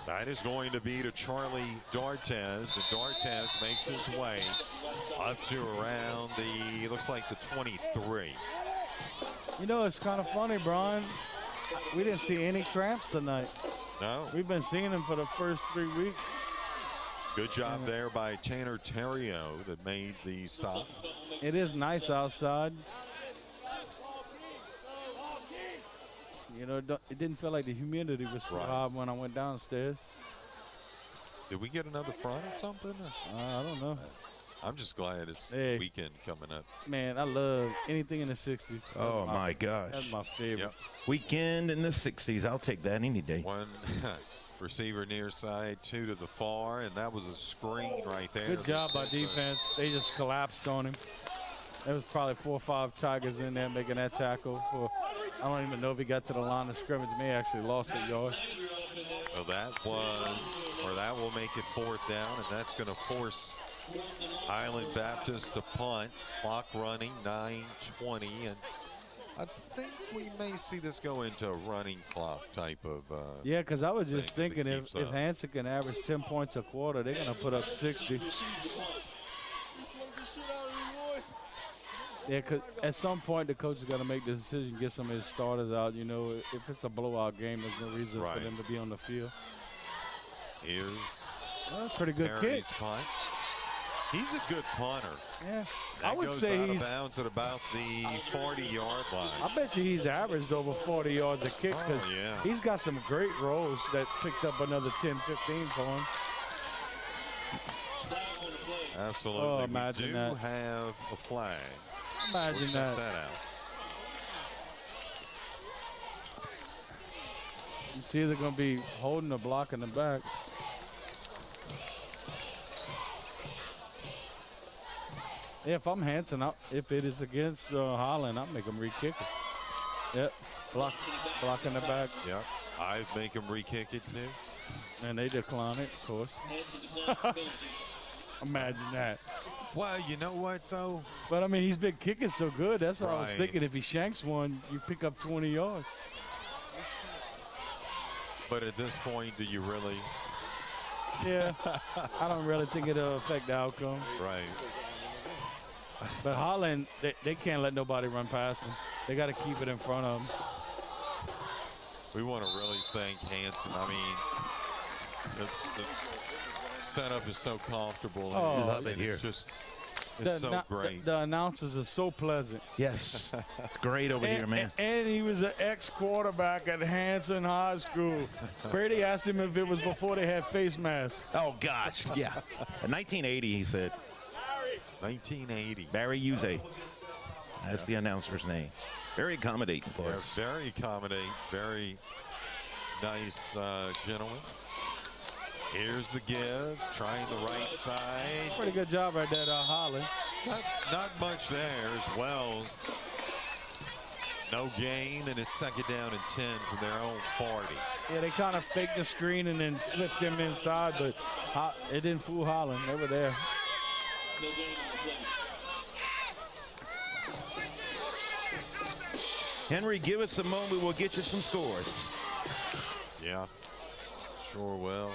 That is going to be to Charlie D'Artes. And D'Artes makes his way up to around the, looks like the 23. You know, it's kind of funny, Brian. We didn't see any cramps tonight. No. We've been seeing them for the first 3 weeks. Good job there by Tanner Terrio that made the stop. It is nice outside. You know, it didn't feel like the humidity was so high when I went downstairs. Did we get another front or something? I don't know. I'm just glad it's weekend coming up. Man, I love anything in the 60s. Oh, my gosh. That's my favorite. Yep. Weekend in the 60s. I'll take that any day. One receiver near side, two to the far, and that was a screen right there. Good job by defense. They just collapsed on him. There was probably 4 or 5 Tigers in there making that tackle. I don't even know if he got to the line of scrimmage. May actually lost a yard. So that will make it 4th down, and that's going to force Highland Baptist to punt. Clock running, 9:20, and I think we may see this go into a running clock type of. Yeah, because I was just thinking if Hanson can average 10 points a quarter, they're going to put up 60. Yeah, because at some point the coach is going to make the decision, get some of his starters out. You know, if it's a blowout game, there's no reason for them to be on the field. Here's pretty good Perry's kick. Punt. He's a good punter. Yeah, that I would goes say out he's of bounds at about the 40-yard line. I bet you he's averaged over 40 yards a kick because he's got some great rolls that picked up another 10, 15 for him. Absolutely. Oh, imagine we do that. have a flag. Imagine we'll that. check that out. It's either going to be holding or blocking the back. Yeah, if I'm Hanson, if it is against Highland, I'll make him re-kick it. Yep, blocking the back. Yep, I'd make him re-kick it too. And they decline it, of course. Imagine that. Well, you know what, though? But, I mean, he's been kicking so good. That's what I was thinking. If he shanks one, you pick up 20 yards. But at this point, do you really? Yeah. I don't really think it'll affect the outcome. Right. But Highland, they can't let nobody run past them. They got to keep it in front of them. We want to really thank Hanson. I mean, the setup is so comfortable. Oh, love it here. It's so great. The announcers are so pleasant. Yes. It's great over here, man. And he was an ex-quarterback at Hanson High School. Brady asked him if it was before they had face masks. Oh, gosh, yeah. 1980, he said. 1980. Barry Uze. That's the announcer's name. Very accommodating for us. Very accommodating. Very nice gentleman. Here's the give, trying the right side. Pretty good job right there, Highland. Not much there as Wells. No gain, and it's second down and 10 from their own 40. Yeah, they kind of faked the screen and then slipped him inside, but it didn't fool Highland. They were there. Henry, give us a moment. We'll get you some scores. Yeah, sure will.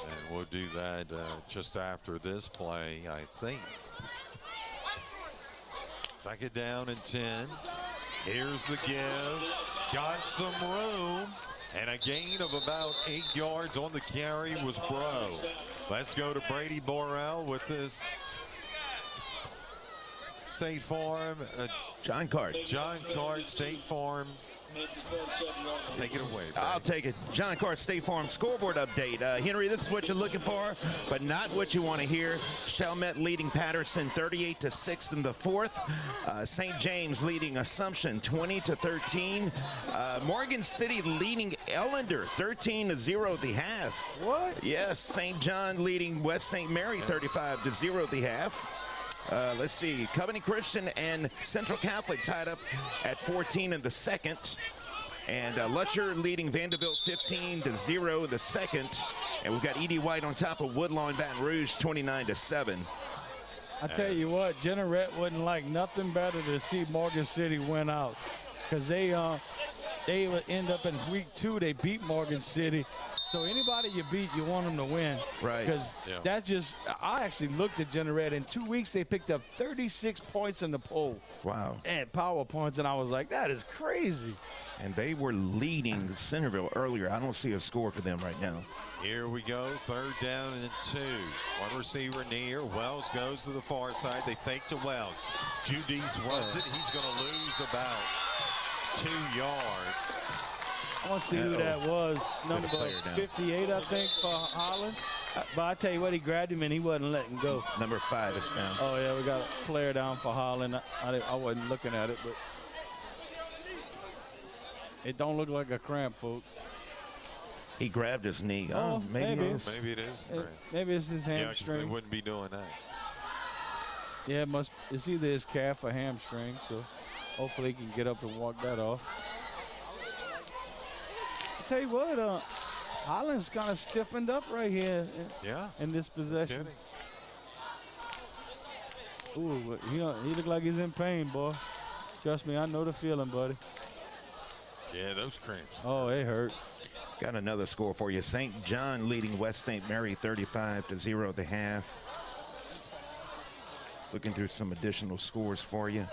And we'll do that just after this play, I think. Second down and 10. Here's the give. Got some room. And a gain of about 8 yards on the carry was Bro. Let's go to Brady Borrell with this State Farm. John Cart. John Cart, State Farm. Take it away, Brady. I'll take it. John Cart, State Farm scoreboard update. Henry, this is what you're looking for, but not what you want to hear. Chalmette leading Patterson 38-6 in the fourth. St. James leading Assumption 20-13. Morgan City leading Ellender 13-0 at the half. What? Yes, St. John leading West St. Mary 35-0 at the half. Let's see, Covenant Christian and Central Catholic tied up at 14 in the second. And Lutcher leading Vanderbilt 15-0 in the second. And we've got Edie White on top of Woodlawn Baton Rouge 29-7. I tell you what, Jeanneret wouldn't like nothing better to see Morgan City win out. Because they would end up in week 2, they beat Morgan City. So anybody you beat, you want them to win. Right. Because that's just, I actually looked at Jeanneret. In 2 weeks, they picked up 36 points in the poll. Wow. And power points, and I was like, that is crazy. And they were leading Centerville earlier. I don't see a score for them right now. Here we go, third down and 2. One receiver near. Wells goes to the far side. They fake to Wells. Judice runs it. He's going to lose about 2 yards. I want to see who that was. Number 58, I think, for Highland. But I tell you what, he grabbed him and he wasn't letting go. Number 5 is down. Oh, yeah, we got a player down for Highland. I wasn't looking at it, but it don't look like a cramp, folks. He grabbed his knee. Oh, maybe it is. Maybe it is. Maybe it's his hamstring. Yeah, they wouldn't be doing that. Yeah, it's either his calf or hamstring, so hopefully he can get up and walk that off. I tell you what, Highland's kind of stiffened up right here in this possession. Ooh, he look like he's in pain, boy. Trust me, I know the feeling, buddy. Yeah, those cramps. Oh, it hurt. Got another score for you. St. John leading West St. Mary 35-0 at the half. Looking through some additional scores for you.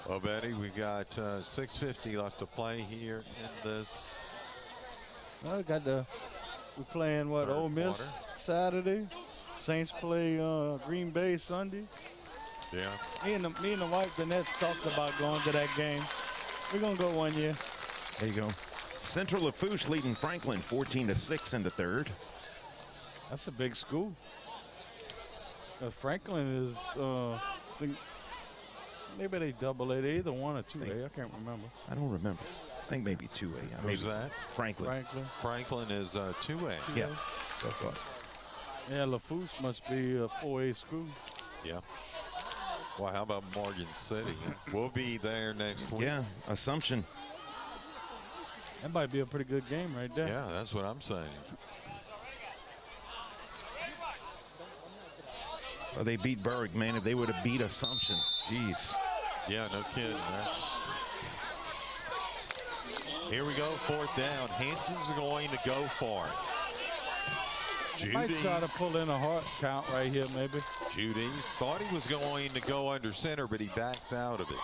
Well, Betty, we got 6:50 left to play here in this. Well, we're playing what, Ole Miss Saturday. Saints play Green Bay Sunday. Yeah. Me and the wife, Danette, talked about going to that game. We're gonna go one year. There you go. Central Lafourche leading Franklin 14-6 in the third. That's a big school. Franklin is, maybe they double A. They either 1 or 2A. I can't remember. I don't remember. I think maybe 2A. Who's that? Franklin. Franklin is 2A. Yeah. Yeah, Lafourche must be a 4A school. Yeah. Well, how about Morgan City? We'll be there next week. Yeah, Assumption. That might be a pretty good game right there. Yeah, that's what I'm saying. Well, they beat Berg, man. If they would have beat Assumption, jeez. Yeah, no kidding, man. Here we go, 4th down. Hanson's going to go for it. Might try to pull in a hard count right here, maybe. Judy's thought he was going to go under center, but he backs out of it.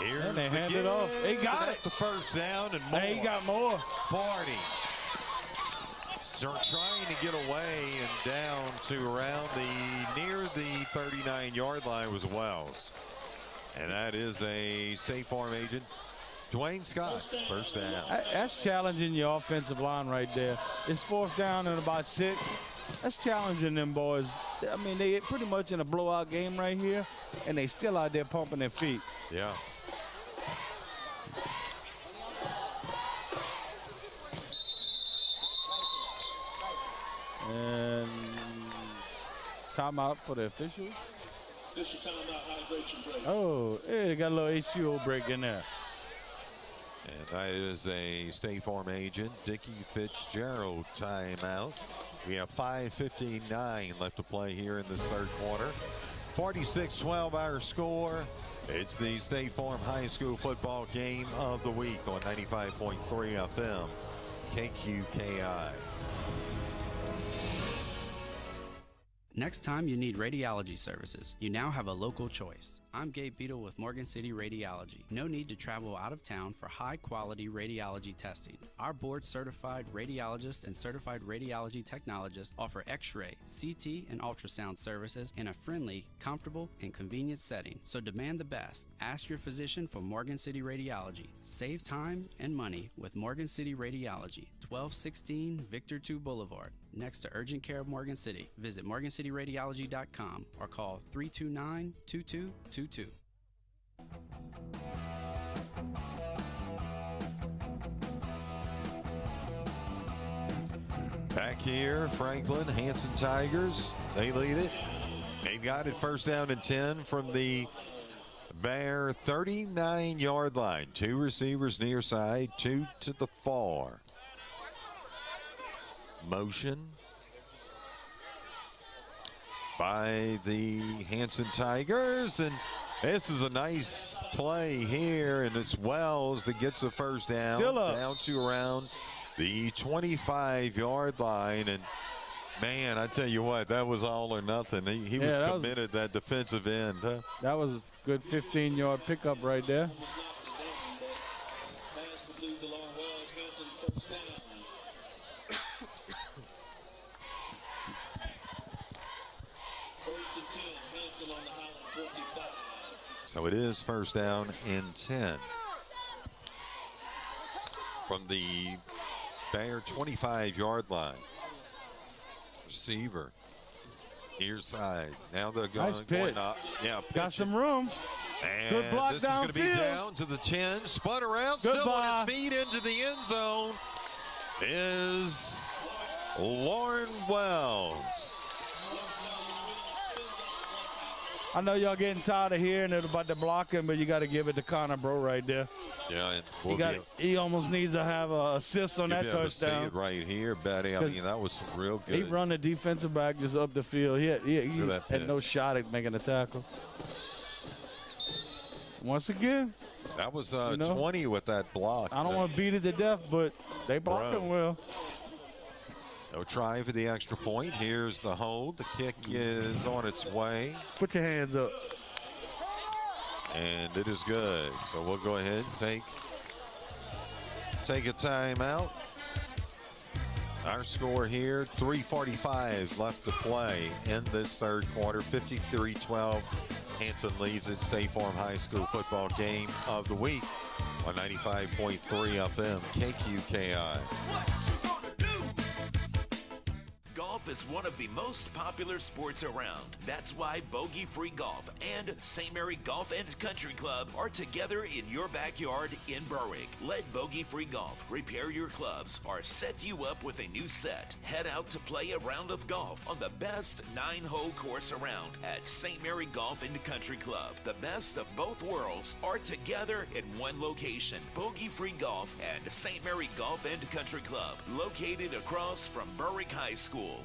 Here's and they the hand it off. He got it. That's the first down and more. Hey, he got more. 40. So trying to get away and down to around near the 39-yard line was Wells. And that is a State Farm agent. Dwayne Scott, first down. That's challenging your offensive line right there. It's 4th down and about 6. That's challenging them boys. I mean, they pretty much in a blowout game right here, and they still out there pumping their feet. Yeah. And timeout for the officials. Oh, yeah, they got a little HCO break in there. And that is a State Farm agent, Dickie Fitzgerald timeout. We have 5:59 left to play here in this 3rd quarter. 46-12 our score. It's the State Farm High School football game of the week on 95.3 FM, KQKI. Next time you need radiology services, you now have a local choice. I'm Gabe Beadle with Morgan City Radiology. No need to travel out of town for high-quality radiology testing. Our board-certified radiologists and certified radiology technologists offer X-ray, CT, and ultrasound services in a friendly, comfortable, and convenient setting. So demand the best. Ask your physician for Morgan City Radiology. Save time and money with Morgan City Radiology, 1216 Victor 2 Boulevard, next to Urgent Care of Morgan City. Visit morgancityradiology.com or call 329-2222. Back here, Franklin, Hanson Tigers, they lead it. They've got it 1st down and 10 from the Bear 39-yard line. 2 receivers near side, 2 to the far. Motion by the Hanson Tigers, and this is a nice play here, and it's Wells that gets the 1st down, down to around the 25-yard line. And man, I tell you what, that was all or nothing. He was committed, that defensive end. Huh? That was a good 15-yard pickup right there. So it is 1st down and 10 from the Bear 25-yard line. Receiver near side. Now they're going up. Yeah, got some room. And good block this is going to be downfield. Down to the 10. Spun around. Goodbye. Still on his feet into the end zone is Lauren Wells. I know y'all getting tired of hearing it about the blocking, but you got to give it to Connor Bro right there. Yeah, he almost needs to have an assist on that touchdown. See it right here, Betty. I mean, that was real good. He run the defensive back just up the field. He had no shot at making a tackle. Once again, that was 20 with that block. I don't want to beat it to death, but they blocking well. No try for the extra point. Here's the hold. The kick is on its way. Put your hands up. And it is good. So we'll go ahead and take a timeout. Our score here, 3:45 left to play in this 3rd quarter. 53-12. Hanson leads at State Farm High School football game of the week on 95.3 FM KQKI. Golf is one of the most popular sports around. That's why Bogey Free Golf and St. Mary Golf and Country Club are together in your backyard in Berwick. Let Bogey Free Golf repair your clubs or set you up with a new set. Head out to play a round of golf on the best 9-hole course around at St. Mary Golf and Country Club. The best of both worlds are together in one location. Bogey Free Golf and St. Mary Golf and Country Club, located across from Berwick High School.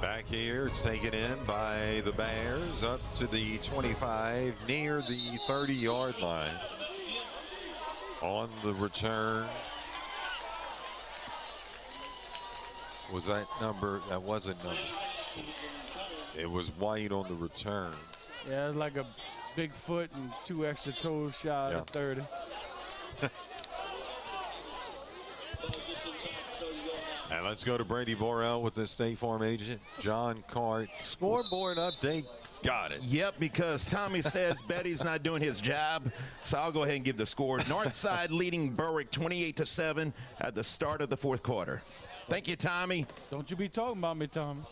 Back here, it's taken in by the Bears up to the 25, near the 30-yard line. On the return. Was that number? That wasn't number. It was White on the return. Yeah, it's like a big foot and 2 extra toes shy of 30. And let's go to Brady Borrell with the State Farm agent, John Cart. Scoreboard update. Got it. Yep, because Tommy says Betty's not doing his job, so I'll go ahead and give the score. Northside leading Berwick 28-7 at the start of the 4th quarter. Thank you, Tommy. Don't you be talking about me, Tommy.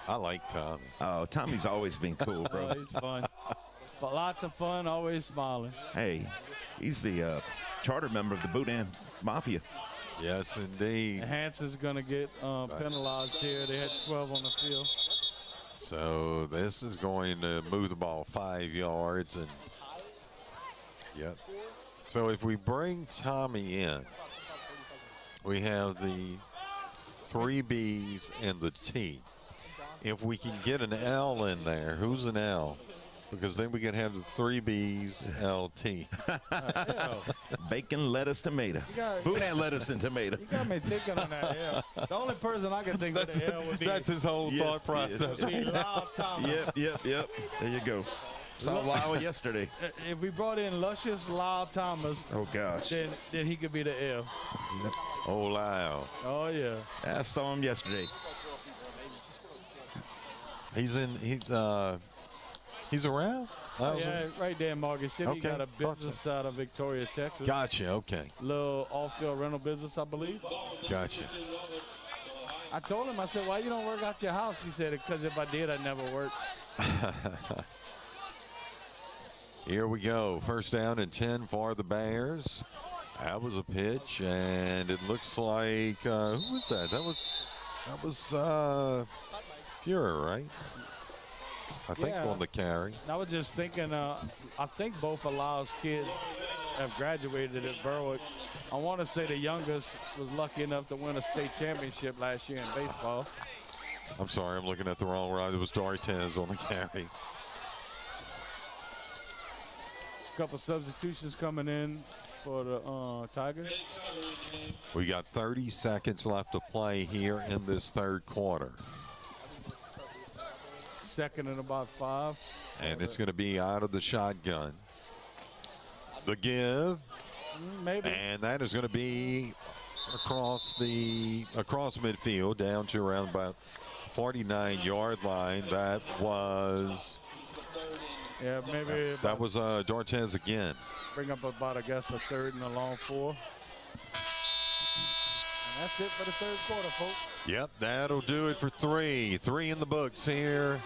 I like Tommy. Oh, Tommy's always been cool, bro. Oh, he's fun. Lots of fun, always smiling. Hey, he's the charter member of the Boudin Mafia. Yes, indeed. Hanson's going to get penalized here. They had 12 on the field. So this is going to move the ball 5 yards. And yep. So if we bring Tommy in, we have the 3 B's and the T. If we can get an L in there, who's an L? Because then we can have the 3 B's LT. Bacon, lettuce, tomato. Boudin lettuce and tomato. You got me thinking on that L. The only person I can think of the L would be. That's his whole thought process. Lyle Thomas. Yep. There you go. Saw Lyle yesterday. If we brought in luscious Lyle Thomas, oh gosh, then he could be the L. Oh, Lyle. Oh yeah. I saw him yesterday. He's around? Yeah, right there in Morgan City. Okay. He got a business out of Victoria, Texas. Gotcha, okay. Little off-field rental business, I believe. Gotcha. I told him, I said, why you don't work out your house? He said, because if I did, I'd never work. Here we go. 1st down and 10 for the Bears. That was a pitch, and it looks like, who was that? That was Fuhrer, right? I think on the carry. I was just thinking, I think both of Lyle's kids have graduated at Berwick. I want to say the youngest was lucky enough to win a state championship last year in baseball. I'm sorry, I'm looking at the wrong ride. It was Dartez on the carry. A couple substitutions coming in for the Tigers. We got 30 seconds left to play here in this 3rd quarter. 2nd and about 5. And it's going to be out of the shotgun. The give. Maybe. And that is going to be across midfield down to around about 49-yard line. That was. Yeah, maybe. That was Dartez again. Bring up about, I guess, a 3rd and a long 4. And that's it for the 3rd quarter, folks. Yep, that'll do it for 3. 3 in the books here.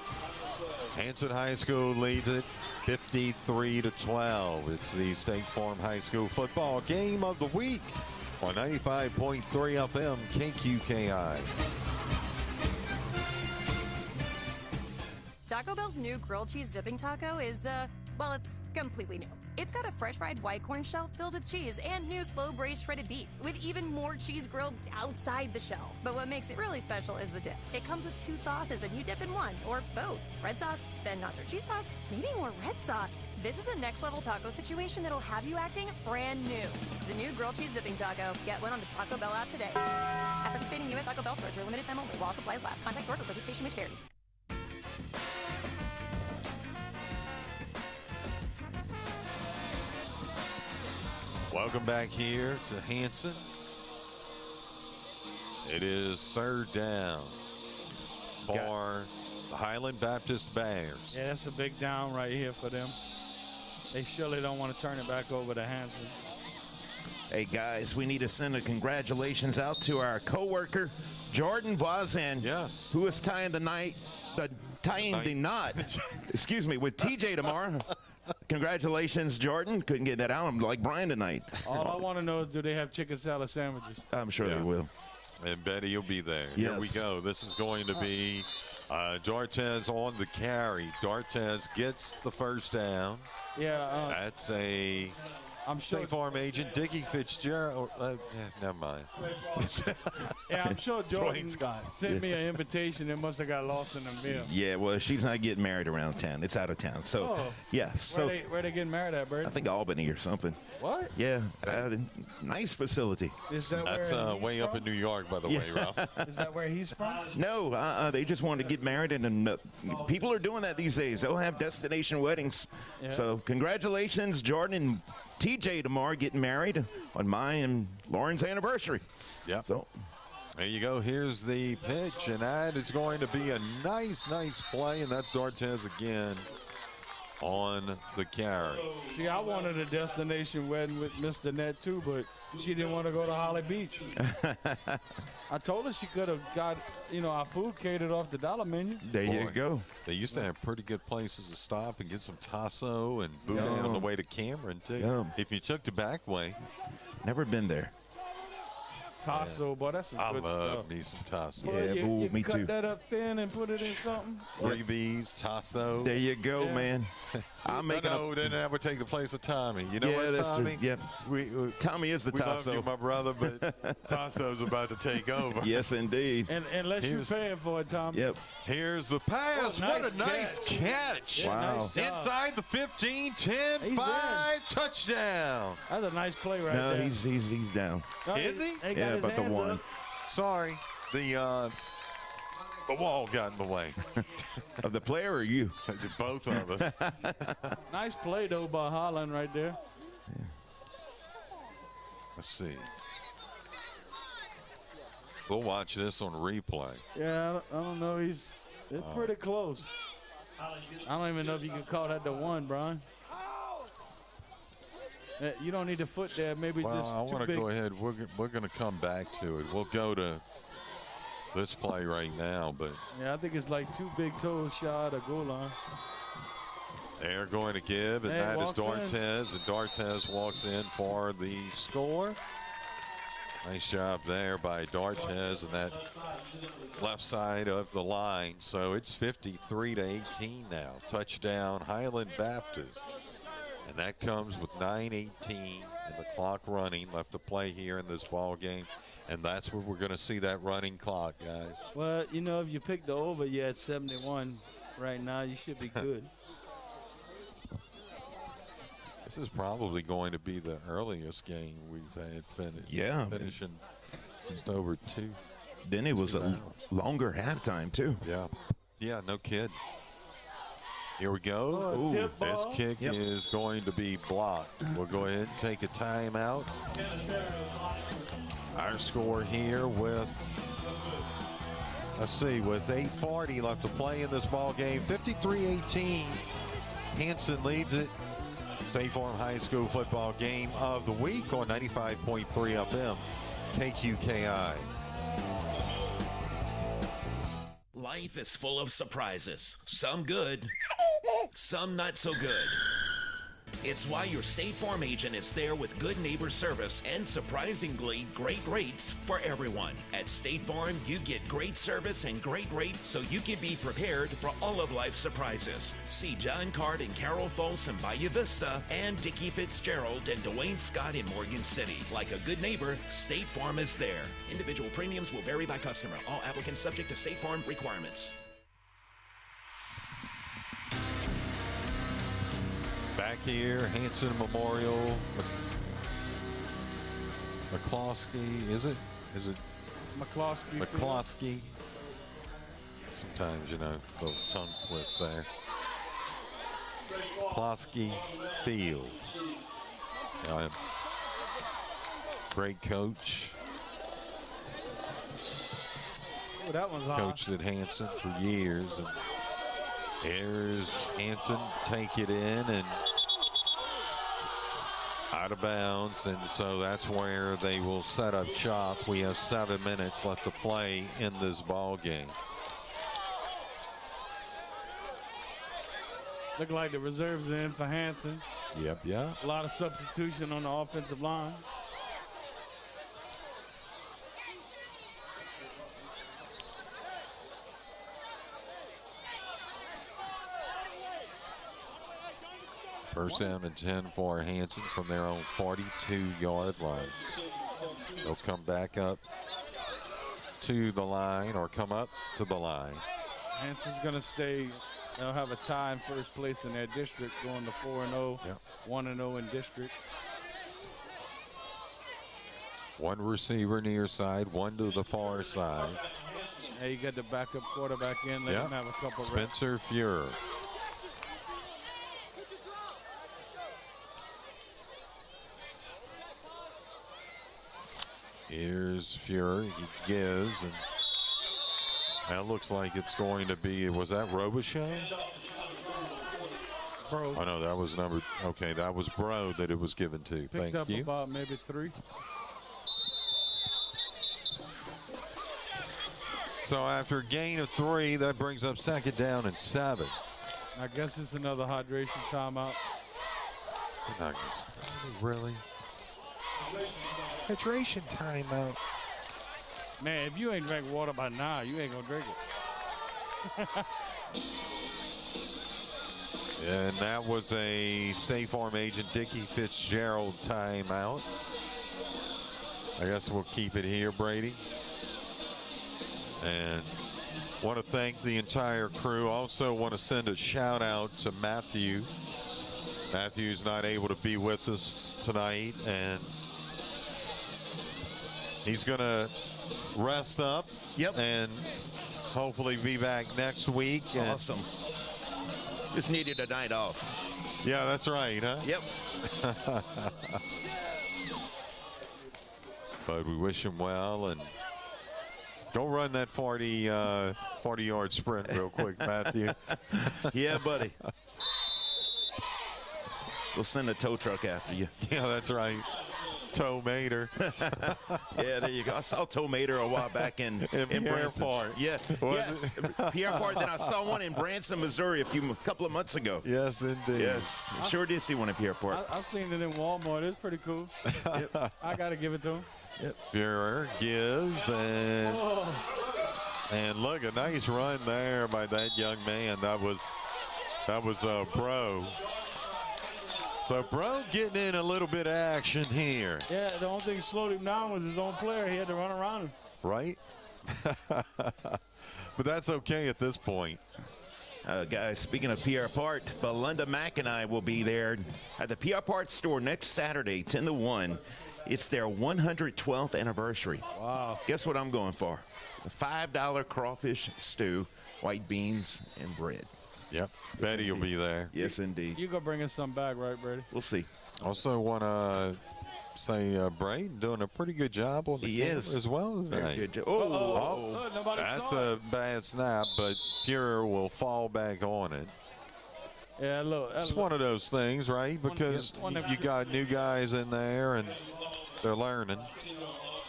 Hanson High School leads it 53-12. It's the State Farm High School football game of the week on 95.3 FM KQKI. Taco Bell's new grilled cheese dipping taco is, well, it's completely new. It's got a fresh fried white corn shell filled with cheese and new slow braised shredded beef with even more cheese grilled outside the shell. But what makes it really special is the dip. It comes with 2 sauces and you dip in one or both. Red sauce, then nacho cheese sauce, maybe more red sauce. This is a next level taco situation that'll have you acting brand new. The new grilled cheese dipping taco. Get one on the Taco Bell app today. At participating U.S. Taco Bell stores for a limited time only while supplies last. Contact store for participation which varies. Welcome back here to Hanson. It is 3rd down for the Highland Baptist Bears. Yeah, that's a big down right here for them. They surely don't want to turn it back over to Hanson. Hey, guys, we need to send a congratulations out to our co-worker, Jordan Voisin, who is tying the knot, excuse me, with TJ tomorrow. Congratulations, Jordan. Couldn't get that out. I'm like Brian tonight. All I want to know is, do they have chicken salad sandwiches? I'm sure they will. And Betty will be there. Yes. Here we go. This is going to be Dartez on the carry. Dartez gets the 1st down. Yeah. That's a I'm sure. State Farm agent Dickie Fitzgerald. Never mind. Yeah, I'm sure Jordan Scott sent me an invitation and must have got lost in the mail. Yeah, well, she's not getting married around town. It's out of town. So, yeah. So Where they getting married at, Bert? I think Albany or something. What? Yeah, nice facility. Is that That's where he's way up from? in New York, by the way, Ralph. Is that where he's from? No, they just want to get married, and people are doing that these days. They'll have destination weddings. Yeah. So congratulations, Jordan and TJ tomorrow getting married on my and Lauren's anniversary. Yep. So there you go. Here's the pitch, and that is going to be a nice play, and that's D'Artes again on the carry. See, I wanted a destination wedding with Miss Danette too, but she didn't want to go to Holly Beach. I told her she could have got, our food catered off the dollar menu. There you go. They used to have pretty good places to stop and get some tasso and boudin on the way to Cameron, too. Yum. If you took the back way. Never been there. Tasso, boy, that's some I good love stuff. me some tasso. Boy, you me cut too. that up thin and put it in something. 3 B's, tasso. There you go, man. I'm making No, they never take the place of Tommy. You know Yeah, what, that's Tommy? true. Yep. Tommy is the we love tasso. you, my brother, but Tasso's about to take over. Yes, indeed. And unless you're paying for it, Tom. Yep. Here's the pass. Oh, nice what a nice catch. Yeah, Wow. nice job. Inside the 15, 10, He's 5, touchdown. That's a nice play right No, there. he's down. No, Is he? got Yeah, his but the hands one. up. Sorry, the wall got in the way. Of the player or you? Both of us. Nice play, though, by Highland right there. Let's see. We'll watch this on replay. Yeah, I don't know. It's pretty close. I don't even know if you can call that the one, Brian. You don't need the foot there. Maybe Well, just I too want to big. go ahead. We're going to come back to it. We'll go to this play right now, but Yeah, I think it's like 2 big toes shot of goal line. they're going to give, and Hey, that is walks in. D'Artes, and D'Artes walks in for the score. Nice job there by D'Artes and that left side of the line. So it's 53-18 now. Touchdown, Highland Baptist. And that comes with 9:18 and the clock running left to play here in this ball game. And that's where we're going to see that running clock, guys. Well, if you pick the over, you're at 71 right now. You should be good. This is probably going to be the earliest game we've had finished. Yeah. Finishing just over 2. Then it was a longer halftime, too. Yeah. Yeah, no kid. Here we go. Oh, tip This ball. kick is going to be blocked. We'll go ahead and take a timeout. Our score here with, let's see, with 8:40 left to play in this ball game, 53-18. Hanson leads it. State Farm High School football game of the week on 95.3 FM, KQKI. Life is full of surprises. Some good, some not so good. It's why your State Farm agent is there with good neighbor service and surprisingly great rates for everyone. At State Farm, you get great service and great rates so you can be prepared for all of life's surprises. See John Card and Carol Folsom in Bayou Vista and Dickie Fitzgerald and Dwayne Scott in Morgan City. Like a good neighbor, State Farm is there. Individual premiums will vary by customer. All applicants subject to State Farm requirements. Back here, Hanson Memorial, McCloskey, is it? McCloskey. McCloskey. Sometimes, little tongue twist there. McCloskey Field. Great coach. Oh, that one's hot. Coached at Hanson for years. And here's Hanson, take it in and out of bounds, and so that's where they will set up shop. We have 7 minutes left to play in this ball game. Look like the reserves are in for Hanson. Yep. A lot of substitution on the offensive line. First down and 10 for Hanson from their own 42-yard line. They'll come back up to the line or come up to the line. Hanson's going to stay. They'll have a tie in first place in their district, going to 4-0, 1-0 in district. One receiver near side, one to the far side. Hey, you got the backup quarterback in. Let him have a couple Spencer Fuhrer. Here's Fuhrer. He gives, and that looks like it's going to be, was that Robichaux? Bro. Oh, no, that was number, okay, that was Bro that it was given to. Picked up you. about maybe 3. So after a gain of 3, that brings up second down and 7. I guess it's another hydration timeout. Really? Hydration timeout. Man, if you ain't drank water by now, you ain't gonna drink it. And that was a State Farm agent Dickie Fitzgerald timeout. I guess we'll keep it here, Brady. And want to thank the entire crew. Also want to send a shout out to Matthew. Matthew's not able to be with us tonight, and he's going to rest up. And hopefully be back next week. Awesome. Just needed a night off. Yeah, that's right, huh? Yep. But we wish him well, and go run that 40-yard sprint real quick, Matthew. Yeah, buddy. We'll send a tow truck after you. Yeah, that's right. Tow Mater. Yeah, there you go. I saw Tow Mater a while back in Pierre Part. Yes, Pierre Part. Then I saw one in Branson, Missouri a couple of months ago. Yes, indeed. Yes, sure did see one in Pierre Part. I've seen it in Walmart. It's pretty cool. Yep. I got to give it to him. Yep. Fuhrer gives, and look, a nice run there by that young man. That was Bro. So Bro getting in a little bit of action here. Yeah, the only thing that slowed him down was his own player. He had to run around him. Right? But that's okay at this point. Guys, speaking of PR Part, Belinda Mack and I will be there at the PR Part store next Saturday, 10 to 1. It's their 112th anniversary. Wow. Guess what I'm going for? A $5 crawfish stew, white beans, and bread. Yep. Betty will be there. Yes, indeed. You go bring us some back, right, Brady? We'll see. Also want to say Braden doing a pretty good job on the game as well tonight. Very good job. That's a bad snap, but Fuhrer will fall back on it. Yeah, look. It's one of those things, right? Because you got new guys in there and they're learning.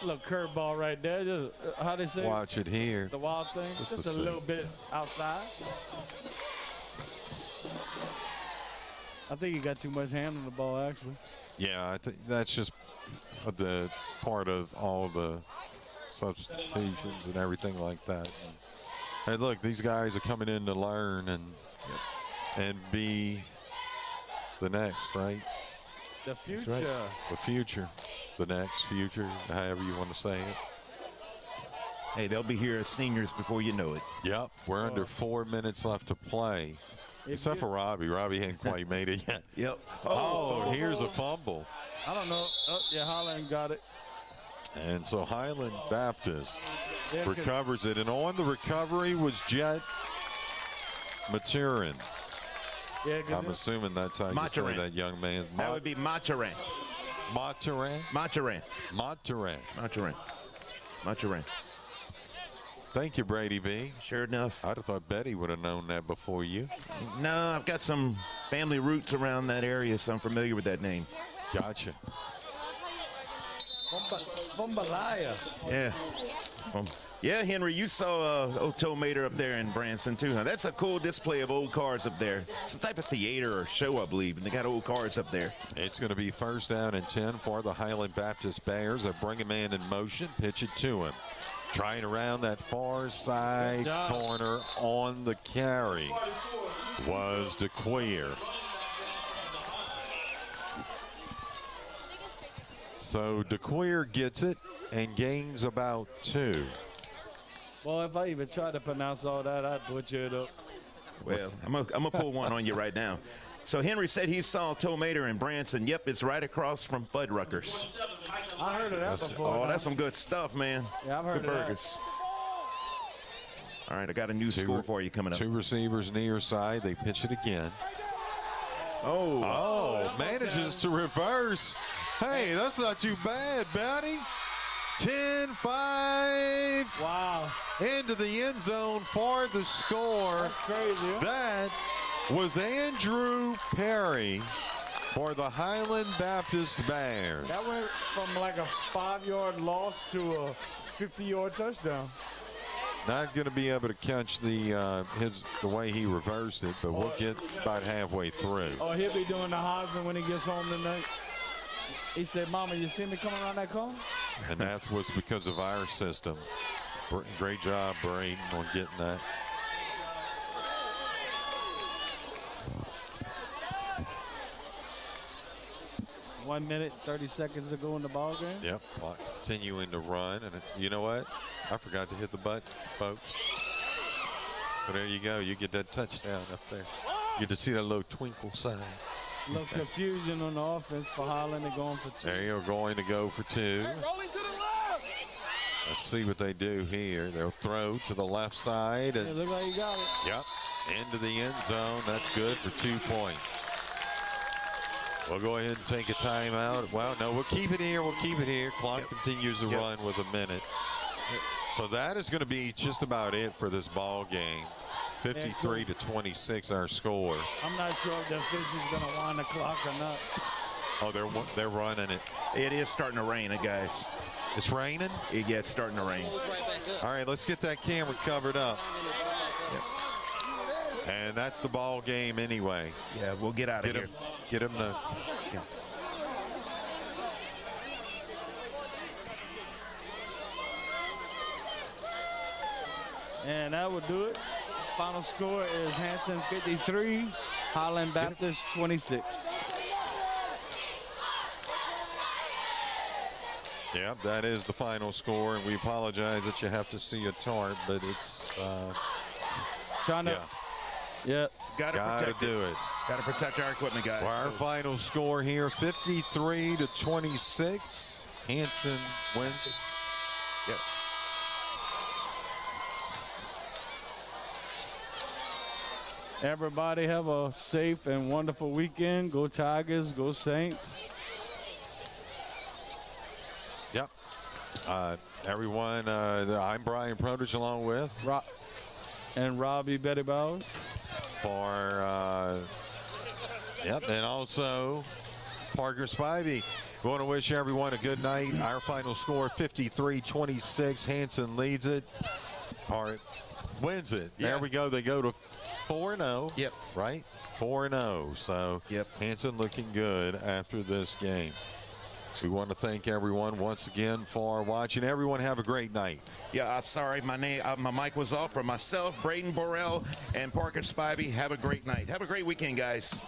Look, curveball right there. Just, how they say? Watch it here. The wild thing. Just a little bit outside. I think he got too much hand on the ball, actually. Yeah, I think that's just the part of all the substitutions and everything like that. And look, these guys are coming in to learn and be the next, right? The future. That's right. The future. The next future, however you want to say it. Hey, they'll be here as seniors before you know it. Yep, we're under 4 minutes left to play. Except for Robbie. Robbie hadn't quite made it yet. Yep. Oh, here's a fumble. I don't know. Oh, yeah, Highland got it. And so Highland Baptist recovers it. And on the recovery was Jet Maturin. Yeah, I'm assuming that's how you say that young man. That would be Maturin. Maturin? Maturin. Maturin. Maturin. Maturin. Thank you, Brady B. Sure enough. I'd have thought Betty would have known that before you. No, I've got some family roots around that area, so I'm familiar with that name. Gotcha. From Balaya. Yeah. Yeah, Henry, you saw old Tow Mater up there in Branson, too, huh? That's a cool display of old cars up there. Some type of theater or show, I believe, and they got old cars up there. It's going to be first down and 10 for the Highland Baptist Bears. They bring a man in motion, pitch it to him. Trying around that far side corner on the carry was DeQueer. So DeCoyer gets it and gains about 2. Well, if I even try to pronounce all that, I'd butcher it up. Well, I'm gonna pull one on you right now. So Henry said he saw Tomater in Branson. Yep, it's right across from Fuddruckers. I heard of that before. Oh, that's some good stuff, man. Yeah, I've heard good of that. burgers. All right, I got a new score for you coming up. 2 receivers near side. They pitch it again. Oh, manages to reverse. Hey, that's not too bad, Batty. 10-5. Wow. Into the end zone for the score. That's crazy. That was Andrew Perry for the Highland Baptist Bears. That went from like a 5-yard loss to a 50-yard touchdown. Not going to be able to catch the way he reversed it, but we'll get about halfway through. Oh, he'll be doing the Heisman when he gets home tonight. He said, Mama, you see me coming around that corner? And that was because of our system. Great job, Braden, on getting that. One minute, 30 seconds to go in the ball game. Yep, continuing to run. And you know what? I forgot to hit the button, folks. So there you go. You get that touchdown up there. You get to see that little twinkle sign. A little confusion on the offense for Highland. They're going for 2. They are going to go for 2. Let's see what they do here. They'll throw to the left side. And it looks like you got it. Yep, into the end zone. That's good for 2 points. We'll go ahead and take a timeout. Well, no, we'll keep it here. We'll keep it here. Clock continues to run with a minute. So that is going to be just about it for this ball game. 53-26 our score. I'm not sure if the official's going to wind the clock or not. Oh, they're running it. It is starting to rain, guys. It's raining? Yeah, it's starting to rain. All right, let's get that camera covered up. Yep. And that's the ball game anyway. Yeah, we'll get out of here. Get him to. Yeah. And that will do it. Final score is Hanson 53, Highland Baptist 26. Yeah, that is the final score, and we apologize that you have to see a tarp, but it's trying to. Yeah, gotta do it. Gotta protect our equipment, guys. Well, our final score here, 53-26. Hanson wins. Yep. Everybody have a safe and wonderful weekend. Go Tigers, go Saints. Yep. Everyone, I'm Brian Prodich along with and Robbie Betty Bowers. Yep, and also Parker Spivey. We want to wish everyone a good night. Our final score, 53-26. Hanson leads it. Wins it. Yeah. There we go. They go to 4-0. Yep. Right? 4-0. So Hanson looking good after this game. We want to thank everyone once again for watching. Everyone have a great night. Yeah, I'm sorry. My mic was off. For myself, Braden Borrell, and Parker Spivey, have a great night. Have a great weekend, guys.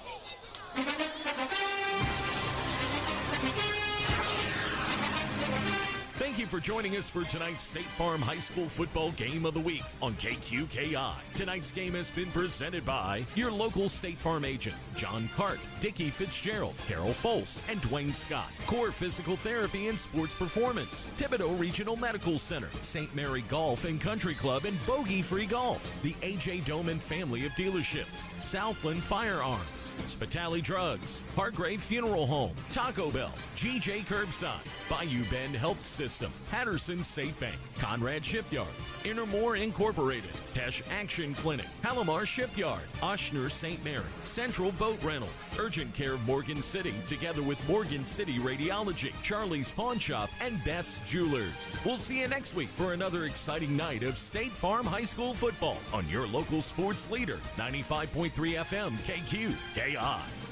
Thank you for joining us for tonight's State Farm High School Football Game of the Week on KQKI. Tonight's game has been presented by your local State Farm agents, John Cart, Dickie Fitzgerald, Carol Fols, and Dwayne Scott. Core Physical Therapy and Sports Performance, Thibodeau Regional Medical Center, St. Mary Golf and Country Club and Bogey Free Golf, the A.J. Doman family of dealerships, Southland Firearms, Spitali Drugs, Hargrave Funeral Home, Taco Bell, G.J. Curbside, Bayou Bend Health System, Patterson State Bank, Conrad Shipyards, Intermore Incorporated, Tesh Action Clinic, Palomar Shipyard, Oshner St. Mary, Central Boat Rentals, Urgent Care of Morgan City, together with Morgan City Radiology, Charlie's Pawn Shop, and Best Jewelers. We'll see you next week for another exciting night of State Farm High School football on your local sports leader, 95.3 FM KQKI.